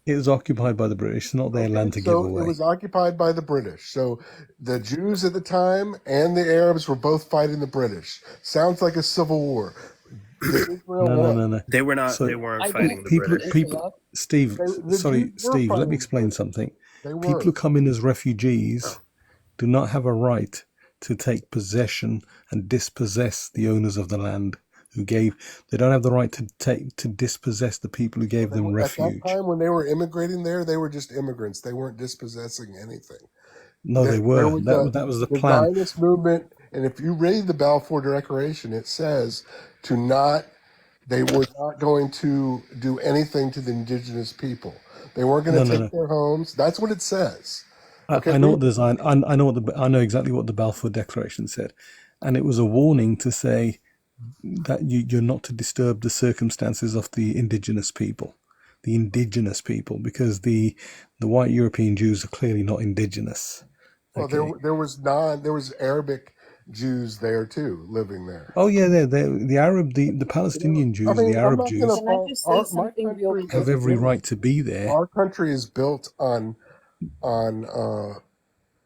It was occupied by the British. It's not their land to give away. It was occupied by the British. So the Jews at the time and the Arabs were both fighting the British. Sounds like a civil war. No. They were not. So they weren't fighting the British. Steve, let me explain something. People who come in as refugees do not have a right to take possession and dispossess the owners of the land who gave. They don't have the right to dispossess the people who gave them refuge. At that time, when they were immigrating there, they were just immigrants. They weren't dispossessing anything. No, they There were. was a That was the the plan. Zionist movement, and if you read the Balfour Declaration, it says to not. They were not going to do anything to the indigenous people. They weren't going No, to no, take no. their homes. That's what it says. Okay, I know read what the design. I know what the. I know exactly what the Balfour Declaration said, and it was a warning to say that you're not to disturb the circumstances of the indigenous people, because the white European Jews are clearly not indigenous. Well, Okay. there was Arabic Jews there too, living there. Oh yeah, the Palestinian I Jews, the mean, I'm Arab not gonna Jews Can I fault just say my something real country have quick? every isn't. right to be there. Our country is built on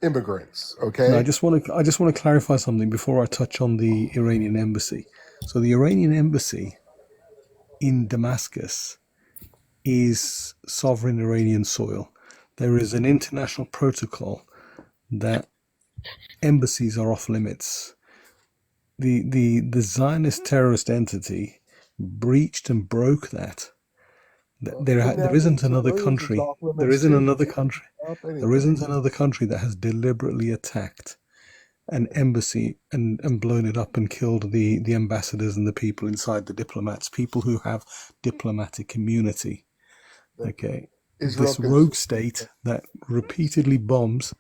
immigrants. Now, Okay, I just want to clarify something before I touch on the Iranian embassy. So the Iranian embassy in Damascus is sovereign Iranian soil. There is an international protocol that embassies are off limits. The Zionist terrorist entity breached and broke that. There isn't kidnapping another civilians is country. off limits too. You can't stop There anything. isn't another country that has deliberately attacked an embassy and blown it up and killed the ambassadors and the people inside, the diplomats, people who have diplomatic immunity. That Okay. Israel This can. rogue state that repeatedly bombs,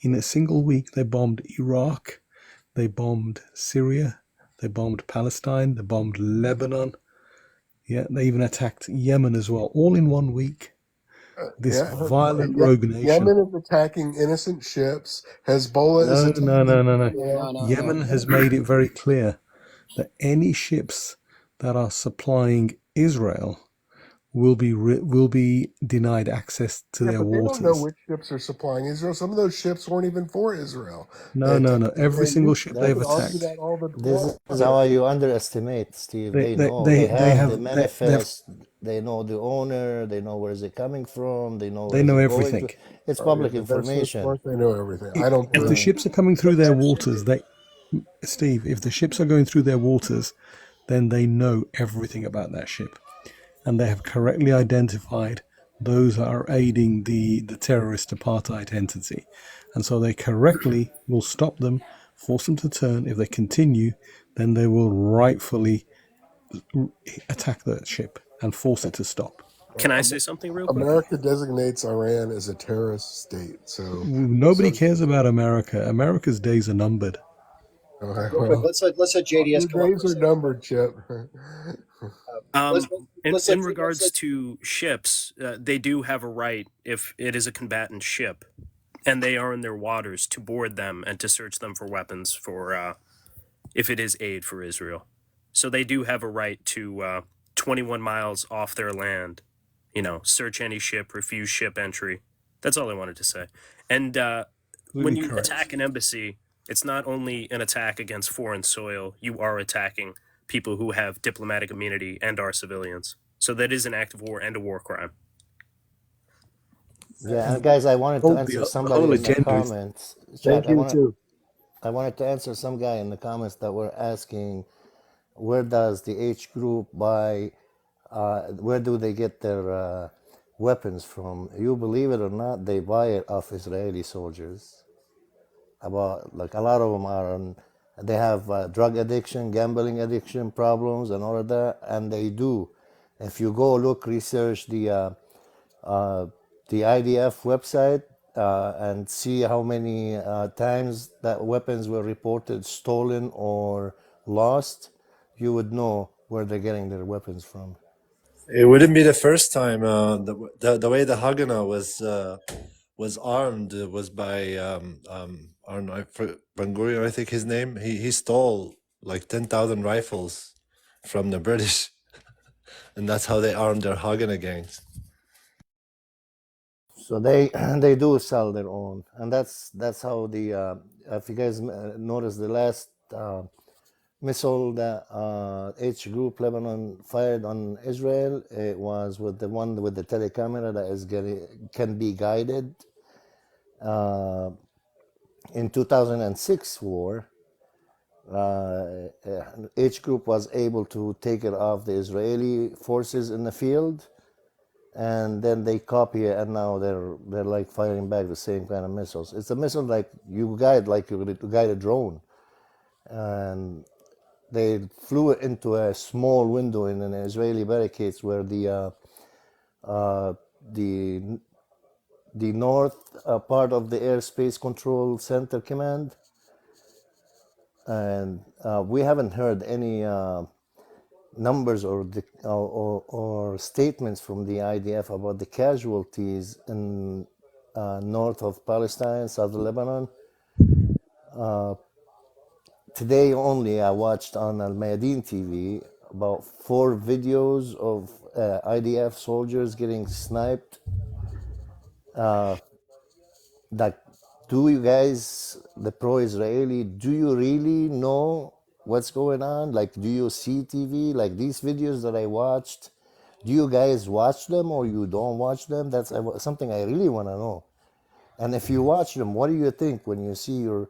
in a single week, they bombed Iraq, they bombed Syria, they bombed Palestine, they bombed Lebanon. Yeah, they even attacked Yemen as well, all in 1 week. This Yeah, violent rogue nation. Yemen is attacking innocent ships. Hezbollah is No, no, no, attacking no, no. No, no, no. Yemen has made it very clear that any ships that are supplying Israel will be denied access to Yeah, their but they don't know waters. which ships are supplying Israel. Some of those ships weren't even for Israel. No, no, no. Every single ship You That they've could argue attacked, that all the this all is the how time. you underestimate, Steve. they They they know. they, They they have the have they have manifest. They know the owner. They know where is it coming from. They know they where is know it going everything. to. It's Oh, yeah, public of information. course they know everything. I If don't if the believe. ships are coming through their waters, Steve, if the ships are going through their waters, then they know everything about that ship, and they have correctly identified those that are aiding the terrorist apartheid entity, and so they correctly will stop them, force them to turn. If they continue, then they will rightfully attack that ship and force it to stop. Can I say something real quick? America designates Iran as a terrorist state. Nobody cares about America. America's days are numbered. Real quick, Well, let's let JDS your come up days for a are second. numbered, Chip. Let's let's In let regards to ships, they do have a right, if it is a combatant ship, and they are in their waters, to board them and to search them for weapons for if it is aid for Israel. So they do have a right to 21 miles off their land, search any ship, refuse ship entry. That's all I wanted to say. And when you Correct. attack an embassy, it's not only an attack against foreign soil, you are attacking people who have diplomatic immunity and are civilians. So that is an act of war and a war crime. Yeah, and guys, I wanted to answer The somebody whole in the agenda is comments. Thank Chat, you too. I wanted to answer some guy in the comments that were asking, where does the H group buy? Where do they get their weapons from? You believe it or not, they buy it off Israeli soldiers. About like a lot of them are on. They have drug addiction, gambling addiction problems, and all of that, and they do. If you go look, research the IDF website and see how many times that weapons were reported stolen or lost, you would know where they're getting their weapons from. It wouldn't be the first time. The way the Haganah was armed was by I don't know, Ben Gurion, I think his name. He stole like 10,000 rifles from the British, and that's how they armed their Haganah gangs. So they do sell their own, and that's how the if you guys notice the last missile that H Group Lebanon fired on Israel, it was with the one with the telecamera that is can be guided. In 2006 war, H Group was able to take it off the Israeli forces in the field, and then they copy it, and now they're like firing back the same kind of missiles. It's a missile like you guide a drone, and they flew it into a small window in an Israeli barricades where the north part of the airspace control center command, and we haven't heard any numbers or statements from the IDF about the casualties in north of Palestine, southern Lebanon. Today only I watched on Al Mayadeen TV about 4 videos of IDF soldiers getting sniped. Like, do you guys, the pro-Israeli, do you really know what's going on? Like, do you see TV? Like these videos that I watched, do you guys watch them or you don't watch them? That's something I really want to know. And if you watch them, what do you think when you see your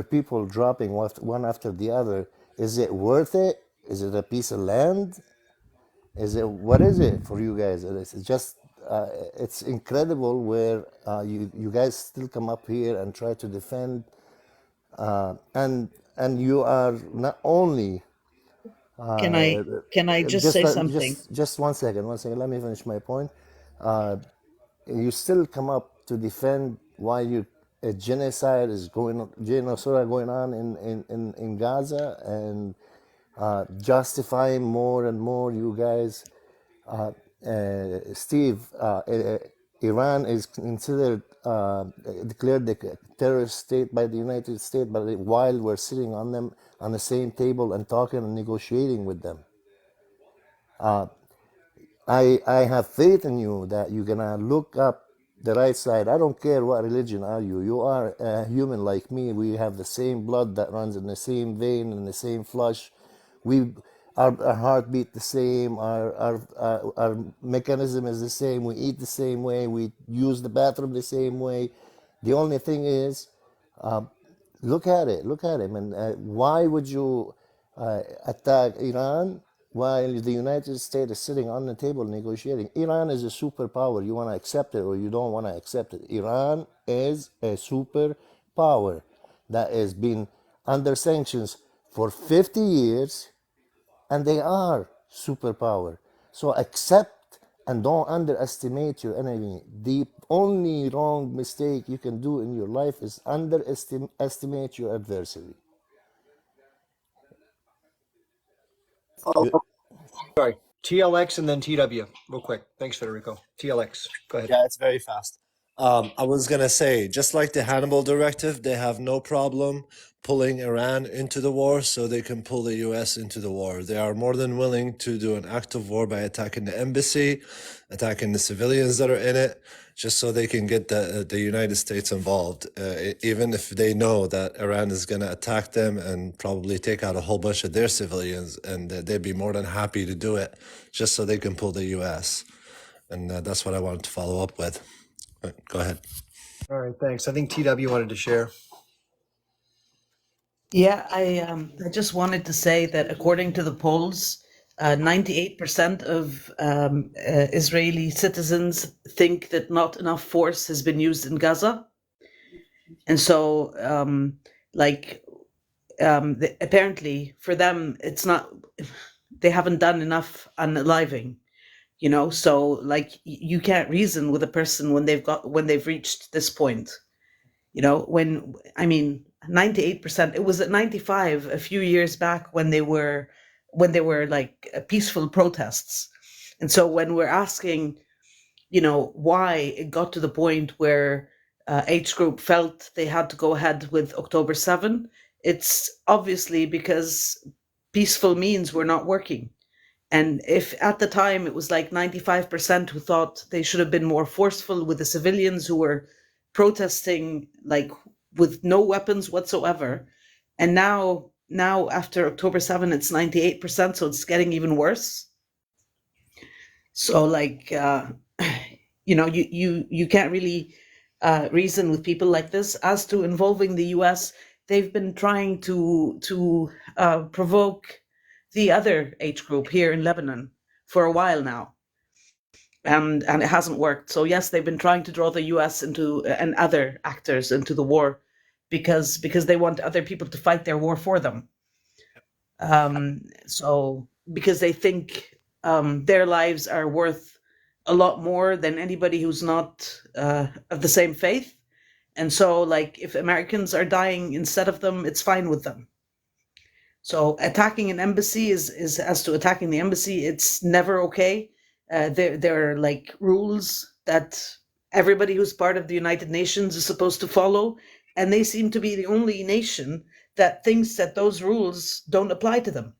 people dropping one after the other? Is it worth it? Is it a piece of land? What is it for you guys? It's just it's incredible where you guys still come up here and try to defend, and you are not only Can I just just say something? just 1 second, 1 second. Let me finish my point. You still come up to defend while a genocide is going on in Gaza, and justifying more and more you guys. Steve, Iran is considered declared a terrorist state by the United States, but while we're sitting on the same table and talking and negotiating with them. I have faith in you that you're gonna look up the right side. I don't care what religion are you. You are a human like me. We have the same blood that runs in the same vein and the same flush. Our heartbeat the same. Our mechanism is the same. We eat the same way. We use the bathroom the same way. The only thing is, look at it. Look at him. And why would you attack Iran while the United States is sitting on the table negotiating? Iran is a superpower. You want to accept it or you don't want to accept it. Iran is a superpower that has been under sanctions for 50 years, and they are superpower. So accept and don't underestimate your enemy. The only wrong mistake you can do in your life is underestimate your adversary. Oh, sorry. TLX and then TW, real quick. Thanks, Federico. TLX, go ahead. Yeah, it's very fast. I was gonna say, just like the Hannibal Directive, they have no problem pulling Iran into the war, so they can pull the US into the war. They are more than willing to do an act of war by attacking the embassy, attacking the civilians that are in it, just so they can get the United States involved, even if they know that Iran is going to attack them and probably take out a whole bunch of their civilians, and they'd be more than happy to do it just so they can pull the US. And that's what I wanted to follow up with. Go ahead. All right, thanks. I think TW wanted to share. Yeah, I just wanted to say that according to the polls, 98% of Israeli citizens think that not enough force has been used in Gaza. And so, apparently for them, it's not, they haven't done enough unaliving, you know? So like, you can't reason with a person when they've reached this point, you know, 98%, it was at 95 a few years back when they were like peaceful protests. And so when we're asking, you know, why it got to the point where H Group felt they had to go ahead with October 7, it's obviously because peaceful means were not working. And if at the time it was like 95% who thought they should have been more forceful with the civilians who were protesting like with no weapons whatsoever, and now after October 7 it's 98%, so it's getting even worse. So like you know, you can't really reason with people like this. As to involving the US, they've been trying to provoke the other H Group here in Lebanon for a while now. and it hasn't worked. So yes, they've been trying to draw the U.S. into and other actors into the war because they want other people to fight their war for them. So because they think their lives are worth a lot more than anybody who's not of the same faith. And so, like, if Americans are dying instead of them, it's fine with them. So attacking an embassy is as to attacking the embassy, it's never okay. There are like rules that everybody who's part of the United Nations is supposed to follow, and they seem to be the only nation that thinks that those rules don't apply to them.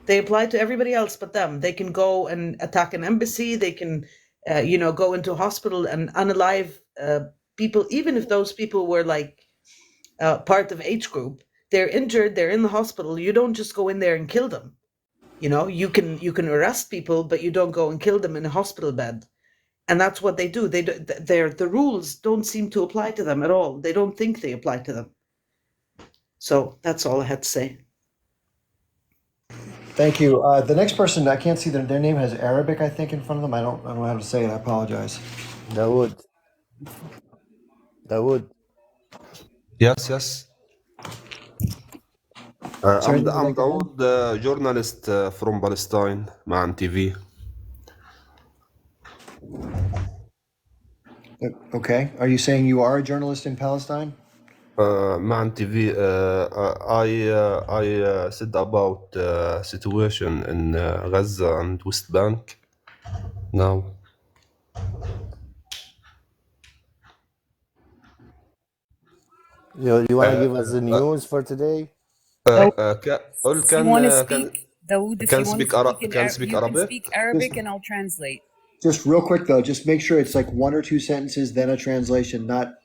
They apply to everybody else but them. They can go and attack an embassy. They can, go into a hospital and unalive people, even if those people were like part of H group. They're injured. They're in the hospital. You don't just go in there and kill them. You can arrest people, but you don't go and kill them in a hospital bed. And that's what they do. The rules don't seem to apply to them at all. They don't think they apply to them. So that's all I had to say. Thank you. The next person, I can't see their name has Arabic, I think, in front of them. I don't know how to say it. I apologize. Dawood. Yes. Sorry, I'm Dawood, journalist from Palestine, Man TV. Okay. Are you saying you are a journalist in Palestine? Man TV. I said about situation in Gaza and West Bank now. You want to give us the news for today? If you want to speak, Dawood, if can you want speak to Ara- speak in can speak you can Arabic? speak Arabic and I'll translate. Just real quick, though, just make sure it's like 1 or 2 sentences, then a translation, not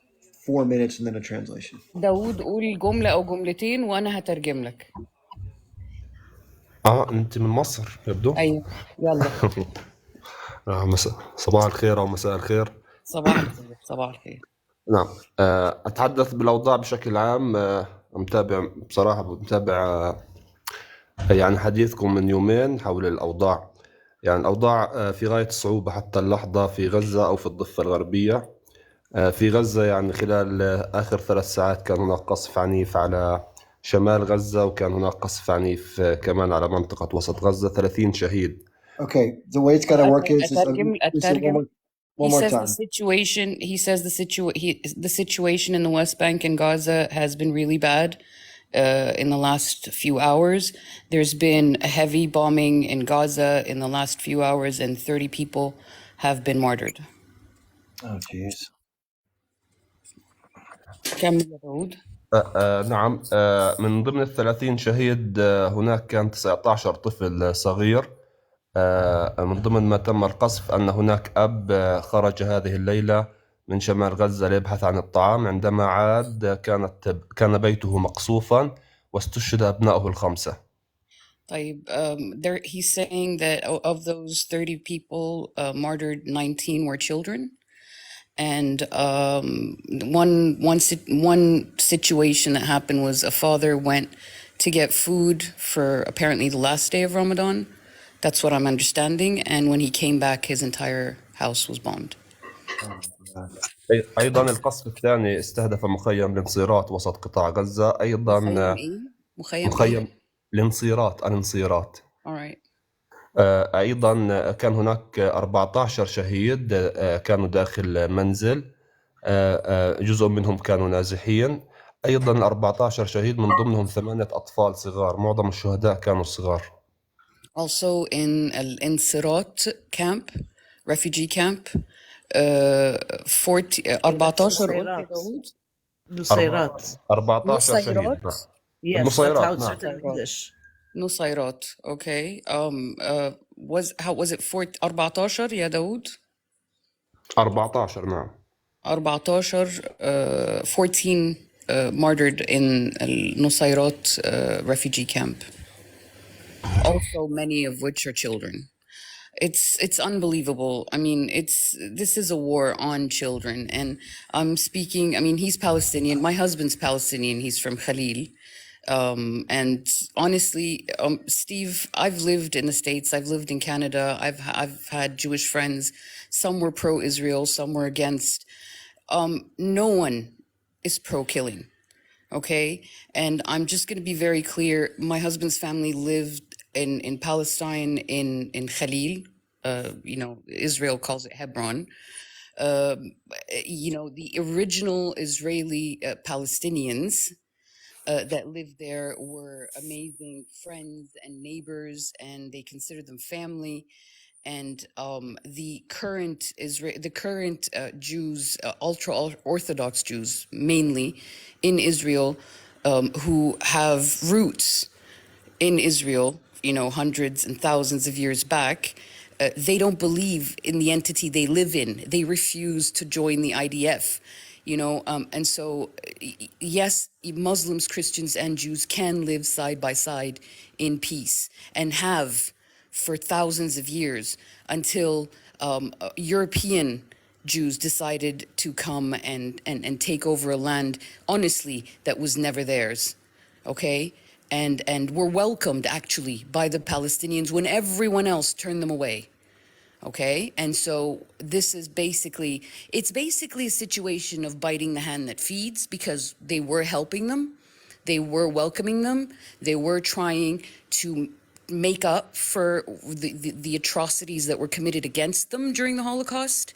4 minutes and then a translation. داوود قول جملة أو جملتين وأنا هترجم لك. انت من مصر يبدو. أيوه يلا. صباح الخير او مساء الخير. صباح الخير. صباح الخير. نعم. اتحدث بالاوضاع بشكل عام. متابع يعني حديثكم من يومين حول الاوضاع. يعني الاوضاع في غاية الصعوبة حتى اللحظة في غزة او في الضفة الغربية. في غزة يعني خلال آخر 3 ساعات كان هناك قصف عنيف على شمال غزة، وكان هناك قصف عنيف كمان على منطقة وسط غزة. 30 شهيد. Okay, the way it's got to work is أترجم. one more time. The situation in the West Bank and Gaza has been really bad in the last few hours. There's been a heavy bombing in Gaza in the last few hours and 30 people have been martyred. Oh, jeez. كمل يا داوود. نعم. من ضمن 30 شهيد هناك كان 19 طفل صغير. من ضمن ما تم القصف أن هناك أب خرج هذه الليلة من شمال غزة ليبحث عن الطعام. عندما عاد كان بيته مقصوفا واستشهد أبنائه ال5. طيب, he's saying that of those 30 people martyred, 19 were children. And one situation that happened was a father went to get food for apparently the last day of Ramadan. That's what I'm understanding. And when he came back, his entire house was bombed. أيضا القصف الثاني استهدف مخيم لنصيرات وسط قطاع غزة. أيضا مخيم الانصيرات. All right. أيضا كان هناك 14 شهيد كانوا داخل منزل. جزء منهم كانوا نازحين. أيضا 14 شهيد من ضمنهم 8 أطفال صغار. معظم الشهداء كانوا صغار. Also in Al-Insirat camp, refugee camp, 14 نصيرات. 14 شهيد. Yes, that's how it's written in English. نصيرات. Okay. How was it 14 يا داوود؟ 14 نعم. 14 martyred in Nusayrat refugee camp. Also many of which are children. It's unbelievable. I mean, this is a war on children. And I'm speaking, I mean, he's Palestinian. My husband's Palestinian. He's from Khalil. And honestly, Steve, I've lived in the States, I've lived in Canada, I've had Jewish friends. Some were pro-Israel, some were against. No one is pro-killing, okay? And I'm just going to be very clear. My husband's family lived in Palestine, in Khalil. Israel calls it Hebron. The original Israeli Palestinians that lived there were amazing friends and neighbors, and they considered them family. And the current Jews, ultra Orthodox Jews, mainly in Israel, who have roots in Israel, hundreds and thousands of years back, they don't believe in the entity they live in. They refuse to join the IDF, and so, yes, Muslims, Christians, and Jews can live side by side in peace, and have for thousands of years, until European Jews decided to come and take over a land, honestly, that was never theirs, okay? And were welcomed, actually, by the Palestinians when everyone else turned them away. Okay, and so it's basically a situation of biting the hand that feeds, because they were helping them, they were welcoming them, they were trying to make up for the atrocities that were committed against them during the Holocaust,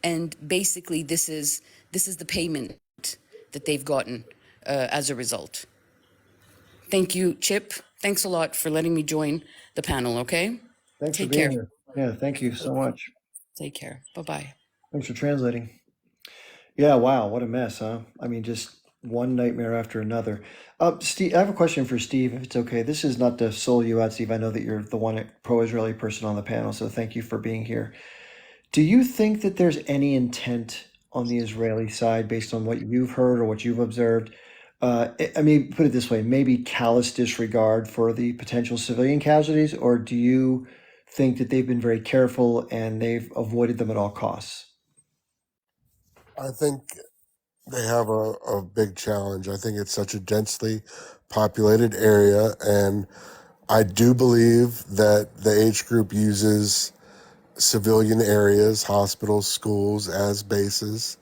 and basically this is the payment that they've gotten as a result. Thank you, Chip. Thanks a lot for letting me join the panel. Okay, Thanks take for being care. here. Yeah, thank you so much. Take care. Bye-bye. Thanks for translating. Yeah, wow, what a mess, huh? I mean, just one nightmare after another. Steve, I have a question for Steve, if it's okay. This is not to solo you out, Steve. I know that you're the one pro-Israeli person on the panel, so thank you for being here. Do you think that there's any intent on the Israeli side based on what you've heard or what you've observed? I mean, put it this way, maybe callous disregard for the potential civilian casualties, or do you think that they've been very careful and they've avoided them at all costs? I think they have a big challenge. I think it's such a densely populated area, and I do believe that the H group uses civilian areas, hospitals, schools as bases,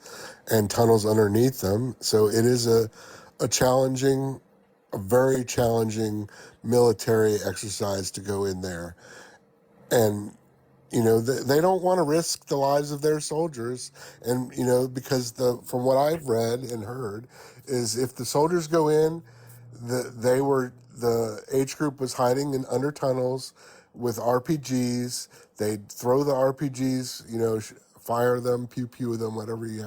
and tunnels underneath them. So it is a challenging, a very challenging military exercise to go in there. And they don't want to risk the lives of their soldiers, and because from what I've read and heard is, if the soldiers go in, the H group was hiding in under tunnels with RPGs. They'd throw the RPGs, fire them, pew pew them, whatever you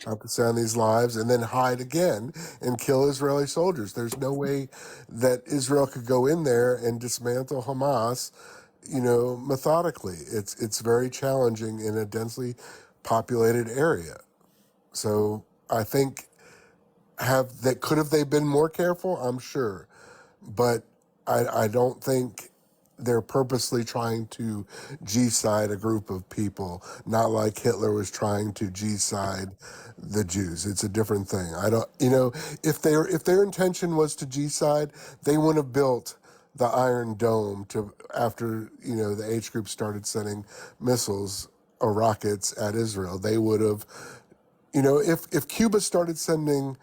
have to say on these lives, and then hide again and kill Israeli soldiers. There's no way that Israel could go in there and dismantle Hamas methodically. It's very challenging in a densely populated area. So I think could have they been more careful? I'm sure, but I don't think they're purposely trying to G-side a group of people, not like Hitler was trying to G-side the Jews. It's a different thing. I don't, if their intention was to G-side, they wouldn't have built the Iron Dome after the H group started sending missiles or rockets at Israel. They would have, if Cuba started sending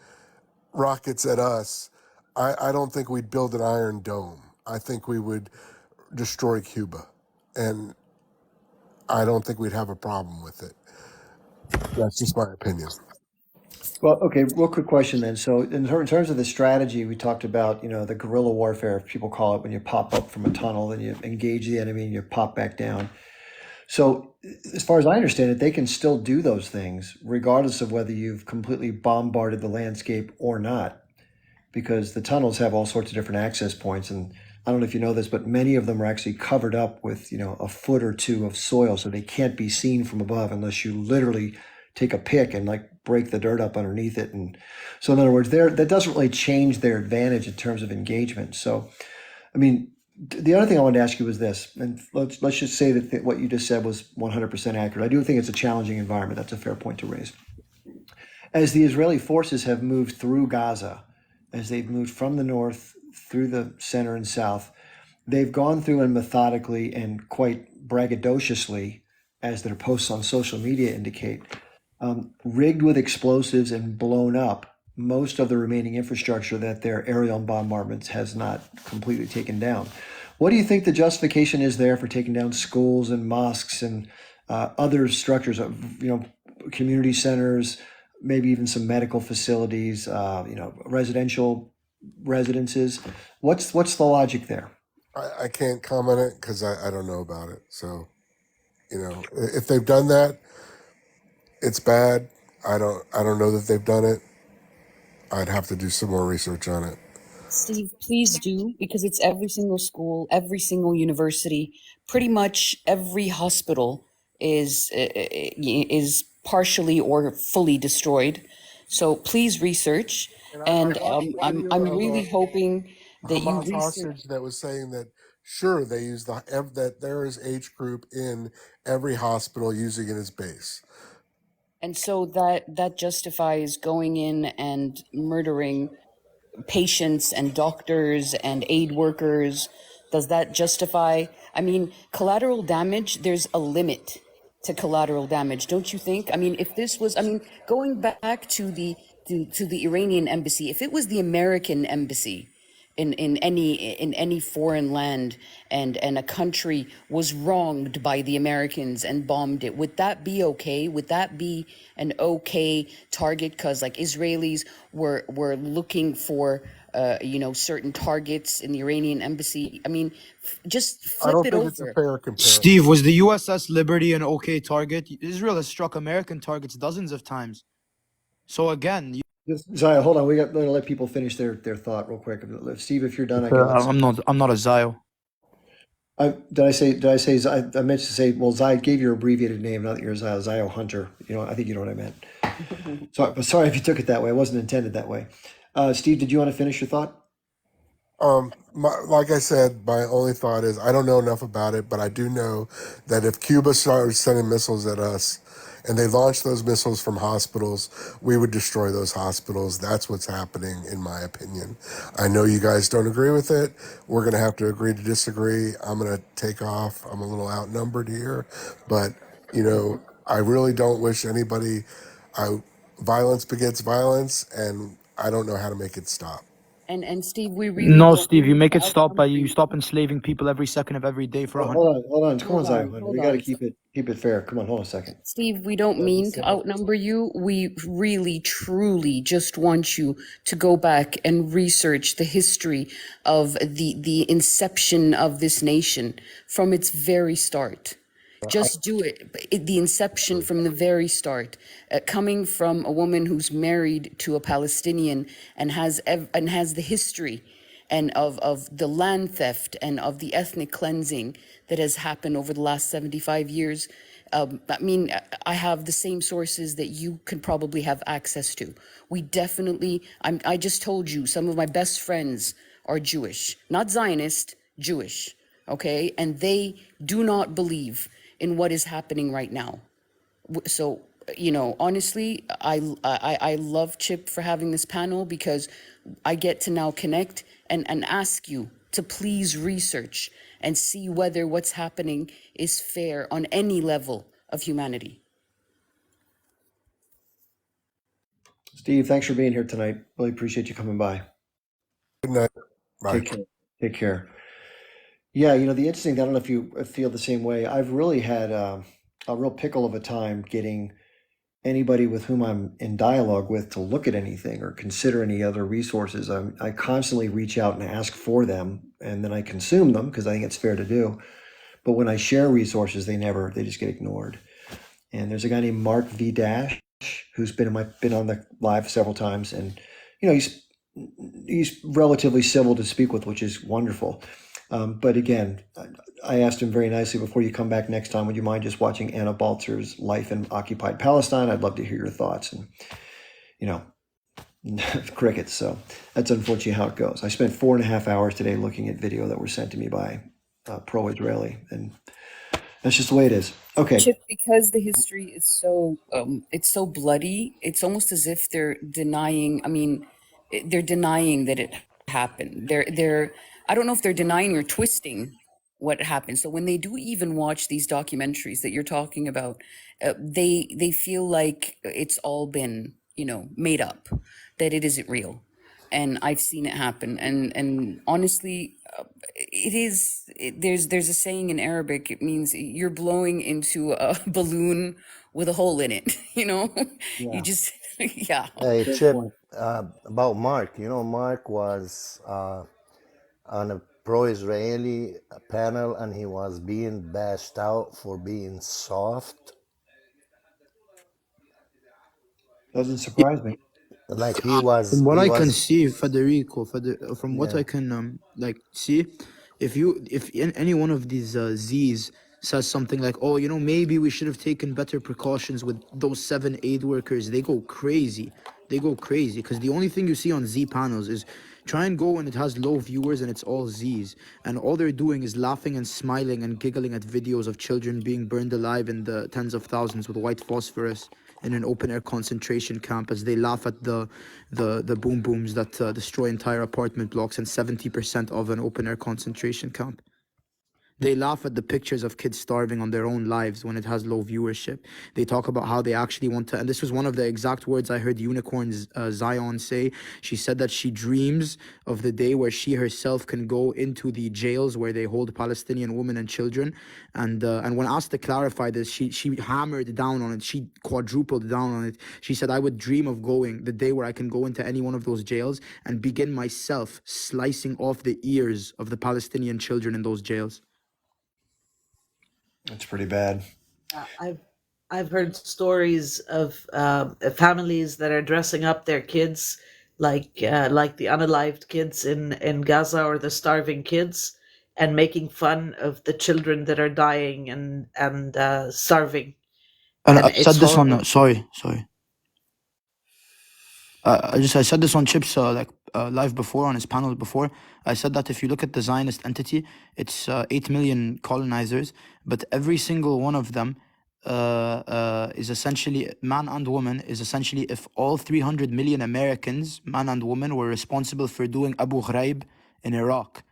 rockets at us, I don't think we'd build an Iron Dome. I think we would destroy Cuba, and I don't think we'd have a problem with it. That's just my opinion. Well, okay, real quick question then. So in terms of the strategy, we talked about, the guerrilla warfare, people call it, when you pop up from a tunnel, then you engage the enemy and you pop back down. So as far as I understand it, they can still do those things regardless of whether you've completely bombarded the landscape or not, because the tunnels have all sorts of different access points. And I don't know if you know this, but many of them are actually covered up with, a foot or two of soil, so they can't be seen from above unless you literally take a pick and break the dirt up underneath it. And so in other words, that doesn't really change their advantage in terms of engagement. So, I mean, the other thing I wanted to ask you was this, and let's just say that what you just said was 100% accurate. I do think it's a challenging environment. That's a fair point to raise. As the Israeli forces have moved through Gaza, as they've moved from the north through the center and south. They've gone through and methodically and quite braggadociously, as their posts on social media indicate, rigged with explosives and blown up most of the remaining infrastructure that their aerial bombardments has not completely taken down. What do you think the justification is there for taking down schools and mosques and other structures, community centers, maybe even some medical facilities, residential residences? What's the logic there? I can't comment it because I don't know about it. So, if they've done that, it's bad. I don't know that they've done it. I'd have to do some more research on it. Steve, please do, because it's every single school, every single university, pretty much every hospital is partially or fully destroyed. So please research, and I'm really hoping that you Hamas research. hostage that was saying that sure they use that there is H group in every hospital using it as base. And so that justifies going in and murdering patients and doctors and aid workers. Does that justify? I mean, collateral damage, there's a limit to collateral damage, don't you think? I mean, if this was, going back to the Iranian embassy, if it was the American embassy in any foreign land and a country was wronged by the Americans and bombed it, would that be okay? Would that be an okay target? Because like Israelis were looking for certain targets in the Iranian embassy. I mean, just I flip don't it think it's a over. fair comparison. Steve, was the USS Liberty an okay target? Israel has struck American targets dozens of times. So again, Zaya, hold on. We're going to let people finish their thought real quick. Steve, if you're done, I can let I'm not a Zio. Did I say I meant to say, well, Zai gave your abbreviated name, not that you're Zio Hunter. I think you know what I meant. Sorry if you took it that way. It wasn't intended that way. Steve, did you want to finish your thought? Like I said, my only thought is I don't know enough about it, but I do know that if Cuba started sending missiles at us and they launched those missiles from hospitals, we would destroy those hospitals. That's what's happening, in my opinion. I know you guys don't agree with it. We're going to have to agree to disagree. I'm going to take off. I'm a little outnumbered here, but I really don't wish anybody. Violence begets violence, and I don't know how to make it stop. And Steve, we really No, don't Steve, you need make to it stop by outnumber you you. stop enslaving people every second of every day for Hold on. Come on, Hold Zio on, Hunter. hold We got to on. keep it fair. Come on, hold on a second. Steve, we don't mean to outnumber you. We really, truly just want you to go back and research the history of the inception of this nation from its very start. Just do it. The inception from the very start, coming from a woman who's married to a Palestinian and has the history and of the land theft and of the ethnic cleansing that has happened over the last 75 years. I have the same sources that you can probably have access to. We definitely, I just told you, some of my best friends are Jewish, not Zionist, Jewish, okay? And they do not believe in what is happening right now. So, honestly, I love Chip for having this panel because I get to now connect and ask you to please research and see whether what's happening is fair on any level of humanity. Steve, thanks for being here tonight. Really appreciate you coming by. Good night. Bye. Take care. Yeah, the interesting, I don't know if you feel the same way. I've really had a real pickle of a time getting anybody with whom I'm in dialogue with to look at anything or consider any other resources. I constantly reach out and ask for them, and then I consume them because I think it's fair to do. But when I share resources, they just get ignored. And there's a guy named Mark V. Dash who's been on the live several times, and he's relatively civil to speak with, which is wonderful. But again, I asked him very nicely, before you come back next time, would you mind just watching Anna Baltzer's Life in Occupied Palestine? I'd love to hear your thoughts. And, crickets. So that's unfortunately how it goes. I spent 4.5 hours today looking at video that were sent to me by pro-Israeli, and that's just the way it is. Okay. Chip, because the history is so it's so bloody, it's almost as if they're denying that it happen. They're I don't know if they're denying or twisting what happened. So when they do even watch these documentaries that you're talking about, they feel like it's all been, you know, made up, that it isn't real. And I've seen it happen. And honestly, there's a saying in Arabic. It means you're blowing into a balloon with a hole in it. You know, you Yeah. just yeah. Hey, Good Chip, point. about Mark. You know, Mark was on a pro-Israeli panel, and he was being bashed out for being soft. Doesn't surprise me. Like From what he I can was. see, Federico, from what Yeah. I can like see, if any one of these Z's says something like, "Oh, you know, maybe we should have taken better precautions with those 7 aid workers," they go crazy. They go crazy because the only thing you see on Z panels is try and go and it has low viewers and it's all Z's, and all they're doing is laughing and smiling and giggling at videos of children being burned alive in the tens of thousands with white phosphorus in an open air concentration camp as they laugh at the boom booms that destroy entire apartment blocks and 70% of an open air concentration camp. They laugh at the pictures of kids starving on their own lives when it has low viewership. They talk about how they actually want to, and this was one of the exact words I heard Unicorn's Zion say. She said that she dreams of the day where she herself can go into the jails where they hold Palestinian women and children. And when asked to clarify this, she hammered down on it. She quadrupled down on it. She said, "I would dream of going the day where I can go into any one of those jails and begin myself slicing off the ears of the Palestinian children in those jails." It's pretty bad. I've heard stories of families that are dressing up their kids like the unalived kids in Gaza or the starving kids, and making fun of the children that are dying and starving, And and I said it's this on horrible. sorry. I said this on Chip's live before on his panel before. I said that if you look at the Zionist entity, it's 8 million colonizers, but every single one of them is essentially man and woman. Is essentially if all 300 million Americans, man and woman, were responsible for doing Abu Ghraib in Iraq.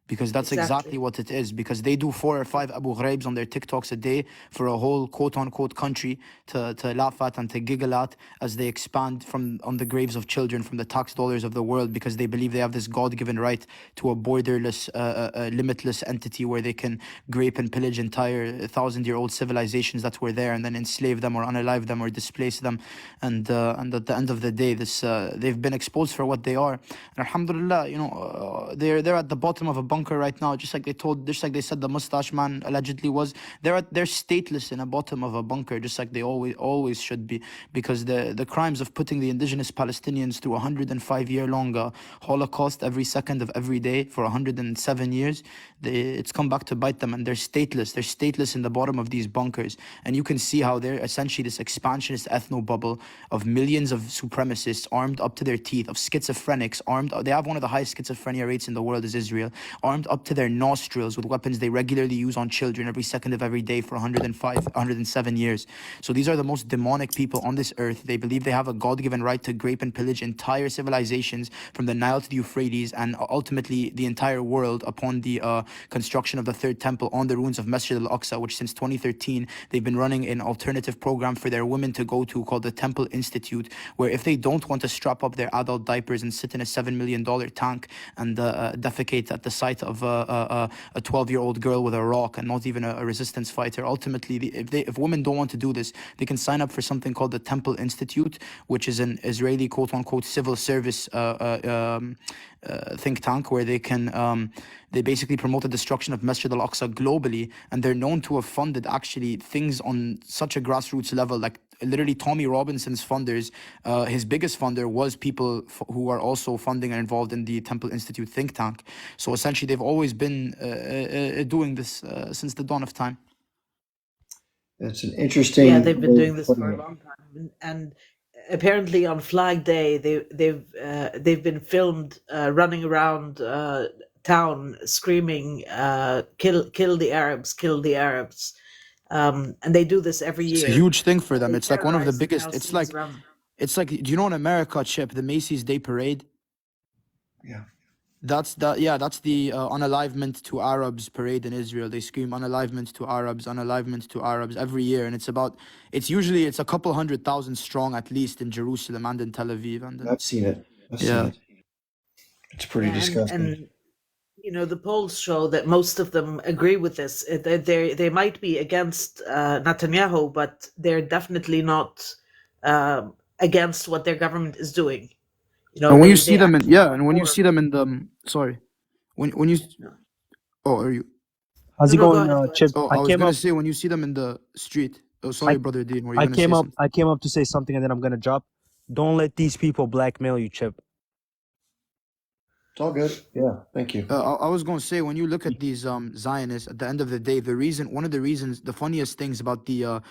Because that's exactly what it is. Because they do 4 or 5 Abu Ghraibs on their TikToks a day for a whole quote-unquote country to laugh at and to giggle at as they expand on the graves of children from the tax dollars of the world, because they believe they have this God-given right to a borderless, limitless entity where they can grape and pillage entire 1,000-year-old civilizations that were there and then enslave them or unalive them or displace them. And at the end of the day, they've been exposed for what they are. And alhamdulillah, you know, they're at the bottom of a bunker right now, just like they said the mustache man allegedly was. They're stateless in the bottom of a bunker, just like they always should be, because the crimes of putting the indigenous Palestinians through 105-year long Holocaust every second of every day for 107 years, it's come back to bite them, and they're stateless. They're stateless in the bottom of these bunkers, and you can see how they're essentially this expansionist ethno bubble of millions of supremacists armed up to their teeth, of schizophrenics armed. They have one of the highest schizophrenia rates in the world, is Israel, armed up to their nostrils with weapons they regularly use on children every second of every day for 107 years. So these are the most demonic people on this earth. They believe they have a God-given right to grape and pillage entire civilizations from the Nile to the Euphrates, and ultimately the entire world upon the construction of the third temple on the ruins of Masjid al-Aqsa, which since 2013 they've been running an alternative program for their women to go to called the Temple Institute, where if they don't want to strap up their adult diapers and sit in a $7 million tank and defecate at the sight of a 12-year-old girl with a rock and not even a resistance fighter, ultimately if women don't want to do this, they can sign up for something called the Temple Institute, which is an Israeli quote-unquote civil service think tank, where they can they basically promote the destruction of Masjid al-Aqsa globally, and they're known to have funded actually things on such a grassroots level, like literally Tommy Robinson's funders, his biggest funder was people who are also funding and involved in the Temple Institute think tank. So essentially they've always been doing this since the dawn of time. It's an interesting. Yeah, they've been doing this for a long time, and apparently on Flag Day they've been filmed running around town screaming kill the Arabs, kill the Arabs, and they do this every year. It's a huge thing for them. They It's like one of the terrorize biggest. It's like, do you know in America, Chip, the Macy's Day Parade? Yeah. That's the unalivement to Arabs parade in Israel. They scream unalivement to Arabs every year, and it's usually a couple 100,000 strong at least in Jerusalem and in Tel Aviv and in, I've seen it. I've seen yeah. it. It's pretty Yeah, disgusting. and you know the polls show that most of them agree with this. They might be against Netanyahu, but they're definitely not against what their government is doing. You know, And when you they see them in actually and when you see them in the sorry, when you are you? How's no it no go going, ahead go ahead. Chip? Oh, I I was came gonna up. say when you see them in the street. Oh, sorry, I brother Dean. Were you I gonna say came up. something? I came up to say something, and then I'm gonna drop. Don't let these people blackmail you, Chip. It's all good. Yeah, thank you. I was going to say, when you look at these Zionists, at the end of the day, one of the reasons, the funniest things about the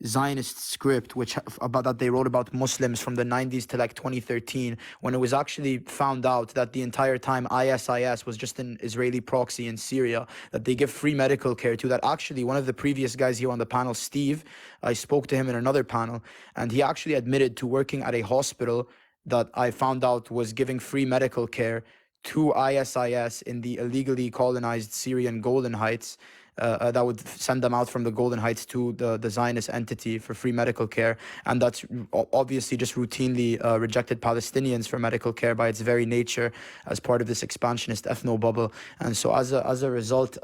Zionist script, about that they wrote about Muslims from the 90s to like 2013, when it was actually found out that the entire time ISIS was just an Israeli proxy in Syria, that they give free medical care to, that actually one of the previous guys here on the panel, Steve, I spoke to him in another panel, and he actually admitted to working at a hospital that I found out was giving free medical care to ISIS in the illegally colonized Syrian Golan Heights, that would send them out from the Golden Heights to the Zionist entity for free medical care. And that's obviously just routinely rejected Palestinians for medical care by its very nature as part of this expansionist ethno bubble. And so as a result,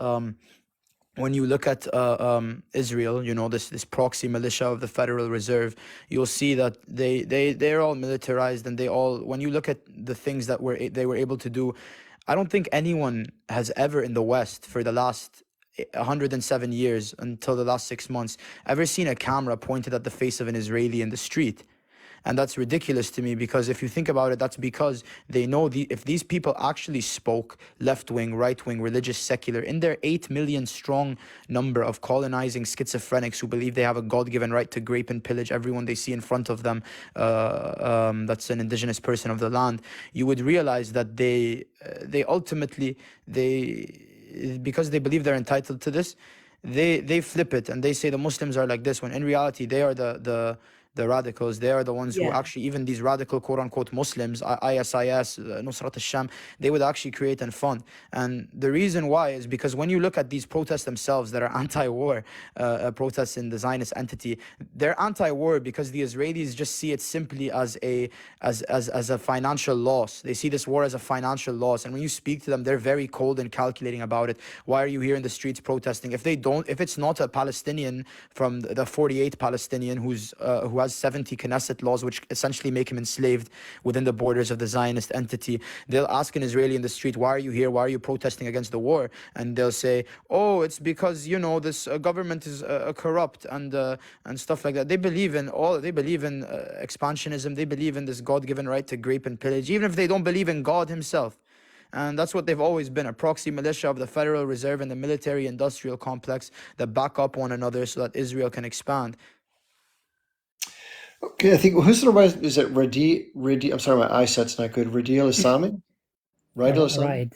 when you look at Israel, you know, this proxy militia of the Federal Reserve, you'll see that they're all militarized, and when you look at the things that they were able to do, I don't think anyone has ever in the West for the last 107 years until the last 6 months ever seen a camera pointed at the face of an Israeli in the street. And that's ridiculous to me, because if you think about it, that's because they know if these people actually spoke left-wing, right-wing, religious, secular, in their 8 million strong number of colonizing schizophrenics who believe they have a God-given right to grape and pillage everyone they see in front of them, that's an indigenous person of the land, you would realize that they ultimately, because they believe they're entitled to this, they flip it and they say the Muslims are like this, when in reality they are the radicals. They are the ones who Yeah. actually, even these radical quote-unquote Muslims, ISIS, Nusrat al-Sham, they would actually create and fund. And the reason why is because when you look at these protests themselves that are anti-war protests in the Zionist entity, they're anti-war because the Israelis just see it simply as a financial loss. They see this war as a financial loss. And when you speak to them, they're very cold and calculating about it. Why are you here in the streets protesting? If it's not a Palestinian from the 48 Palestinian who has 70 Knesset laws, which essentially make him enslaved within the borders of the Zionist entity, they'll ask an Israeli in the street, why are you here? Why are you protesting against the war? And they'll say, oh, it's because, you know, this government is corrupt and stuff like that. They believe in expansionism. They believe in this God-given right to grape and pillage, even if they don't believe in God himself. And that's what they've always been, a proxy militia of the Federal Reserve and the military-industrial complex that back up one another so that Israel can expand. Okay, I think who's the right? Is it Radi? I'm sorry, my eyesight's not good. Radil Islami? Radil Islami?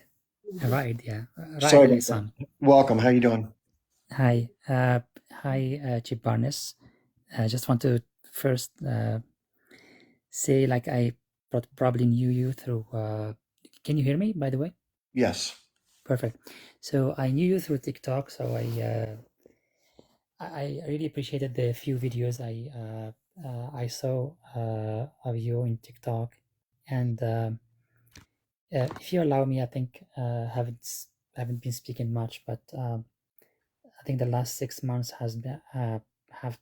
Right, yeah. Sorry Right, about Islam. that. Welcome. How you doing? Hi, Chip Barnes. I just want to first say, like, I probably knew you through. Can you hear me, by the way? Yes. Perfect. So I knew you through TikTok. So I really appreciated the few videos I saw of you in TikTok, and if you allow me, I think haven't been speaking much, but I think the last 6 months have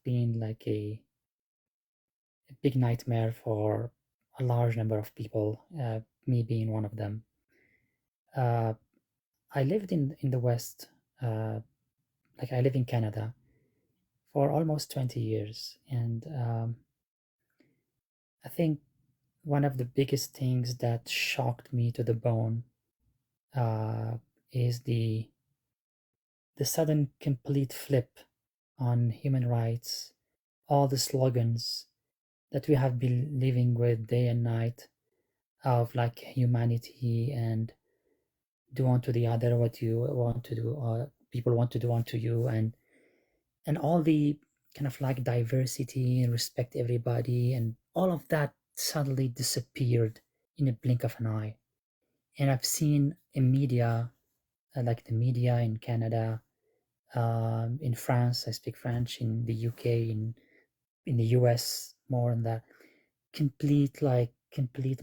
been like a big nightmare for a large number of people, me being one of them. I lived in the West, like I live in Canada for almost 20 years, and I think one of the biggest things that shocked me to the bone is the sudden complete flip on human rights, all the slogans that we have been living with day and night of like humanity and do unto the other what you want to do, or people want to do unto you, and all the kind of like diversity and respect everybody, and all of that suddenly disappeared in a blink of an eye. And I've seen in media, like the media in Canada, in France, I speak French, in the UK, in the US, more than that, complete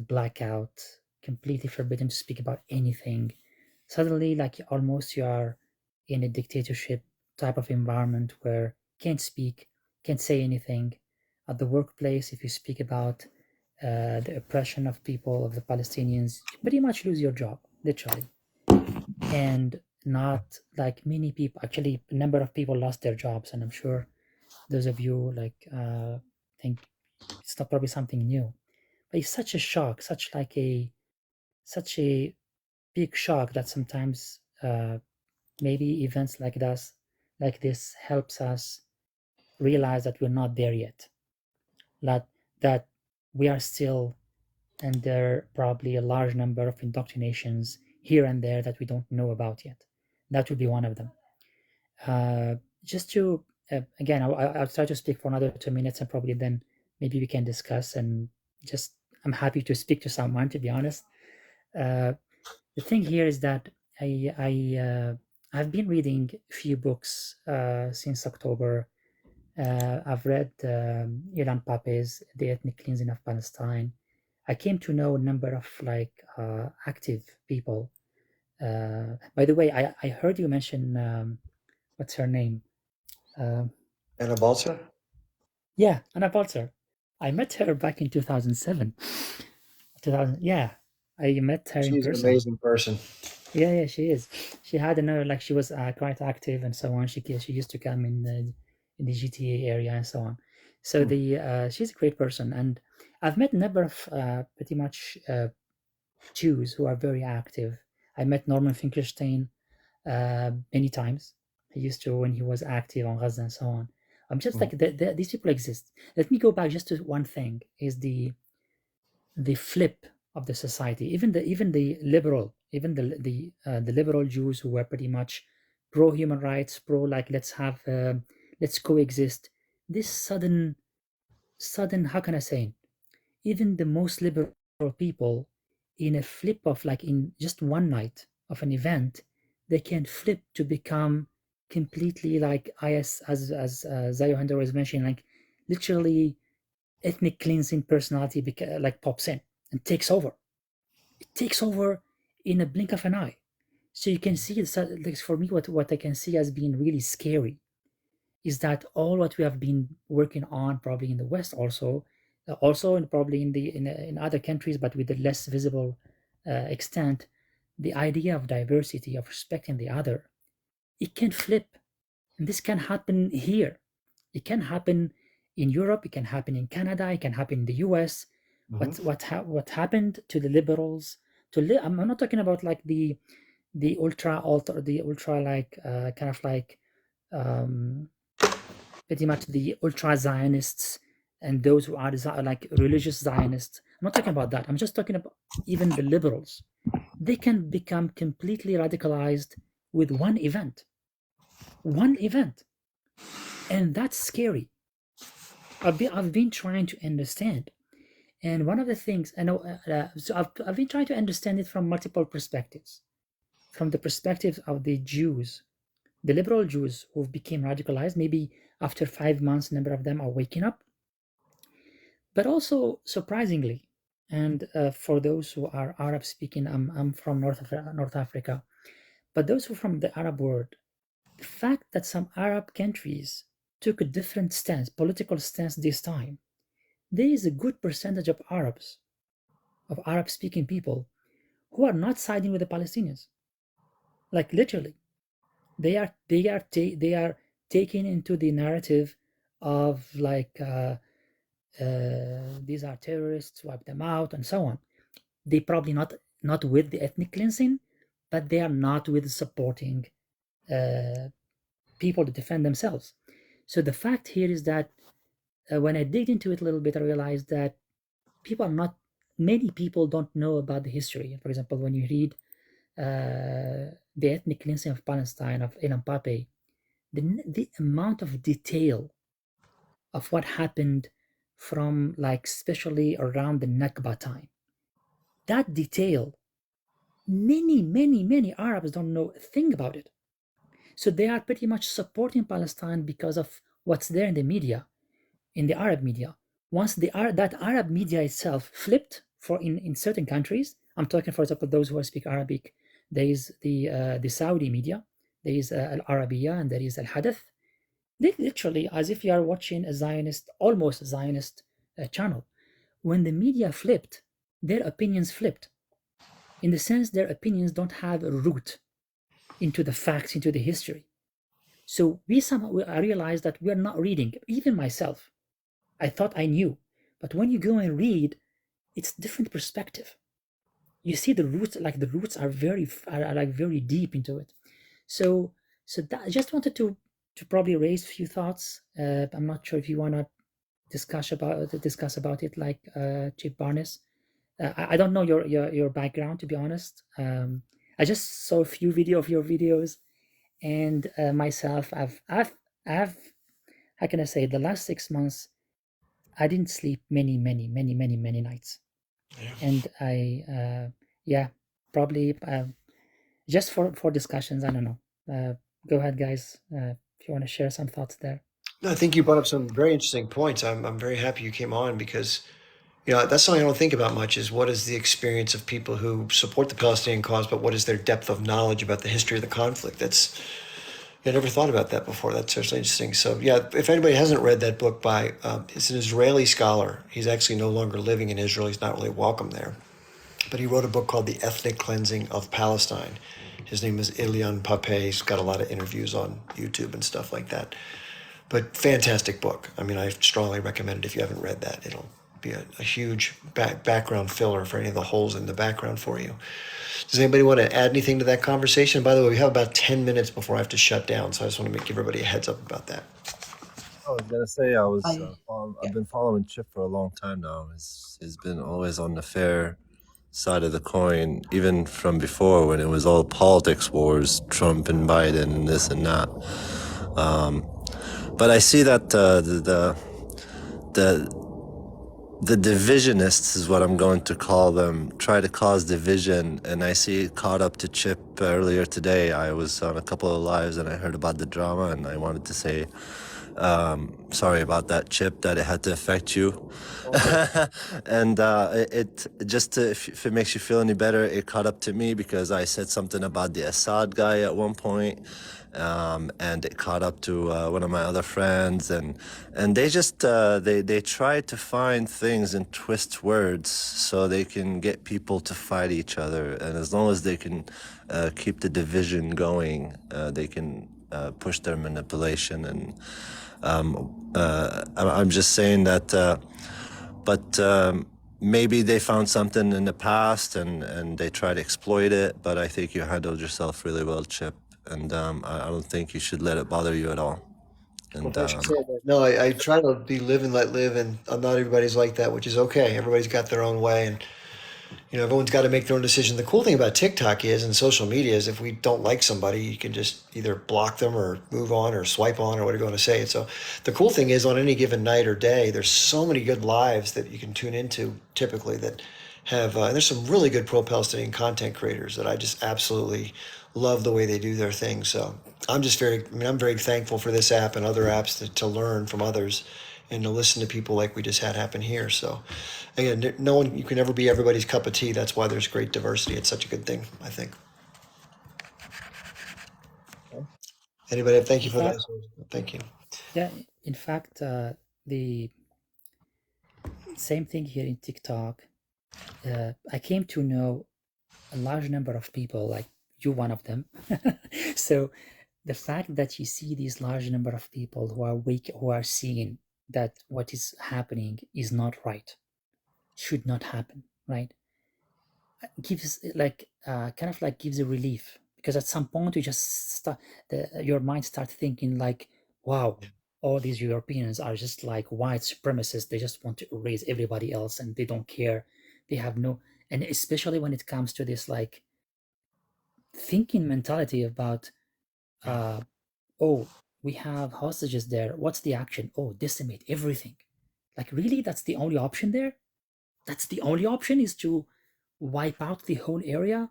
blackout, completely forbidden to speak about anything. Suddenly, like almost you are in a dictatorship type of environment where can't speak, can't say anything. At the workplace, if you speak about the oppression of people, of the Palestinians, you pretty much lose your job, literally. And not like many people, actually, a number of people lost their jobs, and I'm sure those of you like think it's not probably something new, but it's such a shock, such a big shock that sometimes maybe events like this helps us realize that we're not there yet, that we are still under probably a large number of indoctrinations here and there that we don't know about yet. That would be one of them. Just to again, I'll try to speak for another 2 minutes, and probably then maybe we can discuss. And just I'm happy to speak to someone, to be honest. The thing here is that I've been reading a few books since October. I've read Ilan Pappé's The Ethnic Cleansing of Palestine. I came to know a number of active people. By the way, I heard you mention what's her name? Anna Balzer? Yeah, Anna Balzer. I met her back in 2007. Yeah, I met her in She's an person. amazing person. Yeah, she is. She had another, she was quite active and so on. She used to come in the GTA area and so on. So she's a great person, and I've met a number of pretty much Jews who are very active. I met Norman Finkelstein many times. He used to, when he was active on Gaza and so on. I'm just like these people exist. Let me go back just to one thing: is the flip of the society. Even the liberal, the liberal Jews who were pretty much pro human rights, pro let's coexist. This sudden, how can I say it? Even the most liberal people, in a flip of in just one night of an event, they can flip to become completely as Zayo Handler was mentioning, literally ethnic cleansing personality pops in and takes over. It takes over in a blink of an eye. So you can see, for me, what I can see as being really scary is that all what we have been working on, probably in the West also and probably in other countries, but with a less visible extent, the idea of diversity, of respecting the other, it can flip. And this can happen here. It can happen in Europe, it can happen in Canada, it can happen in the US. What happened to the liberals, I'm not talking about the ultra pretty much the ultra Zionists and those who are religious Zionists. I'm not talking about that. I'm just talking about even the liberals. They can become completely radicalized with one event. And that's scary. I've been trying to understand, and one of the things I know, so I've been trying to understand it from multiple perspectives, from the perspective of the Jews, the liberal Jews who became radicalized. Maybe after 5 months, a number of them are waking up, but also surprisingly, and for those who are Arab speaking, I'm from North Africa, but those who are from the Arab world, the fact that some Arab countries took a different stance, political stance this time, there is a good percentage of Arabs, of Arab-speaking people, who are not siding with the Palestinians. Literally, they are taken into the narrative of these are terrorists, wipe them out, and so on. They probably not with the ethnic cleansing, but they are not with supporting people to defend themselves. So the fact here is that when I dig into it a little bit, I realized that many people don't know about the history. For example, when you read The Ethnic Cleansing of Palestine of Ilan Pappé, the amount of detail of what happened from especially around the Nakba time, that detail many Arabs don't know a thing about it. So they are pretty much supporting Palestine because of what's there in the media, in the Arab media. Once that Arab media itself flipped in certain countries, I'm talking, for example, those who speak Arabic, there is the Saudi media, there is Al Arabiya, and there is Al Hadath. They literally, as if you are watching a Zionist, almost Zionist channel. When the media flipped, their opinions flipped. In the sense, their opinions don't have a root into the facts, into the history. So I realized that we are not reading. Even myself, I thought I knew, but when you go and read, it's different perspective. You see the roots, like the roots are very deep into it. So that, I just wanted to probably raise a few thoughts. I'm not sure if you want to discuss about it, like Chip Barnes. I don't know your background, to be honest. I just saw a few of your videos, and myself, I've how can I say, the last 6 months, I didn't sleep many nights, and I probably just for discussions. I don't know. Go ahead, guys, if you want to share some thoughts there. No, I think you brought up some very interesting points. I'm very happy you came on because, that's something I don't think about much, is what is the experience of people who support the Palestinian cause, but what is their depth of knowledge about the history of the conflict? I never thought about that before. That's certainly interesting. So yeah, if anybody hasn't read that book by, it's an Israeli scholar. He's actually no longer living in Israel. He's not really welcome there. But he wrote a book called The Ethnic Cleansing of Palestine. His name is Ilian Pape. He's got a lot of interviews on YouTube and stuff like that. But fantastic book. I mean, I strongly recommend it if you haven't read that. It'll be a huge background filler for any of the holes in the background for you. Does anybody want to add anything to that conversation? By the way, we have about 10 minutes before I have to shut down, so I just want to give everybody a heads up about that. I was gonna say I've been following Chip for a long time now. He's been always on the fair side of the coin, even from before when it was all politics wars, Trump and Biden and this and that. But I see that the divisionists is what I'm going to call them, try to cause division, and I see it caught up to Chip earlier today. I was on a couple of lives and I heard about the drama, and I wanted to say sorry about that, Chip, that it had to affect you. And it just if it makes you feel any better, it caught up to me because I said something about the Assad guy at one point. And it caught up to one of my other friends, and they just they try to find things and twist words so they can get people to fight each other, and as long as they can keep the division going, they can push their manipulation. And I'm just saying that but maybe they found something in the past and they try to exploit it, but I think you handled yourself really well, Chip. And I don't think you should let it bother you at all. And No, I try to be live and let live, and not everybody's like that, which is okay. Everybody's got their own way, and everyone's got to make their own decision. The cool thing about TikTok is, and social media is, if we don't like somebody, you can just either block them or move on or swipe on or whatever you want to say. So the cool thing is, on any given night or day, there's so many good lives that you can tune into typically that have, and there's some really good pro-Palestinian content creators that I just absolutely love the way they do their thing. So I'm very thankful for this app and other apps to learn from others and to listen to people like we just had happen here. So again, you can never be everybody's cup of tea. That's why there's great diversity. It's such a good thing, I think. Anybody? Thank you for that. Thank you. Yeah, in fact, the same thing here in TikTok. I came to know a large number of people, like you, one of them. So the fact that you see these large number of people who are weak, who are seeing that what is happening is not right, should not happen, right, gives gives a relief, because at some point you just your mind starts thinking like, wow, all these Europeans are just like white supremacists. They just want to erase everybody else and they don't care. They have no, and especially when it comes to this like thinking mentality about oh, we have hostages there, what's the action? Oh, decimate everything. Like, really, that's the only option there? That's the only option, is to wipe out the whole area?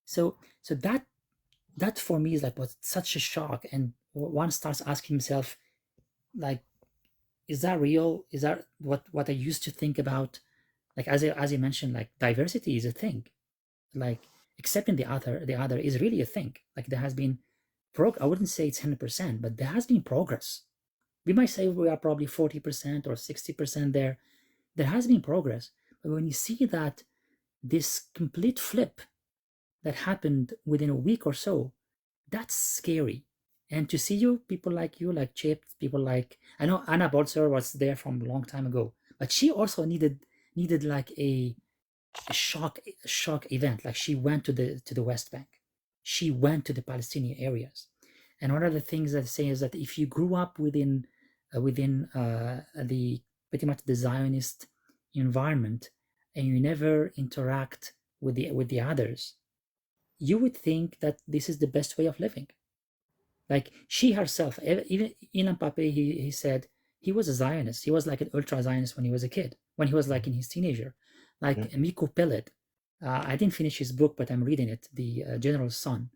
So that for me is like was such a shock, and one starts asking himself, like, is that real? Is that what I used to think about? Like as you mentioned, like diversity is a thing. Like accepting the other is really a thing. Like there has been I wouldn't say it's 100%, but there has been progress. We might say we are probably 40% or 60% there. There has been progress. But when you see that this complete flip that happened within a week or so, that's scary. And to see people like you, like Chip, people like, I know Anna Bolzer was there from a long time ago, but she also needed like a shock event. Like she went to the West Bank, she went to the Palestinian areas, and one of the things that I say is that if you grew up within the pretty much the Zionist environment and you never interact with the others, you would think that this is the best way of living. Like she herself, even Ilan Pappé, he said he was a Zionist. He was like an ultra Zionist when he was a kid, when he was like in his teenager. Like Miko Peled, I didn't finish his book, but I'm reading it, The General's Son.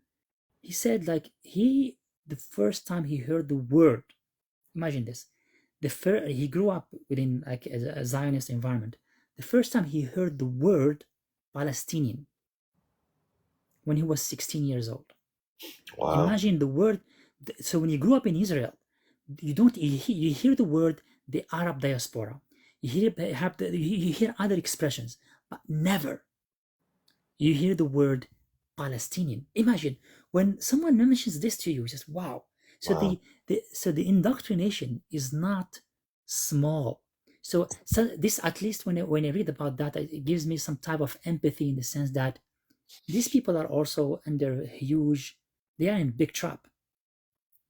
He said like the first time he heard the word, imagine this, he grew up within like a Zionist environment. The first time he heard the word Palestinian, when he was 16 years old. Wow. Imagine the word. So when you grew up in Israel, you hear the word the Arab diaspora, you hear other expressions, but never you hear the word Palestinian. Imagine when someone mentions this to you, just wow. So wow. The indoctrination is not small. So this, at least when I read about that, it gives me some type of empathy in the sense that these people are also under they are in big trap.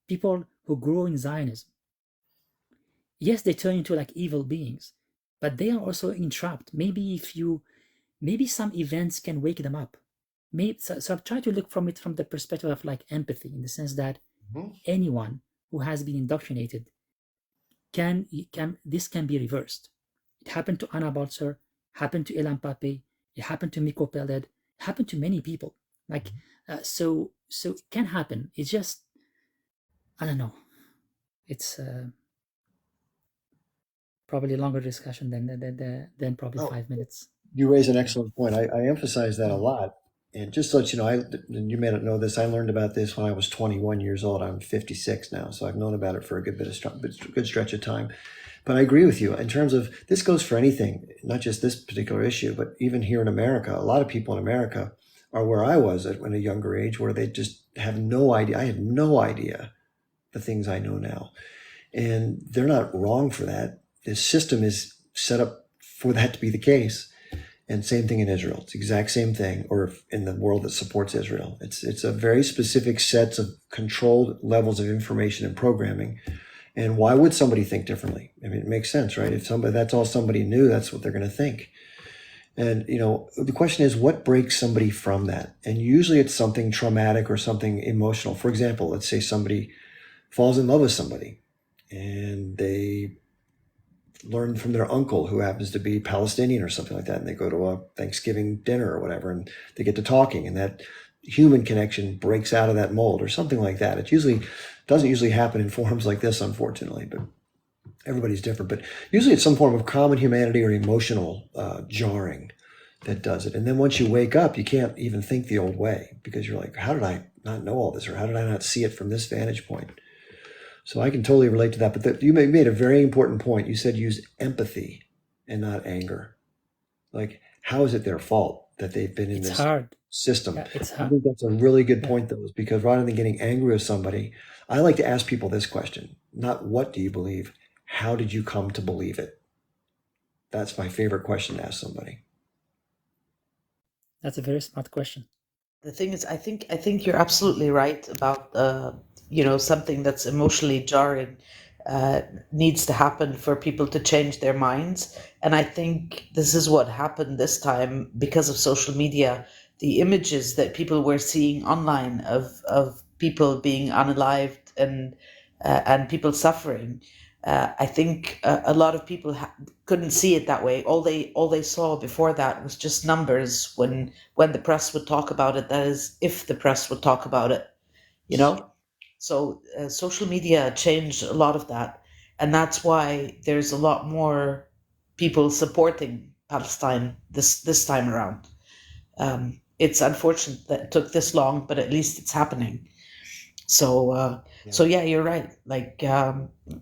People who grow in Zionism, yes, they turn into like evil beings, but they are also entrapped. Maybe some events can wake them up. So I've tried to look from the perspective of like empathy, in the sense that anyone who has been indoctrinated this can be reversed. It happened to Anna Bolzer, happened to Ilan Pappé, it happened to Miko Peled, happened to many people. Like so it can happen. It's just, I don't know. It's probably a longer discussion than probably 5 minutes. You raise an excellent point. I emphasize that a lot. And just to let you know, and you may not know this, I learned about this when I was 21 years old. I'm 56 now, so I've known about it for a good stretch of time. But I agree with you in terms of, this goes for anything, not just this particular issue, but even here in America. A lot of people in America are where I was at a younger age, where they just have no idea. I had no idea the things I know now. And they're not wrong for that. This system is set up for that to be the case. And same thing in Israel. It's the exact same thing, or in the world that supports Israel. It's a very specific sets of controlled levels of information and programming. And why would somebody think differently? I mean, it makes sense, right? If that's all somebody knew, that's what they're going to think. And, the question is, what breaks somebody from that? And usually it's something traumatic or something emotional. For example, let's say somebody falls in love with somebody and they learn from their uncle who happens to be Palestinian or something like that, and they go to a Thanksgiving dinner or whatever, and they get to talking, and that human connection breaks out of that mold or something like that. It doesn't usually happen in forums like this, unfortunately, but everybody's different. But usually it's some form of common humanity or emotional jarring that does it. And then once you wake up, you can't even think the old way, because you're like, how did I not know all this, or how did I not see it from this vantage point? So I can totally relate to that. But you made a very important point. You said use empathy and not anger. Like, how is it their fault that they've been in this system? Yeah, it's hard. I think that's a really good point, though, is because rather than getting angry with somebody, I like to ask people this question. Not what do you believe? How did you come to believe it? That's my favorite question to ask somebody. That's a very smart question. The thing is, I think you're absolutely right about something that's emotionally jarring needs to happen for people to change their minds. And I think this is what happened this time because of social media. The images that people were seeing online of people being unalived and people suffering I think a lot of people couldn't see it that way. All they saw before that was just numbers when the press would talk about it. That is, if the press would talk about it, you know. So social media changed a lot of that, and that's why there's a lot more people supporting Palestine this time around. It's unfortunate that it took this long, but at least it's happening. So so yeah, you're right. Like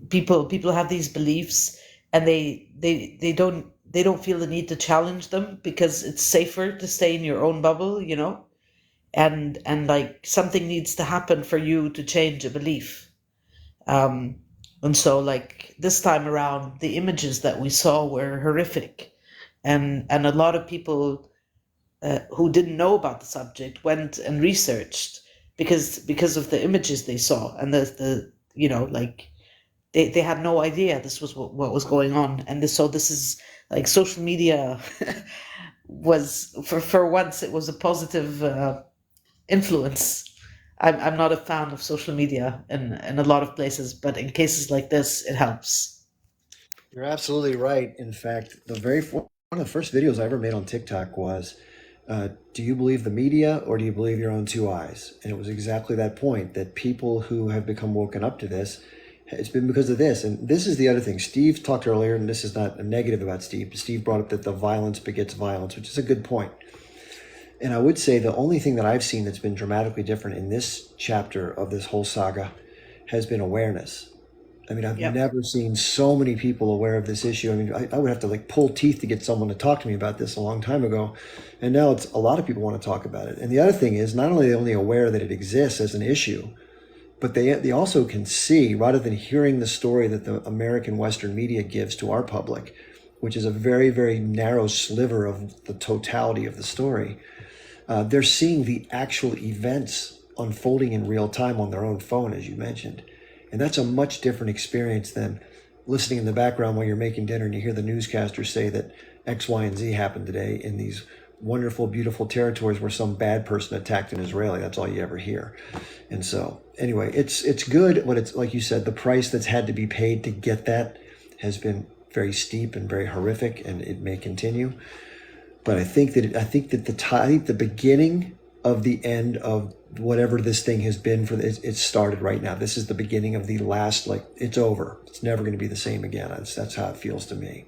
people have these beliefs, and they don't feel the need to challenge them because it's safer to stay in your own bubble, you know. And like something needs to happen for you to change a belief. And so like this time around, the images that we saw were horrific, and a lot of people who didn't know about the subject went and researched because of the images they saw, and the you know, like they had no idea this was what was going on. And so this is like social media was for once it was a positive influence. I'm not a fan of social media in a lot of places, but in cases like this, it helps. You're absolutely right. In fact, one of the first videos I ever made on TikTok was, do you believe the media or do you believe your own two eyes? And it was exactly that point, that people who have become woken up to this, it's been because of this. And this is the other thing. Steve talked earlier, and this is not a negative about Steve. Steve brought up that the violence begets violence, which is a good point. And I would say the only thing that I've seen that's been dramatically different in this chapter of this whole saga has been awareness. I mean, I've never seen so many people aware of this issue. I mean, I would have to like pull teeth to get someone to talk to me about this a long time ago. And now it's a lot of people want to talk about it. And the other thing is, not only are they only aware that it exists as an issue, but they also can see, rather than hearing the story that the American Western media gives to our public, which is a very, very narrow sliver of the totality of the story, they're seeing the actual events unfolding in real time on their own phone, as you mentioned. And that's a much different experience than listening in the background while you're making dinner and you hear the newscaster say that X, Y, and Z happened today in these wonderful, beautiful territories where some bad person attacked an Israeli. That's all you ever hear. And so anyway, it's good, but it's like you said, the price that's had to be paid to get that has been very steep and very horrific, and it may continue. But I think that the beginning of the end of whatever this thing has been it started right now. This is the beginning of the last, like, it's over. It's never going to be the same again. That's how it feels to me.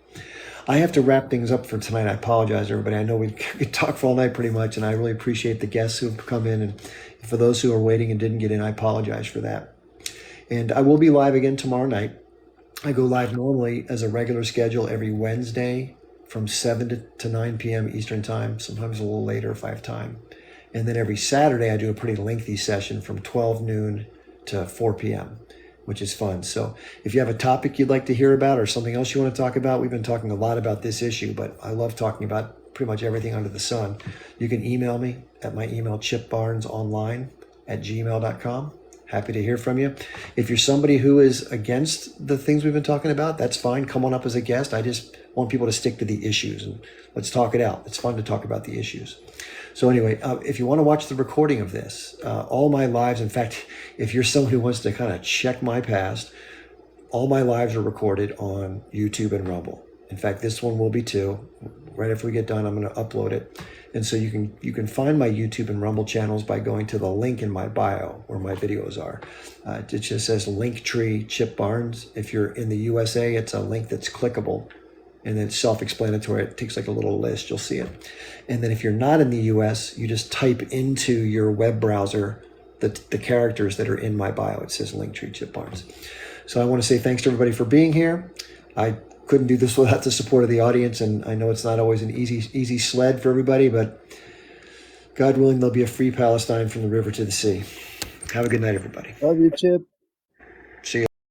I have to wrap things up for tonight. I apologize, everybody. I know we could talk for all night pretty much, and I really appreciate the guests who've come in. And for those who are waiting and didn't get in, I apologize for that. And I will be live again tomorrow night. I go live normally as a regular schedule every Wednesday from 7 to 9 p.m. Eastern time, sometimes a little later if I have time. And then every Saturday, I do a pretty lengthy session from 12 noon to 4 p.m., which is fun. So if you have a topic you'd like to hear about or something else you want to talk about, we've been talking a lot about this issue, but I love talking about pretty much everything under the sun. You can email me at my email, chipbarnesonline@gmail.com. Happy to hear from you. If you're somebody who is against the things we've been talking about, that's fine. Come on up as a guest. I just want people to stick to the issues and let's talk it out. It's fun to talk about the issues. So anyway, if you want to watch the recording of this, all my lives, in fact, if you're someone who wants to kind of check my past, all my lives are recorded on YouTube and Rumble. In fact, this one will be too. Right after we get done, I'm going to upload it. And so you can find my YouTube and Rumble channels by going to the link in my bio where my videos are. It just says Linktree Chip Barnes. If you're in the USA, it's a link that's clickable. And then it's self-explanatory. It takes like a little list. You'll see it. And then if you're not in the US, you just type into your web browser the characters that are in my bio. It says Linktree Chip Barnes. So I want to say thanks to everybody for being here. I couldn't do this without the support of the audience, and I know it's not always an easy sled for everybody, but God willing, there'll be a free Palestine from the river to the sea. Have a good night, everybody. Love you, Chip.